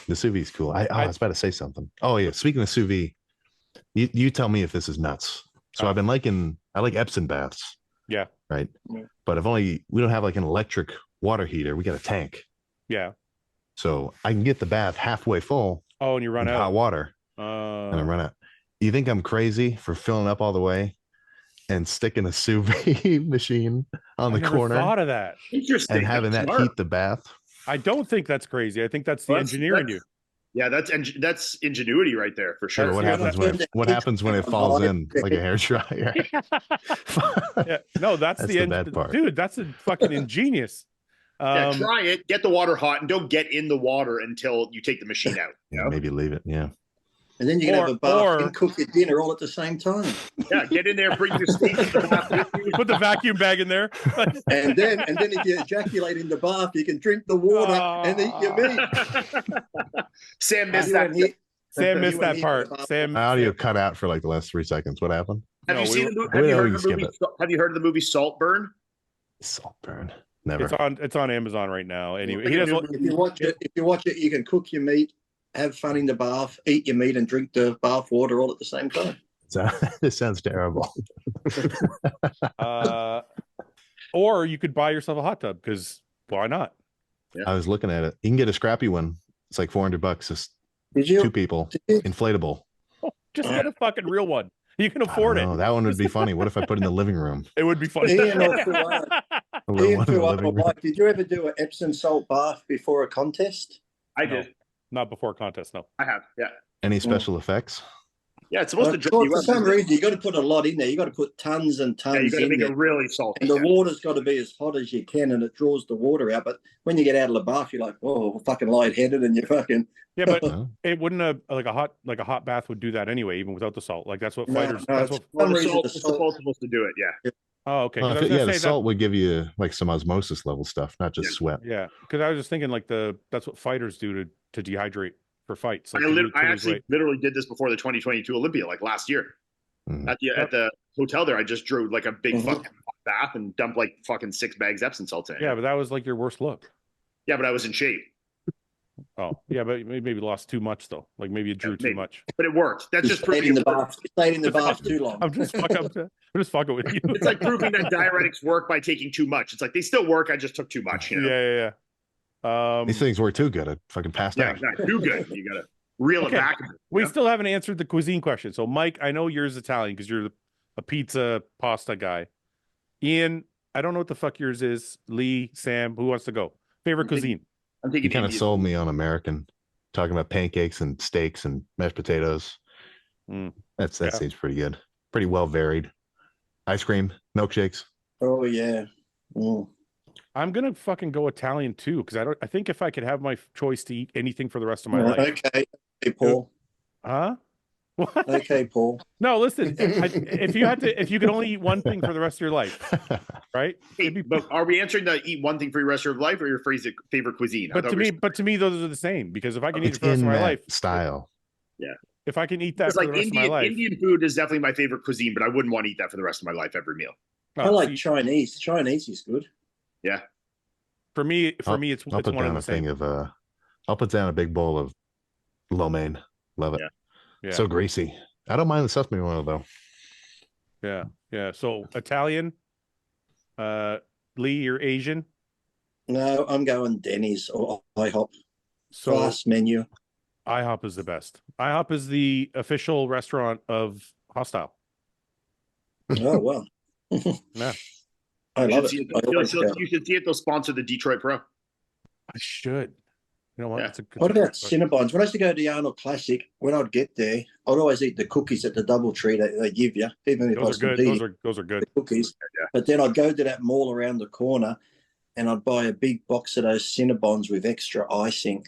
The sous vide's cool. I was about to say something. Oh yeah, speaking of sous vide, you tell me if this is nuts. So I like Epsom baths. Yeah. Right. Yeah. But we don't have like an electric water heater. We got a tank. Yeah. So I can get the bath halfway full. Oh, and you run out hot water. And I run out. You think I'm crazy for filling up all the way and sticking a sous vide machine on the corner? Thought of that. Interesting. And having that heat the bath. I don't think that's crazy. I think that's the engineer in you. Yeah, that's ingenuity right there for sure. What happens when it falls in like a hair dryer? Yeah, no, that's the bad part, dude. That's a fucking ingenious. Try it. Get the water hot, and don't get in the water until you take the machine out. Maybe leave it. Yeah. And then you can have a bath and cook your dinner all at the same time. Yeah, get in there, bring your steak in the bath. Put the vacuum bag in there. and then if you ejaculate in the bath, you can drink the water and eat your meat. Sam missed that. Sam missed that part. Sam, audio cut out for like the last 3 seconds. What happened? Have you seen the movie? Have you heard of the movie Saltburn? Saltburn. Never. It's on Amazon right now. Anyway, if you watch it, you can cook your meat, have fun in the bath, eat your meat, and drink the bath water all at the same time. This sounds terrible. Or you could buy yourself a hot tub because why not? Yeah. I was looking at it. You can get a scrappy one. It's like $400. Just 2 people, inflatable. Just get a fucking real one. You can afford it. That one would be funny. What if I put it in the living room? It would be funny. Ian, did you ever do an Epsom salt bath before a contest? I did. Not before a contest, no. I have, yeah. Any special effects? Yeah, it's supposed to draw you up. For some reason, you got to put a lot in there. You got to put tons and tons in there. You got to make it really salty. And the water's got to be as hot as you can, and it draws the water out. But when you get out of the bath, you're like, oh, fucking lightheaded, and you're fucking. Yeah, but it wouldn't like a hot bath would do that anyway, even without the salt. Like that's what fighters. That's what the salt's supposed to do it. Yeah. Oh, okay. Well, the salt would give you like some osmosis level stuff, not just sweat. Yeah, because I was just thinking like that's what fighters do to dehydrate for fights. Like I actually literally did this before the 2022 Olympia, like last year. At the hotel there, I just drew like a big fucking bath and dumped like fucking 6 bags Epsom salt in. Yeah, but that was like your worst look. Yeah, but I was in shape. Oh, yeah, but maybe lost too much though. Like maybe you drew too much. But it worked. That's just stayed in the bath. Stayed in the bath too long. I'm just fucking with you. It's like proving that diuretics work by taking too much. It's like they still work. I just took too much. You know? Yeah. These things were too good. I fucking passed out. Exactly. Too good. You gotta reel it back. We still haven't answered the cuisine question. So, Mike, I know yours is Italian because you're a pizza pasta guy. Ian, I don't know what the fuck yours is. Lee, Sam, who wants to go? Favorite cuisine? You kind of sold me on American, talking about pancakes and steaks and mashed potatoes. That seems pretty good. Pretty well varied. Ice cream, milkshakes. Oh yeah. Mm. I'm gonna fucking go Italian too, because I think if I could have my choice to eat anything for the rest of my life. Okay, Paul. Huh? What? Okay, Paul. No, listen. If you could only eat one thing for the rest of your life, right? Hey, but are we answering the eat one thing for your rest of your life or your favorite cuisine? But to me, those are the same, because if I can eat It's it for the rest in of my that life, style. Yeah. If I can eat that It's for like the rest of my life, Indian food is definitely my favorite cuisine, but I wouldn't want to eat that for the rest of my life every meal. I like Chinese. Chinese is good. Yeah. For me, it's I'll one put of down the a same. thing of I'll put down a big bowl of lo mein. Love it. Yeah. So greasy. I don't mind the sesame oil though. Yeah. Yeah. So Italian, Lee, you're Asian. No, I'm going Denny's or IHOP. So Fast menu. IHOP is the best. IHOP is the official restaurant of Hostile. Oh well. Yeah. I love it. You should see it. They'll sponsor the Detroit Pro. I should. You know what? Yeah. It's a good What about Cinnabons? When I used to go to the Arnold Classic, when I'd get there, I'd always eat the cookies at the DoubleTree that they give you, even if I was competing. Those are good. The cookies. Yeah. But then I'd go to that mall around the corner, and I'd buy a big box of those Cinnabons with extra icing.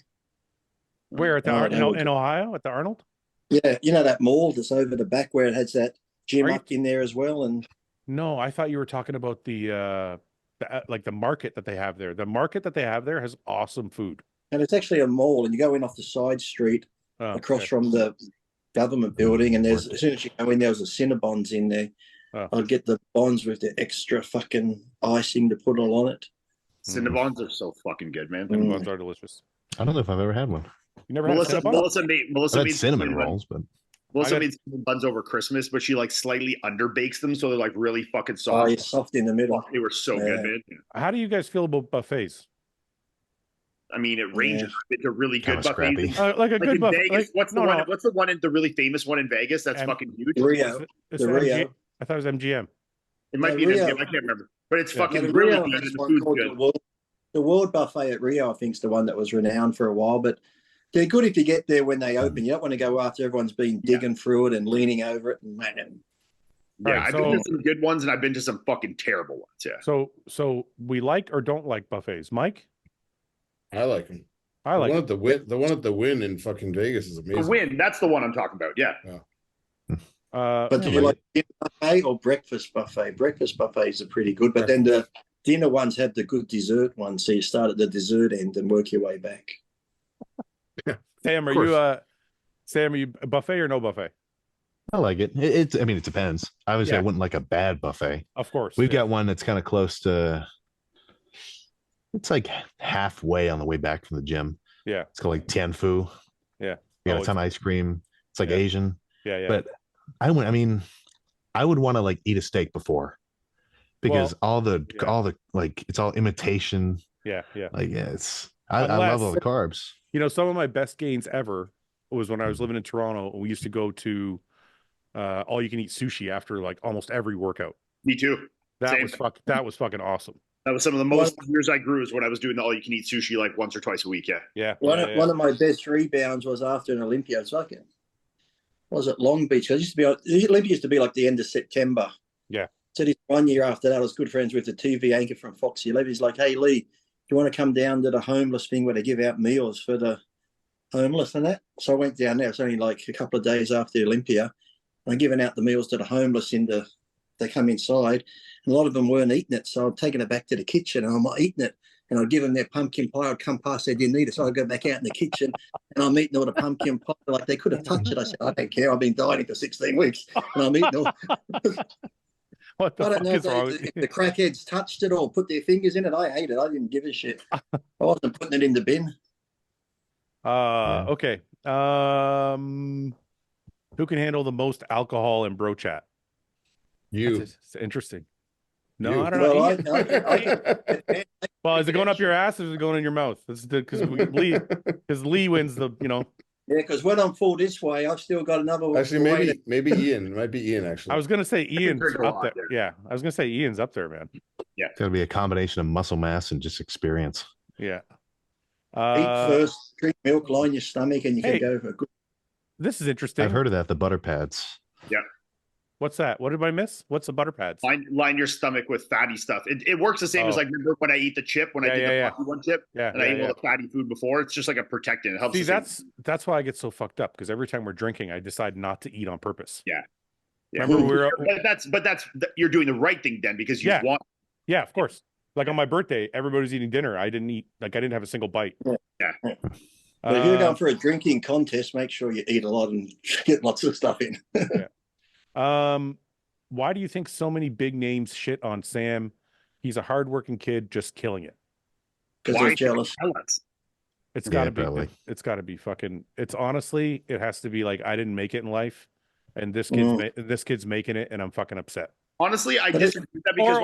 Where at the in Ohio at the Arnold? Yeah, you know that mall that's over the back where it has that gym up in there as well. And no, I thought you were talking about the market that they have there. The market that they have there has awesome food. And it's actually a mall, and you go in off the side street across from the government building, and there's as soon as you go in, there's a Cinnabons in there. I'd get the bonds with the extra fucking icing to put all on it. Cinnabons are so fucking good, man. Cinnabons are delicious. I don't know if I've ever had one. You never had Cinnabon? Melissa made cinnamon rolls, but Melissa made buns over Christmas, but she like slightly underbakes them, so they're like really fucking soft. Oh, it's soft in the middle. They were so good, man. How do you guys feel about buffets? I mean, it ranges. It's a really good buffet. Like a good buffet. Vegas, what's the one in the really famous one in Vegas? That's fucking huge. Rio. The Rio. I thought it was MGM. It might be MGM. I can't remember, but it's fucking really good. The food's good. The World Buffet at Rio, I think, is the one that was renowned for a while, but they're good if you get there when they open. You don't want to go after everyone's been digging through it and leaning over it. And I've been to some good ones and I've been to some fucking terrible ones. Yeah. So we like or don't like buffets, Mike? I like them. I like the one at the Wynn in fucking Vegas is amazing. The Wynn, that's the one I'm talking about. Yeah. But do you like dinner buffet or breakfast buffet? Breakfast buffets are pretty good, but then the dinner ones have the good dessert ones. So you start at the dessert end and work your way back. Sam, are you a buffet or no buffet? I like it. I mean, it depends. Obviously, I wouldn't like a bad buffet. Of course. We've got one that's kind of close to, it's like halfway on the way back from the gym. Yeah. It's called like Tianfu. Yeah. You got a ton of ice cream. It's like Asian. Yeah. But I would want to like eat a steak before, because all the like, it's all imitation. Yeah. Like, I love all the carbs. You know, some of my best gains ever was when I was living in Toronto, and we used to go to all you can eat sushi after like almost every workout. Me too. That was fucking awesome. That was some of the most years I grew is when I was doing the all you can eat sushi like once or twice a week. Yeah. One of my best rebounds was after an Olympia. It's like, was it Long Beach? Olympia used to be like the end of September. Yeah. So this 1 year after that, I was good friends with the TV anchor from Fox 11. He's like, "Hey Lee, do you want to come down to the homeless thing where they give out meals for the homeless and that?" So I went down there. It's only like a couple of days after the Olympia. And I'm giving out the meals to the homeless they come inside. And a lot of them weren't eating it. So I'm taking it back to the kitchen and I'm not eating it. And I'd give them their pumpkin pie. I'd come past, they didn't eat it. So I'd go back out in the kitchen and I'm eating all the pumpkin pie. Like they could have touched it. I said, "I don't care. I've been dieting for 16 weeks. And I'm eating all." What the fuck is wrong with you? The crackheads touched it or put their fingers in it. I ate it. I didn't give a shit. I wasn't putting it in the bin. Okay. Who can handle the most alcohol in bro chat? It's interesting. No, you. I don't know. Well, is it going up your ass or is it going in your mouth? Because Lee wins the, Yeah, because when I'm full this way, I've still got another. Actually, maybe Ian. It might be Ian. Actually, I was gonna say Ian's up there. Yeah, I was gonna say Ian's up there, man. Yeah, it's gotta be a combination of muscle mass and just experience. Yeah. Eat first, drink milk, line your stomach, and you can go for a good. This is interesting. I've heard of that. The butter pads. Yeah. What's that? What did I miss? What's the butter pads? Line your stomach with fatty stuff. It works the same as like, remember when I eat the chip, when I did the puppy one chip, and I ate all the fatty food before. It's just like a protectant. It helps. See, that's why I get so fucked up, because every time we're drinking, I decide not to eat on purpose. Yeah. Remember that's you're doing the right thing then, because you want. Yeah, of course. Like on my birthday, everybody's eating dinner. I didn't have a single bite. Yeah. But if you're going for a drinking contest, make sure you eat a lot and get lots of stuff in. Why do you think so many big names shit on Sam? He's a hardworking kid, just killing it. Because they're jealous. It's got to be. It's got to be fucking. It's honestly, it has to be like, I didn't make it in life, and this kid's making it, and I'm fucking upset. Honestly, I disagree with that because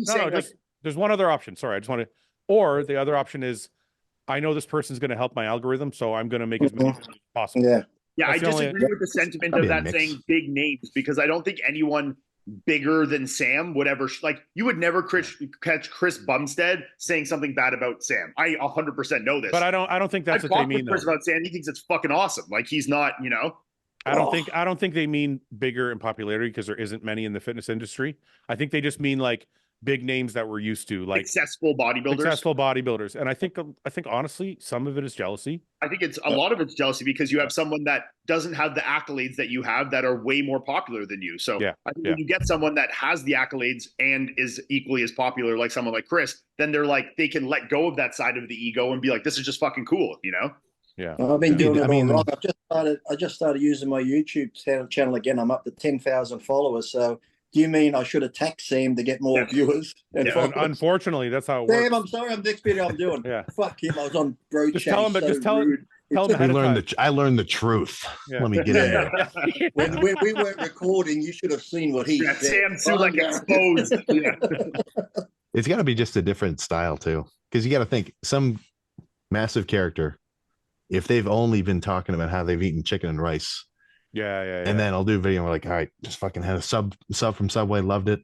sorry. There's one other option. Sorry, I just want to. Or the other option is, I know this person's going to help my algorithm, so I'm going to make as many as possible. Yeah, I disagree with the sentiment of that saying big names, because I don't think anyone bigger than Sam would ever, like, you would never catch Chris Bumstead saying something bad about Sam. I 100% know this. But I don't think that's what they mean. Chris about Sam, he thinks it's fucking awesome. Like, he's not, you know. I don't think they mean bigger in popularity, because there isn't many in the fitness industry. I think they just mean like big names that we're used to, like successful bodybuilders. And I think honestly, some of it is jealousy. I think a lot of it's jealousy, because you have someone that doesn't have the accolades that you have, that are way more popular than you. So I think when you get someone that has the accolades and is equally as popular, like someone like Chris, then they're like, they can let go of that side of the ego and be like, this is just fucking cool, you know? Yeah. I've been doing it all wrong. I just started using my YouTube channel again. I'm up to 10,000 followers. So do you mean I should attack Sam to get more viewers? Unfortunately, that's how it works. Sam, I'm sorry. I'm next video I'm doing. Fuck him. I was on bro chat. Tell him I learned the truth. Let me get in there. When we weren't recording, you should have seen what he said. Sam Sulek exposed. It's got to be just a different style too, because you got to think, some massive character, if they've only been talking about how they've eaten chicken and rice. And then I'll do a video and we're like, all right, just fucking had a sub from Subway, loved it.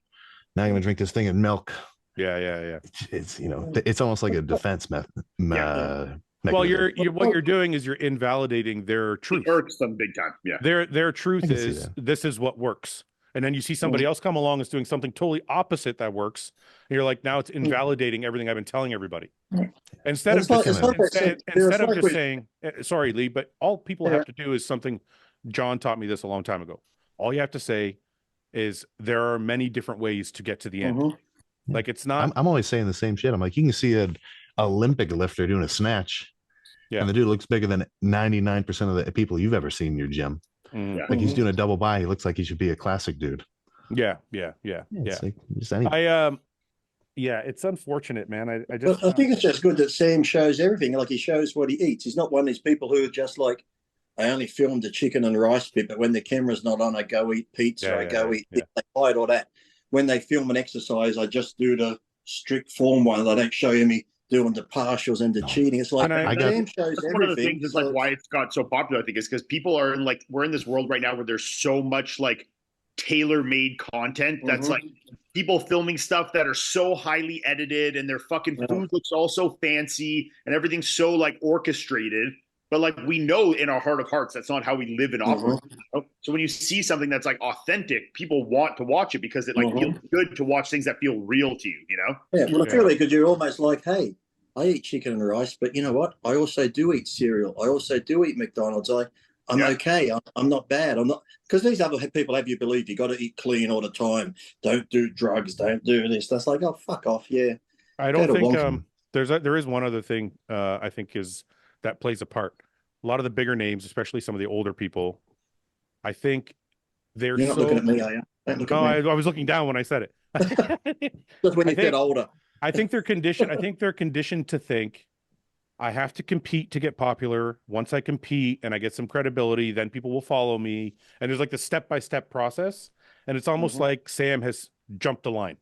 Now I'm gonna drink this thing in milk. It's you know, it's almost like a defense method. Well, what you're doing is you're invalidating their truth. It irks them big time. Yeah. Their truth is, this is what works. And then you see somebody else come along is doing something totally opposite that works. And you're like, now it's invalidating everything I've been telling everybody. Instead of just saying, sorry, Lee, but all people have to do is something. John taught me this a long time ago. All you have to say is, there are many different ways to get to the end. Like, it's not. I'm always saying the same shit. I'm like, you can see an Olympic lifter doing a snatch, and the dude looks bigger than 99% of the people you've ever seen in your gym. Like, he's doing a double by. He looks like he should be a classic dude. Yeah. It's like, just it's unfortunate, man. I think it's just good that Sam shows everything. Like, he shows what he eats. He's not one of these people who are just like, I only filmed the chicken and rice bit, but when the camera's not on, I go eat pizza. I go eat. They hide all that. When they film an exercise, I just do the strict form one. They don't show me doing the partials and the cheating. It's like Sam shows everything. One of the things is like why it's got so popular, I think, is because people are in, like, we're in this world right now where there's so much like tailor-made content that's like people filming stuff that are so highly edited, and their fucking food looks all so fancy and everything's so like orchestrated. But like, we know in our heart of hearts, that's not how we live and operate. So when you see something that's like authentic, people want to watch it because it like feels good to watch things that feel real to you, you know? Yeah, well, I feel like, because you're almost like, hey, I eat chicken and rice, but you know what? I also do eat cereal. I also do eat McDonald's. I'm okay. I'm not bad. I'm not, because these other people have you believe you got to eat clean all the time. Don't do drugs. Don't do this. That's like, oh, fuck off. Yeah. I don't think there is one other thing I think that plays a part. A lot of the bigger names, especially some of the older people, I think You're not looking at me, are you? I was looking down when I said it. Just when you get older. I think they're conditioned to think, I have to compete to get popular. Once I compete and I get some credibility, then people will follow me. And there's like the step-by-step process. And it's almost like Sam has jumped the line.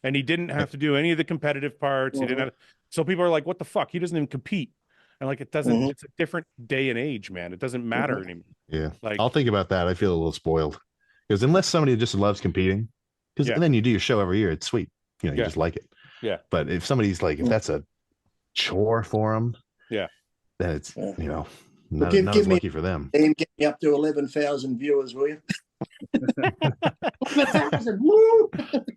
And he didn't have to do any of the competitive parts. He didn't have, so people are like, what the fuck? He doesn't even compete. And like, it doesn't, it's a different day and age, man. It doesn't matter anymore. Yeah. Like, I'll think about that. I feel a little spoiled, because unless somebody just loves competing, because and then you do your show every year, it's sweet. You know, you just like it. Yeah. But if somebody's like, if that's a chore for them, then it's, you know, Not, give, not give as me, lucky for them. and get me up to 11,000 viewers, will you? 11,000. Woo!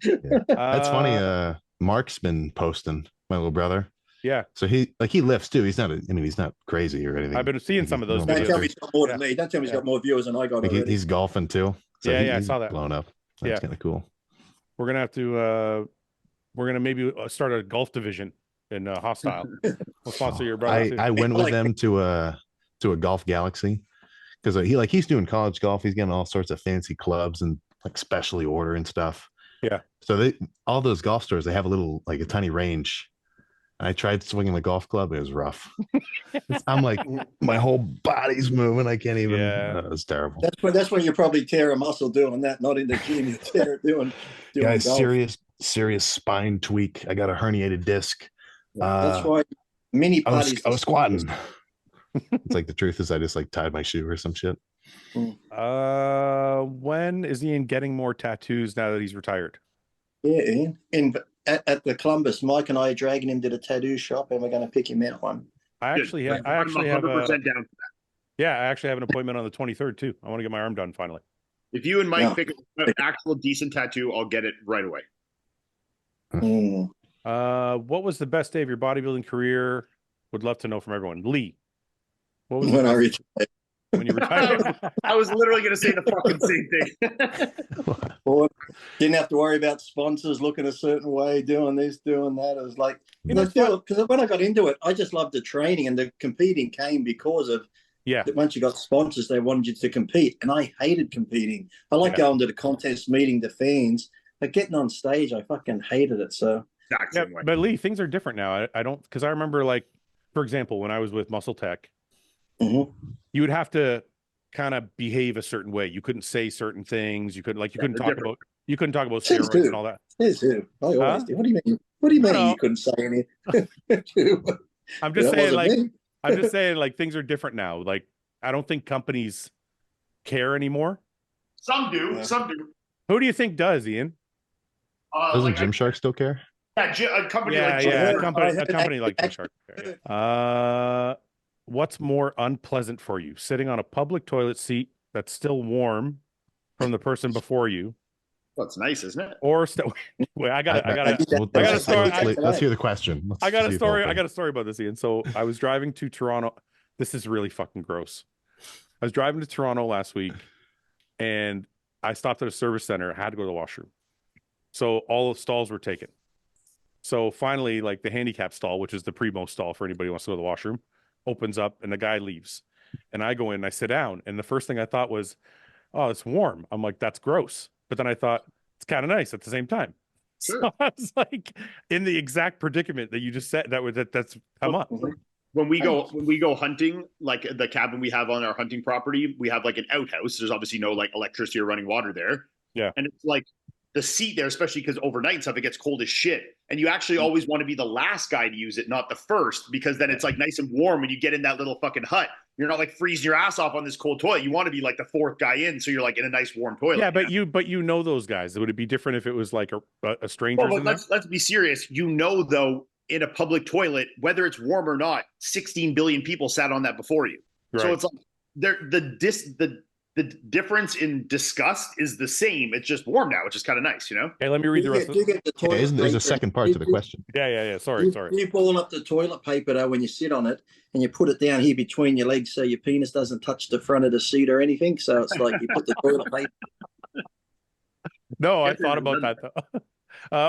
Yeah. That's funny. Mark's been posting, my little brother. Yeah. So he lifts too. He's not, he's not crazy or anything. I've been seeing some of those Don't tell videos. me he's got more than me. Don't tell me he's got more viewers than I got already. He's golfing too. So I he's saw that. blown up. That's kind of cool. We're going to have to, we're going to maybe start a golf division in Hostile. We'll sponsor your brother too. I went with them to a Golf Galaxy because he's doing college golf. He's getting all sorts of fancy clubs and like specially ordering stuff. Yeah. So all those golf stores, they have a tiny range. I tried swinging the golf club. It was rough. I'm like, my whole body's moving. I can't even. Yeah. It was terrible. That's when you probably tear a muscle doing that, not in the gym. You tear it doing Guys, golf. serious spine tweak. I got a herniated disc. That's why mini parties. I was squatting. It's like the truth is I just like tied my shoe or some shit. When is Ian getting more tattoos now that he's retired? Yeah, Ian. At the Columbus, Mike and I are dragging him to the tattoo shop, and we're going to pick him out one. I actually have down for that. Yeah, I actually have an appointment on the 23rd too. I want to get my arm done finally. If you and Mike pick an actual decent tattoo, I'll get it right away. What was the best day of your bodybuilding career? Would love to know from everyone. Lee, what was when I retired? When you retired? I was literally going to say the fucking same thing. Well, didn't have to worry about sponsors looking a certain way, doing this, doing that. It was like, because when I got into it, I just loved the training, and the competing came because of once you got sponsors, they wanted you to compete, and I hated competing. I like going to the contest, meeting the fans, but getting on stage, I fucking hated it. So but Lee, things are different now. I don't, because I remember, like, for example, when I was with Muscle Tech, you would have to kind of behave a certain way. You couldn't say certain things. You couldn't talk about steroids and all that. I always do. What do you mean? What do you mean you couldn't say anything? I'm just saying, I'm just saying, like, things are different now. Like, I don't think companies care anymore. Some do. Some do. Who do you think does, Ian? Doesn't Gymshark still care? Yeah, a company like a company like Gymshark. What's more unpleasant for you? Sitting on a public toilet seat that's still warm from the person before you. Well, it's nice, isn't it? Or wait, I got a story. Let's hear the question. I got a story about this, Ian. So I was driving to Toronto. This is really fucking gross. I was driving to Toronto last week, and I stopped at a service center. I had to go to the washroom. So all the stalls were taken. So finally, like, the handicap stall, which is the primo stall for anybody who wants to go to the washroom, opens up, and the guy leaves. And I go in and I sit down. And the first thing I thought was, oh, it's warm. I'm like, that's gross. But then I thought, it's kind of nice at the same time. Sure. So I was like, in the exact predicament that you just said, that's come up. When we go hunting, like the cabin we have on our hunting property, we have like an outhouse. There's obviously no like electricity or running water there. Yeah. And it's like the seat there, especially because overnight and stuff, it gets cold as shit. And you actually always want to be the last guy to use it, not the first, because then it's like nice and warm when you get in that little fucking hut. You're not like freezing your ass off on this cold toilet. You want to be like the fourth guy in, so you're like in a nice warm toilet. Yeah, but you know those guys. Would it be different if it was like a stranger? Well, but let's be serious. You know, though, in a public toilet, whether it's warm or not, 16 billion people sat on that before you. Right. So it's like the difference in disgust is the same. It's just warm now, which is kind of nice, you know? Hey, let me read the rest of it. There's a second part to the question. Yeah. Sorry. You ball up the toilet paper, though, when you sit on it, and you put it down here between your legs so your penis doesn't touch the front of the seat or anything. So it's like you put the toilet paper. No, I thought about that, though.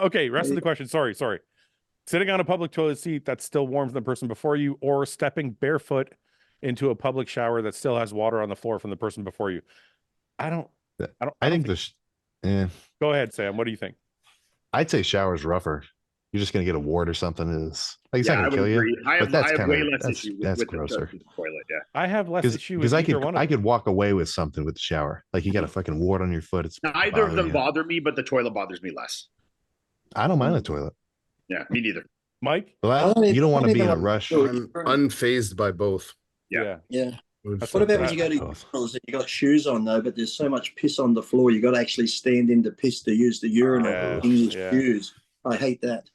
Okay, rest of the question. Sorry. Sitting on a public toilet seat that's still warm from the person before you, or stepping barefoot into a public shower that still has water on the floor from the person before you. I think Go ahead, Sam. What do you think? I'd say shower's rougher. You're just gonna get a wart or something. It's not gonna kill you. I have way less issue that's with grosser. the toilet. Yeah, I have less issue with because I could walk away with something with the shower. Like you got a fucking wart on your foot. It's neither of them bother me, but the toilet bothers me less. I don't mind the toilet. Yeah, me neither. Mike? Well, you don't want to be in a rush. I'm unfazed by both. Yeah. What about when you go to urinals and you got shoes on, though, but there's so much piss on the floor, you got to actually stand in the piss to use the urinal in your shoes. I hate that.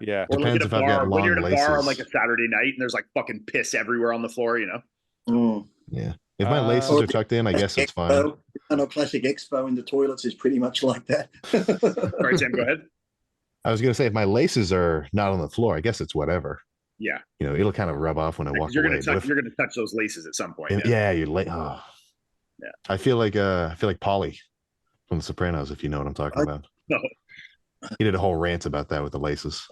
Yeah. Or Depends like at a bar, when you're at a bar on laces. like a Saturday night and there's like fucking piss everywhere on the floor, you know? Yeah. If my laces are tucked in, I guess it's fine. Arnold Classic Expo in the toilets is pretty much like that. All right, Sam, go ahead. I was gonna say if my laces are not on the floor, I guess it's whatever. Yeah. You know, it'll kind of rub off when I walk You're away. you're gonna touch those laces at some point. Yeah, you're late. Oh. Yeah. I feel like Paulie from The Sopranos, if you know what I'm talking about. No. He did a whole rant about that with the laces.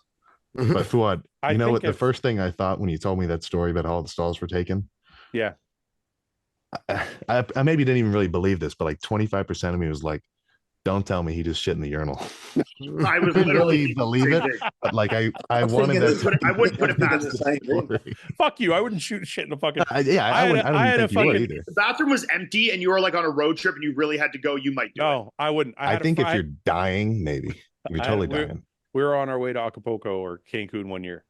But Fouad, you know what? The first thing I thought when you told me that story about all the stalls were taken. Yeah. I maybe didn't even really believe this, but like 25% of me was like, don't tell me he just shit in the urinal. I was literally believe it, but like I wanted that. I wouldn't put it past the Fuck you! I wouldn't shoot shit in the fucking. I don't think you would either. If the bathroom was empty and you were like on a road trip and you really had to go, you might do it. No, I wouldn't. I think if you're dying, maybe you're totally dying. We were on our way to Acapulco or Cancun one year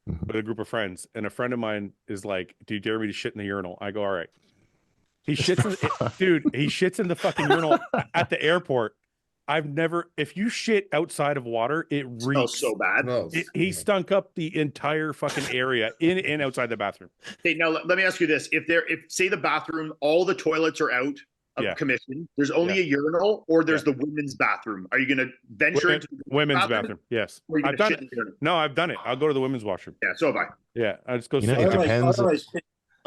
with a group of friends, and a friend of mine is like, "Do you dare me to shit in the urinal?" I go, "All right." He shits, dude. He shits in the fucking urinal at the airport. I've never. If you shit outside of water, it reeks so bad. He stunk up the entire fucking area in and outside the bathroom. Okay, now let me ask you this: if say the bathroom, all the toilets are out of commission, there's only a urinal, or there's the women's bathroom. Are you going to venture into the women's bathroom? Yes, I've done it. No, I've done it. I'll go to the women's washroom. Yeah, so have I. Yeah, I just go. You know, it depends.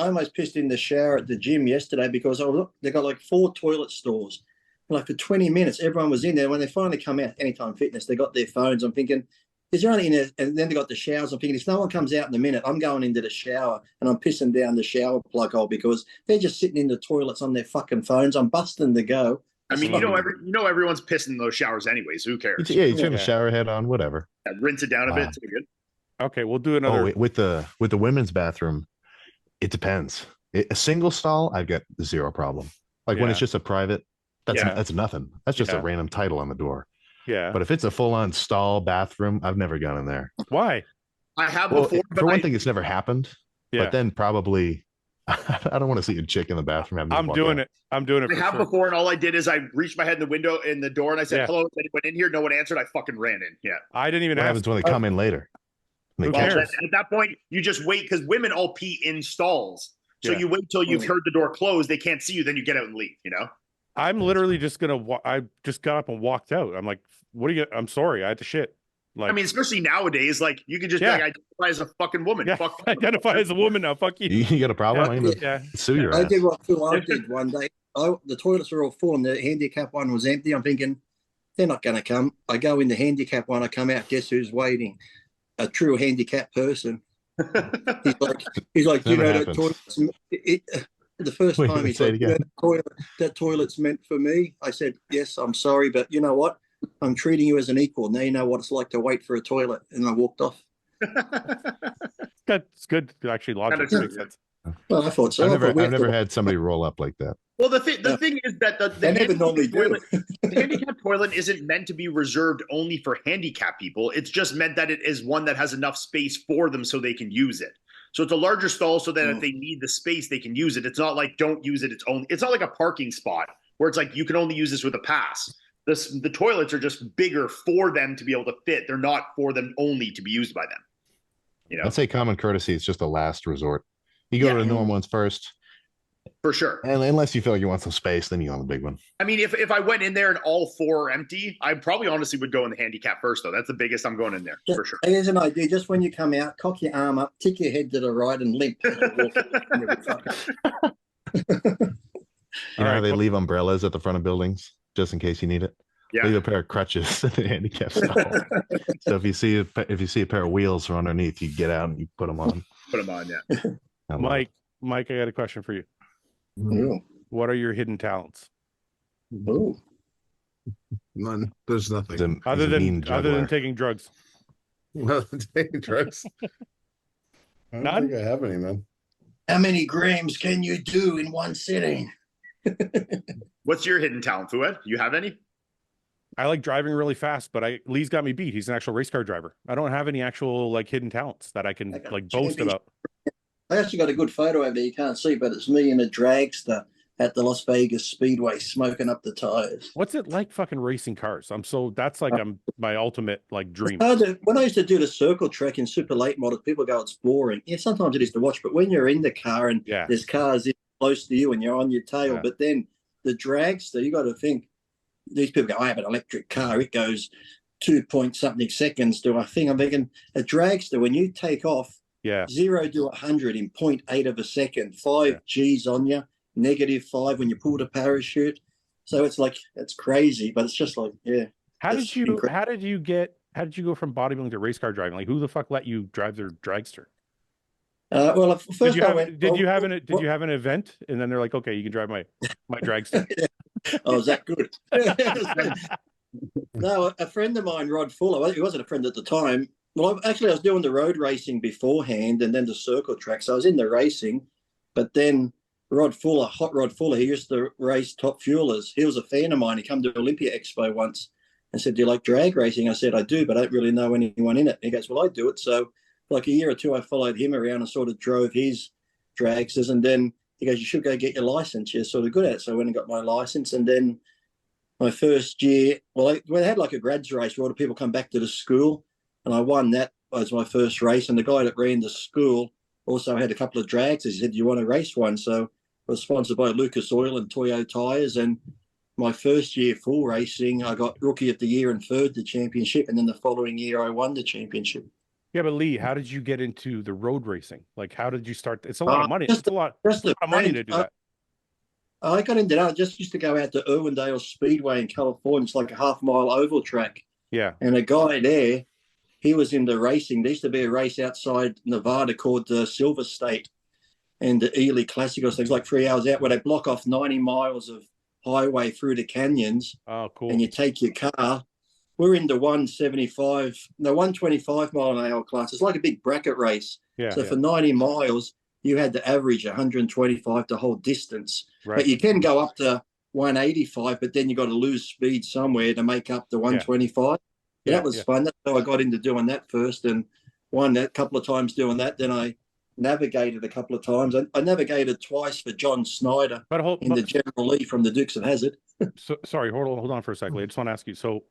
I almost pissed in the shower at the gym yesterday because they got like 4 toilet stalls. Like for 20 minutes, everyone was in there. When they finally come out, Anytime Fitness, they got their phones. I'm thinking, is there only in there? And then they got the showers. I'm thinking, if no one comes out in a minute, I'm going into the shower and I'm pissing down the shower plug hole because they're just sitting in the toilets on their fucking phones. I'm busting to go. I mean, everyone's pissing in those showers anyways. Who cares? Yeah, you turn the shower head on, whatever. Yeah, rinse it down a bit. It's good. Okay, we'll do another. With the women's bathroom. It depends. A single stall, I've got zero problem. Like when it's just a private, that's nothing. That's just a random title on the door. Yeah. But if it's a full-on stall bathroom, I've never gone in there. Why? I have before. For one thing, it's never happened. Yeah. But then probably, I don't want to see a chick in the bathroom. I'm doing it. I have before, and all I did is I reached my head in the window in the door and I said, "Hello." Is anyone in here? No one answered. I fucking ran in. Yeah. I didn't even. What happens when they come in later? Who cares? At that point, you just wait because women all pee in stalls. So you wait till you've heard the door close. They can't see you. Then you get out and leave, you know? I'm literally just going to, I just got up and walked out. I'm like, what are you, I'm sorry. I had to shit. Like, I mean, especially nowadays, like you could just be like, identify as a fucking woman. Yeah. Fuck identify as a woman now. Fuck you. You got a problem? Sue your ass. I did what I did one day. The toilets were all full and the handicap one was empty. I'm thinking, they're not going to come. I go in the handicap one. I come out. Guess who's waiting? A true handicap person. he's like, you know, that toilet's the first time he said, that toilet's meant for me. I said, yes, I'm sorry, but you know what? I'm treating you as an equal. Now you know what it's like to wait for a toilet. And I walked off. It's good. Actually, logic makes sense. Well, I thought so. I've never had somebody roll up like that. Well, the thing is that the handicap toilet isn't meant to be reserved only for handicapped people. It's just meant that it is one that has enough space for them so they can use it. So it's a larger stall so that if they need the space, they can use it. It's not like don't use it. It's not like a parking spot where it's like you can only use this with a pass. The toilets are just bigger for them to be able to fit. They're not for them only to be used by them. You know, I'd say common courtesy is just a last resort. You go to the normal ones first. For sure. And unless you feel like you want some space, then you go on the big one. I mean, if I went in there and all 4 are empty, I probably honestly would go in the handicap first, though. That's the biggest I'm going in there, for sure. Here's an idea. Just when you come out, cock your arm up, tick your head to the right and limp. You know how they leave umbrellas at the front of buildings just in case you need it? Yeah. Leave a pair of crutches in the handicap stall. So if you see a pair of wheels from underneath, you get out and you put them on. Put them on, yeah. Mike, I got a question for you. Ooh. What are your hidden talents? Ooh. None. There's nothing. Other than taking drugs. Well, taking drugs. I don't think I have any, man. How many grams can you do in one sitting? What's your hidden talent, Fouad? You have any? I like driving really fast, but Lee's got me beat. He's an actual race car driver. I don't have any actual like hidden talents that I can boast about. I actually got a good photo over there. You can't see, but it's me in a dragster at the Las Vegas Speedway smoking up the tires. What's it like fucking racing cars? That's like my ultimate like dream. When I used to do the circle track in super late models, people go, it's boring. Yeah, sometimes it is to watch, but when you're in the car and there's cars close to you and you're on your tail. Yeah. But then the dragster, you got to think, these people go, I have an electric car. It goes 2 point something seconds to a thing. I'm thinking a dragster, when you take off, 0 to 100 in 0.8 of a second, 5 G's on you, -5 when you pull the parachute. So it's like, it's crazy, but it's just like, How did you go from bodybuilding to race car driving? Like, who the fuck let you drive their dragster? Well, first did you have an event, and then they're like, okay, you can drive my dragster? Oh, is that good? No, a friend of mine, Rod Fuller, he wasn't a friend at the time. Well, I was doing the road racing beforehand and then the circle track. So I was in the racing, but then Hot Rod Fuller, he used to race Top Fuelers. He was a fan of mine. He came to Olympia Expo once and said, do you like drag racing? I said, I do, but I don't really know anyone in it. He goes, well, I do it. So for like a year or two, I followed him around and sort of drove his dragsters. And then he goes, you should go get your license. You're sort of good at it. So I went and got my license. And then my first year, we had like a grads race where all the people come back to the school. And I won that as my first race. And the guy that ran the school also had a couple of drags. He said, do you want to race one? So I was sponsored by Lucas Oil and Toyo Tires. And my first year full racing, I got Rookie of the Year and third the championship. And then the following year, I won the championship. Yeah, but Lee, how did you get into the road racing? Like, how did you start? It's a lot of money. It's a lot of money to do that. I got into that. I just used to go out to Irwindale Speedway in California. It's like a half-mile oval track. Yeah. And a guy there, he was into racing. There used to be a race outside Nevada called the Silver State and the Ely Classic or something. It's like 3 hours out where they block off 90 miles of highway through the canyons. Oh, cool. And you take your car. We're in the 125 mile an hour class. It's like a big bracket race. Yeah. So for 90 miles, you had to average 125 the whole distance. Right. But you can go up to 185, but then you got to lose speed somewhere to make up the 125. Yeah, that was fun. That's how I got into doing that first and won that couple of times doing that. Then I navigated a couple of times. I navigated twice for John Snyder in the General Lee from the Dukes of Hazzard. So sorry, hold on for a second. I just want to ask you. So,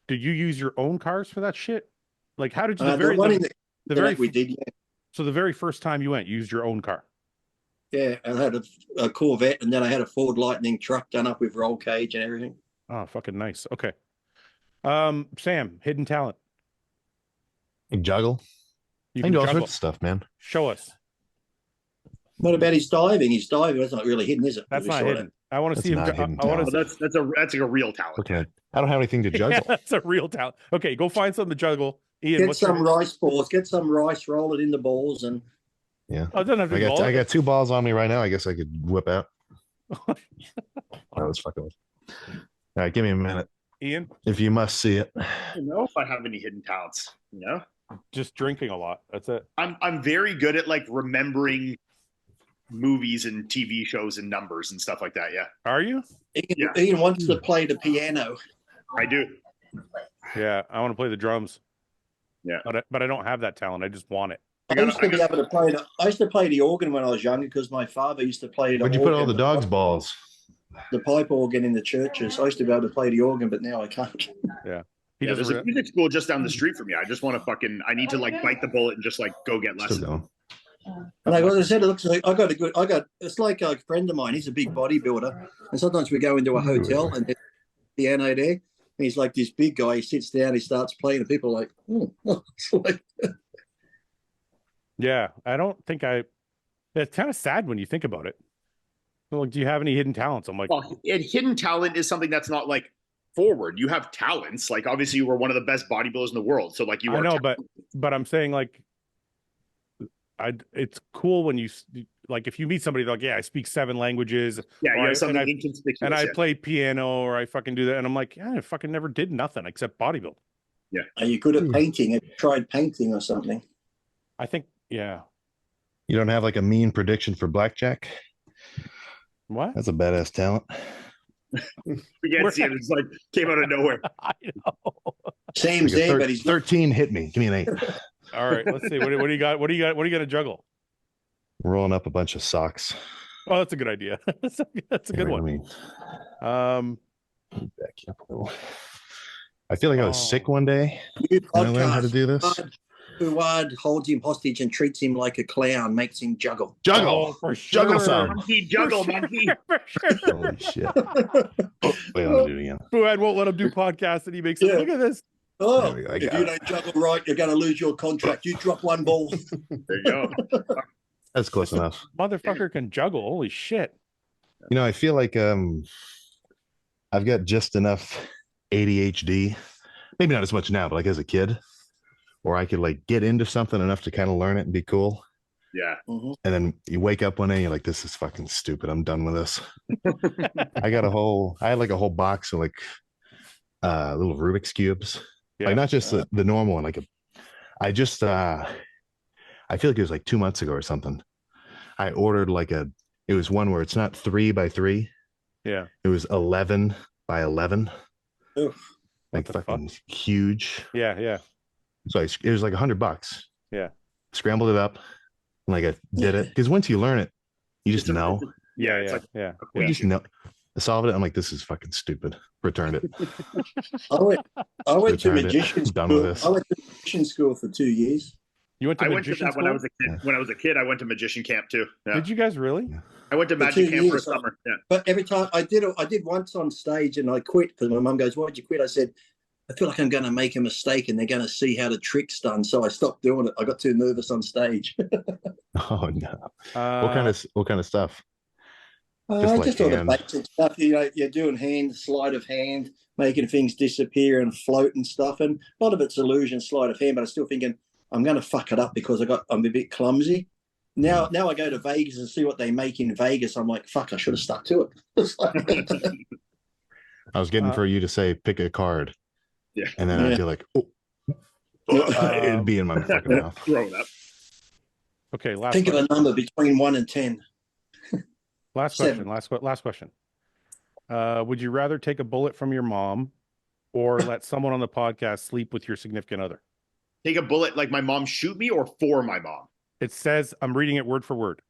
did you use your own cars for that shit? Like, how did you? We did. Yeah. So the very first time you went, you used your own car. Yeah, I had a Corvette, and then I had a Ford Lightning truck done up with roll cage and everything. Oh, fucking nice. Okay. Sam, hidden talent. You juggle. You can do all sorts of stuff, man. Show us. What about his diving? His diving is not really hidden, is it? That's not hidden. I want to see him. That's a real talent. Okay. I don't have anything to juggle. Yeah, that's a real talent. Okay, go find something to juggle. Ian, get some rice balls. Get some rice, roll it in the balls, and yeah. I got 2 balls on me right now. I guess I could whip out. I was fucking with. All right, give me a minute, Ian. If you must see it. I don't know if I have any hidden talents. Just drinking a lot. That's it. I'm very good at like remembering movies and TV shows and numbers and stuff like that. Yeah. Are you? Ian wants to play the piano. I do. Yeah, I want to play the drums. Yeah, but I don't have that talent. I just want it. I used to be able to play. I used to play the organ when I was younger because my father used to play. Where'd you put all the dogs' balls? The pipe organ in the churches. I used to be able to play the organ, but now I can't. Yeah. There's a music school just down the street from me. I just want to I need to like bite the bullet and just like go get lessons. And like I said, it looks like it's like a friend of mine. He's a big bodybuilder, and sometimes we go into a hotel and there's a piano there. And he's like this big guy. He sits down, he starts playing, and people are like, yeah, I don't think it's kind of sad when you think about it. Like, do you have any hidden talents? I'm like, well, hidden talent is something that's not like forward. You have talents. Like, obviously, you were one of the best bodybuilders in the world. So, like, you are. I know, but I'm saying, like, it's cool when you like if you meet somebody like, yeah, I speak 7 languages. Yeah, you have something inconspicuous. And I play piano or I fucking do that. And I'm like, yeah, I fucking never did nothing except bodybuild. Yeah. Are you good at painting? Have you tried painting or something? I think, yeah. You don't have like a mean prediction for blackjack? What? That's a badass talent. We can't see it. It's like came out of nowhere. I know. Same like day, but he's 13 hit me. Give me an 8. All right, let's see. What do you got? What do you got? What are you going to juggle? Rolling up a bunch of socks. Oh, that's a good idea. That's a good one. Back up a little. I feel like I was sick one day. I learned how to do this. Fouad holds him hostage and treats him like a clown, makes him juggle. Juggle. For sure. Juggle some. Monkey, juggle, monkey. For sure. Holy shit. Oh, wait, I'm gonna do it again. Fouad won't let him do podcasts, and he makes it. Look at this. Oh, There we go. I if got you it. don't juggle right, you're going to lose your contract. You drop one ball. There you go. That's close enough. Motherfucker can juggle. Holy shit. You know, I feel like I've got just enough ADHD, maybe not as much now, but like as a kid, where I could like get into something enough to kind of learn it and be cool. Yeah. Mhm. And then you wake up one day and you're like, this is fucking stupid. I'm done with this. I had like a whole box of like little Rubik's cubes. Yeah. Like not just the normal one. I feel like it was like 2 months ago or something. I ordered it was one where it's not 3 by 3. Yeah. It was 11 by 11. Oof. Like What the fucking huge. Yeah. Yeah. So it was like $100. Yeah. Scrambled it up. And like I did it. Because once you learn it, you just know. Yeah. it's Yeah. like Yeah. You just know. I solved it. I'm like, this is fucking stupid. Returned it. I went to Returned it. magician Done school. with this. I went to magician school for 2 years. You went to I went to magician that when I was school? a kid. When I was a kid, I went to magician camp too. Yeah. Did you guys really? I went to For magic 2 camp for a years, summer. Yeah. But every time I did once on stage and I quit because my mum goes, "Why'd you quit?" I said, "I feel like I'm going to make a mistake and they're going to see how the trick's done." So I stopped doing it. I got too nervous on stage. Oh no. What kind of stuff? Just like all the hand. basic stuff. You know, you're doing sleight of hand, making things disappear and float and stuff. And a lot of it's illusion, sleight of hand. But I'm still thinking I'm going to fuck it up because I'm a bit clumsy. Now I go to Vegas and see what they make in Vegas. I'm like, fuck, I should have stuck to it. I was getting for you to say pick a card. Yeah. And then I'd be like, oh, it'd be in my fucking mouth. Grown up. Okay. Last Think of question. a number between 1 and 10. Last question. Last question. Would you rather take a bullet from your mom or let someone on the podcast sleep with your significant other? Take a bullet, like my mom shoot me, or for my mom. It says, I'm reading it word for word.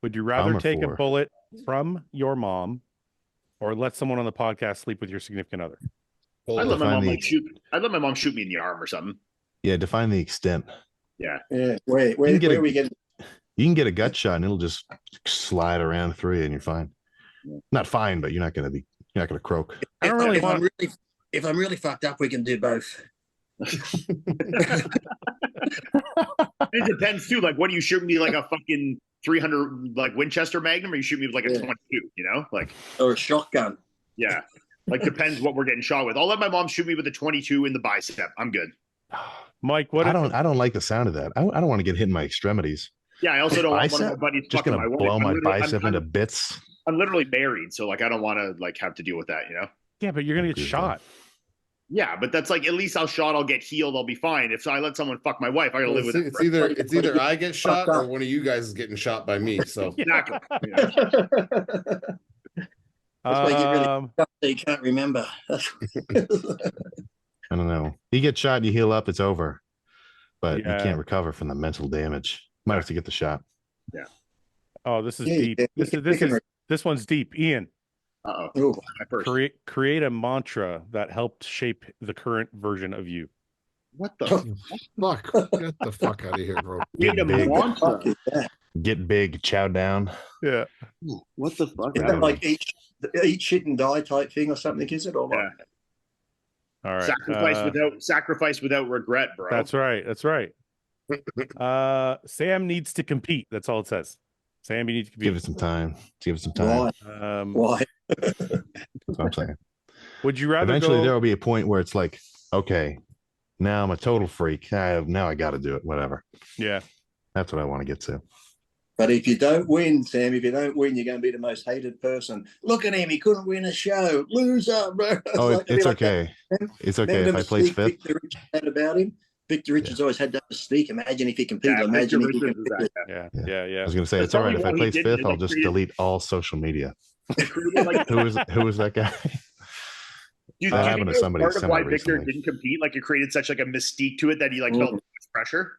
Would you rather take a for. bullet from your mom or let someone on the podcast sleep with your significant other? I'd let my define mom the- like shoot. I'd let my mom shoot me in the arm or something. Yeah, define the extent. Yeah. Yeah. Where You can get are we getting? You can get a gut shot and it'll just slide around through you and you're fine. Not fine, but you're not gonna croak. I don't really want. If I'm really fucked up, we can do both. It depends too. Like, what do you shoot me, like a fucking 300 like Winchester Magnum, or you shoot me with like a 22? You know, like, Or a shotgun. yeah, like depends what we're getting shot with. I'll let my mom shoot me with a 22 in the bicep. I'm good. Mike, what? I don't like the sound of that. I don't want to get hit in my extremities. Yeah, I also don't want one of my Bicep? buddies Just fucking gonna my wife. blow I'm my literally- bicep I'm into bits. I'm literally married, so like I don't want to like have to deal with that. You know. Yeah, but you're gonna get Good shot. Yeah, but that's like, at least I'll get healed. I'll be fine. If I let someone fuck my wife, I gotta live with it. It's either I get shot or one of you guys is getting shot by me. So Exactly. Yeah. That's why you get really so you can't remember. I don't know. You get shot, you heal up, it's over. But Yeah. you can't recover from the mental damage. Might have to get the shot. Oh, this is Yeah, deep. yeah, This one's deep. Ian, Oh, My first. create a mantra that helped shape the current version of you. What the fuck, get the fuck out of here, bro. Get a big. mantra. fuck is that? Get big, chow down. Yeah. What the fuck? Is I that don't like eat shit and die type thing or something? Is it? Or what? Yeah. All right. Sacrifice without regret, bro. That's right. That's right. Sam needs to compete. That's all it says. Sam, you need to compete. Give it some time. Give it some time. Why? Why? That's what I'm saying. Would you rather Eventually there will be a point where it's like, okay, now I'm a total freak. Now I got to do it. Whatever. Yeah. That's what I want to get to. But if you don't win, Sam, you're going to be the most hated person. Look at him. He couldn't win a show. Loser, bro. Oh, it's okay. It's okay if I place fifth. Victor Richards had about him. Victor Richards always had that mystique. Imagine if he competed. Yeah, Imagine if he Victor Richards is competed. that guy. Yeah. I was going to say, it's That's all right. If I probably what place he did, fifth, I'll like, just create- delete all social media. Like, Who was that guy? Dude, That do you happened think to it was somebody part of why semi Victor recently. didn't compete? Like, it created such like a mystique to it that he like felt much pressure.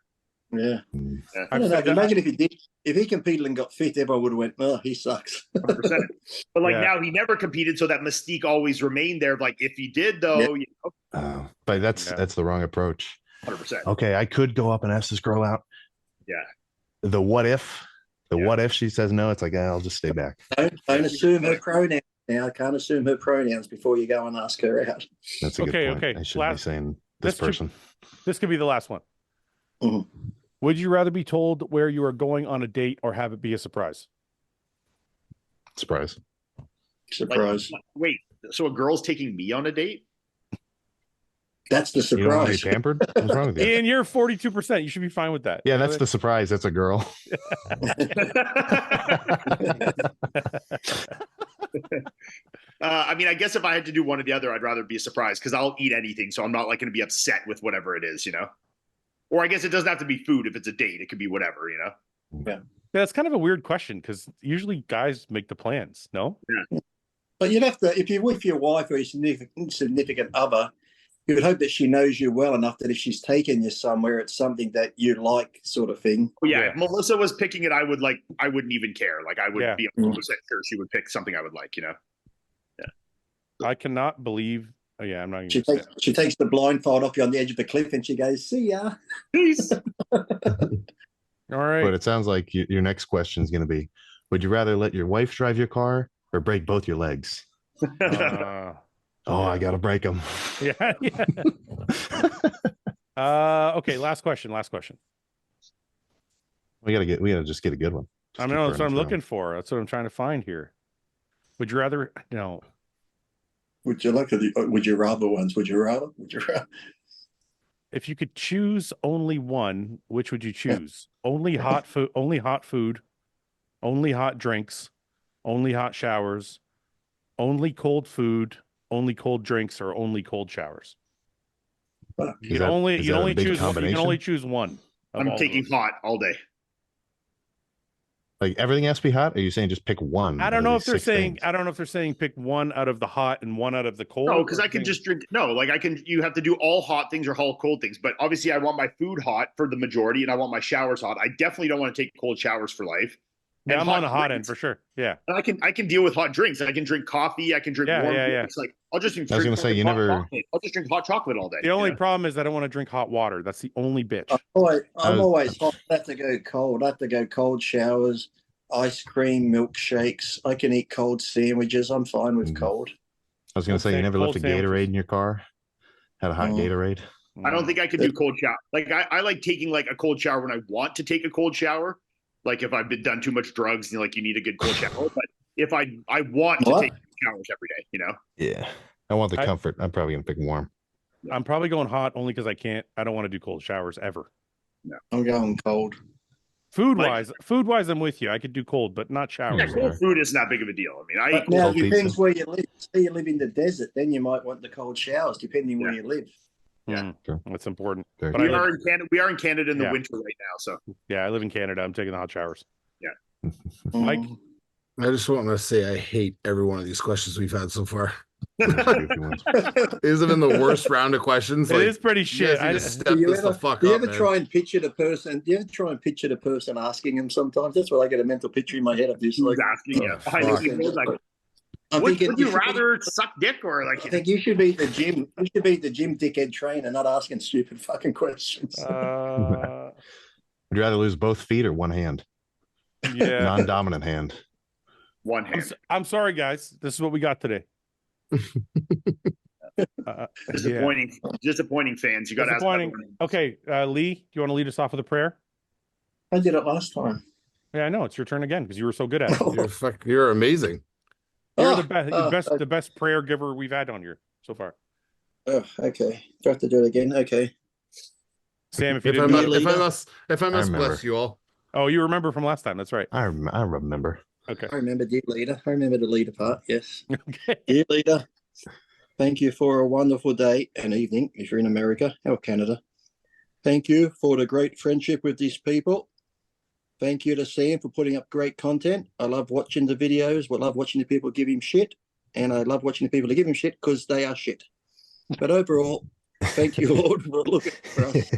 Yeah. Yeah. I don't know. Imagine if he did. If he competed and got fit, everyone would have went, "Oh, he sucks." 100%. But like Yeah. now he never competed, so that mystique always remained there. Like if he did, though, Yeah. you know, But that's Yeah. the wrong approach. 100%. Okay, I could go up and ask this girl out. Yeah. The what if? What if she says no? It's like, I'll just stay back. Don't assume her pronouns now. I can't assume her pronouns before you go and ask her out. That's a good point. Okay. I shouldn't be saying this person. This could be the last one. Mm-hmm. Would you rather be told where you are going on a date or have it be a surprise? Surprise. Surprise. Like, wait, so a girl's taking me on a date? That's the You don't want to be surprise. pampered? What's wrong with you? Ian, you're 42%. You should be fine with that. Yeah, that's the surprise. That's a girl. I mean, I guess if I had to do one or the other, I'd rather be a surprise because I'll eat anything. So I'm not like going to be upset with whatever it is, you know? Or I guess it doesn't have to be food. If it's a date, it could be whatever, you know? Yeah. Yeah, it's kind of a weird question because usually guys make the plans, no? Yeah. But you'd have to, if you're with your wife or your significant other, you would hope that she knows you well enough that if she's taking you somewhere, it's something that you like, sort of thing. Oh, yeah. If Melissa was picking it, I wouldn't even care. Like, I would be 100% sure she would pick something I would like, you know? Yeah. I cannot believe. Oh, yeah, I'm not She even. she takes the blindfold off you on the edge of the cliff and she goes, "See ya." Peace. All right. But it sounds like your next question is going to be, would you rather let your wife drive your car or break both your legs? I got to break them. Yeah. Okay. Last question. We got to just get a good one. I know that's what I'm looking for. That's what I'm trying to find here. Would you rather, Would you like to? Would you rather ones? Would you rather? if you could choose only one, which would you choose? Only hot food, only hot drinks, only hot showers, only cold food, only cold drinks, or only cold showers? You can only choose one. I'm taking hot all day. Like everything has to be hot? Or are you saying just pick one? I don't know if they're saying pick one out of the hot and one out of the cold. No, because I can just drink. No, like you have to do all hot things or all cold things. But obviously I want my food hot for the majority and I want my showers hot. I definitely don't want to take cold showers for life. Yeah, I'm on the hot end for sure. Yeah. And I can deal with hot drinks. I can drink coffee. I can drink warm drinks. Like I'll just drink. I was going to say I'll just drink hot chocolate all day. The only problem is I don't want to drink hot water. That's the only bitch. I'm always hot. I have to go cold. I have to go cold showers, ice cream, milkshakes. I can eat cold sandwiches. I'm fine with cold. I was going to say, you never left a Gatorade in your car? Had a hot Gatorade? I don't think I could do cold shower. Like I like taking like a cold shower when I want to take a cold shower. Like if I've been done too much drugs and like you need a good cold shower. But if I want to take showers every day, you know? Yeah. I want the comfort. I'm probably going to pick warm. I'm probably going hot only because I don't want to do cold showers ever. No. I'm going cold. Food wise, I'm with you. I could do cold, but not showers. Yeah, cold food isn't that big of a deal. I mean, now it depends where you live. Say you live in the desert, then you might want the cold showers, depending where you live. Yeah, that's important. But we are in Canada in the winter right now. So yeah, I live in Canada. I'm taking the hot showers. Yeah, Mike. I just want to say I hate every one of these questions we've had so far. These have been the worst round of questions. It is pretty shit. Do you ever try and picture the person? Do you ever try and picture the person asking him? Sometimes that's what I get a mental picture in my head of. This like asking. Would you rather suck dick or like? I think you should be the gym. You should be the gym dickhead trainer, not asking stupid fucking questions. Would you rather lose both feet or one hand? Yeah, non-dominant hand. One hand. I'm sorry, guys. This is what we got today. Disappointing fans. You got to ask. Okay, Lee, do you want to lead us off with a prayer? I did it last time. Yeah, I know. It's your turn again because you were so good at it. You're amazing. You're the best prayer giver we've had on here so far. Oh, okay. Do I have to do it again? Okay. Sam, if I must bless you all. Oh, you remember from last time? That's right. I remember. Okay. I remember, dear leader. I remember the leader part. Yes. Okay. Dear leader, thank you for a wonderful day and evening if you're in America or Canada. Thank you for the great friendship with these people. Thank you to Sam for putting up great content. I love watching the videos. I love watching the people give him shit. And I love watching the people that give him shit because they are shit. But overall, thank you, Lord, for looking for us.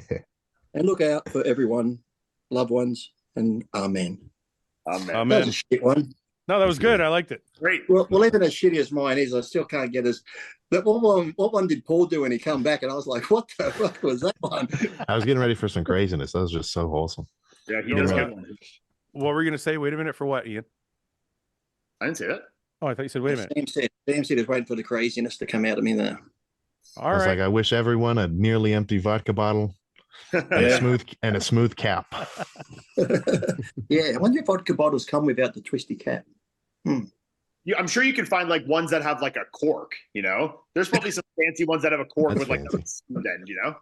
And look out for everyone, loved ones, and amen. Amen. That was a shit one. No, that was good. I liked it. Great. Well, even as shitty as mine is, I still can't get as. That what one did Paul do when he come back? And I was like, what the fuck was that one? I was getting ready for some craziness. That was just so wholesome. Yeah, he does get one. What were you going to say? Wait a minute for what, Ian? I didn't say that. Oh, I thought you said, wait a minute. Sam said he's waiting for the craziness to come out of me there. All I was right. like, I wish everyone a nearly empty vodka bottle and a smooth cap. Yeah, I wonder if vodka bottles come without the twisty cap. I'm sure you can find like ones that have like a cork, you know? There's probably some fancy ones that have a cork That's with like fancy. a smooth end, you know?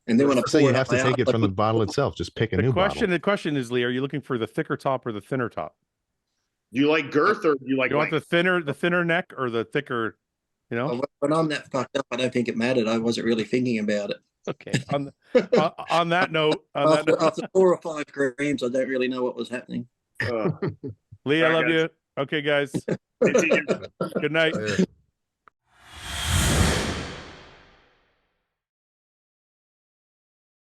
And then when I So pour you have to take it from the like, bottle itself. Just pick a new bottle. The question is, Lee, are you looking for the thicker top or the thinner top? Do you like girth or do you like You want the thinner neck or the thicker, you know? when I'm that fucked up, I don't think it mattered. I wasn't really thinking about it. Okay. On that note, After 4 or 5 grams, I don't really know what was happening. Lee, I love you. Okay, guys. Good Good night.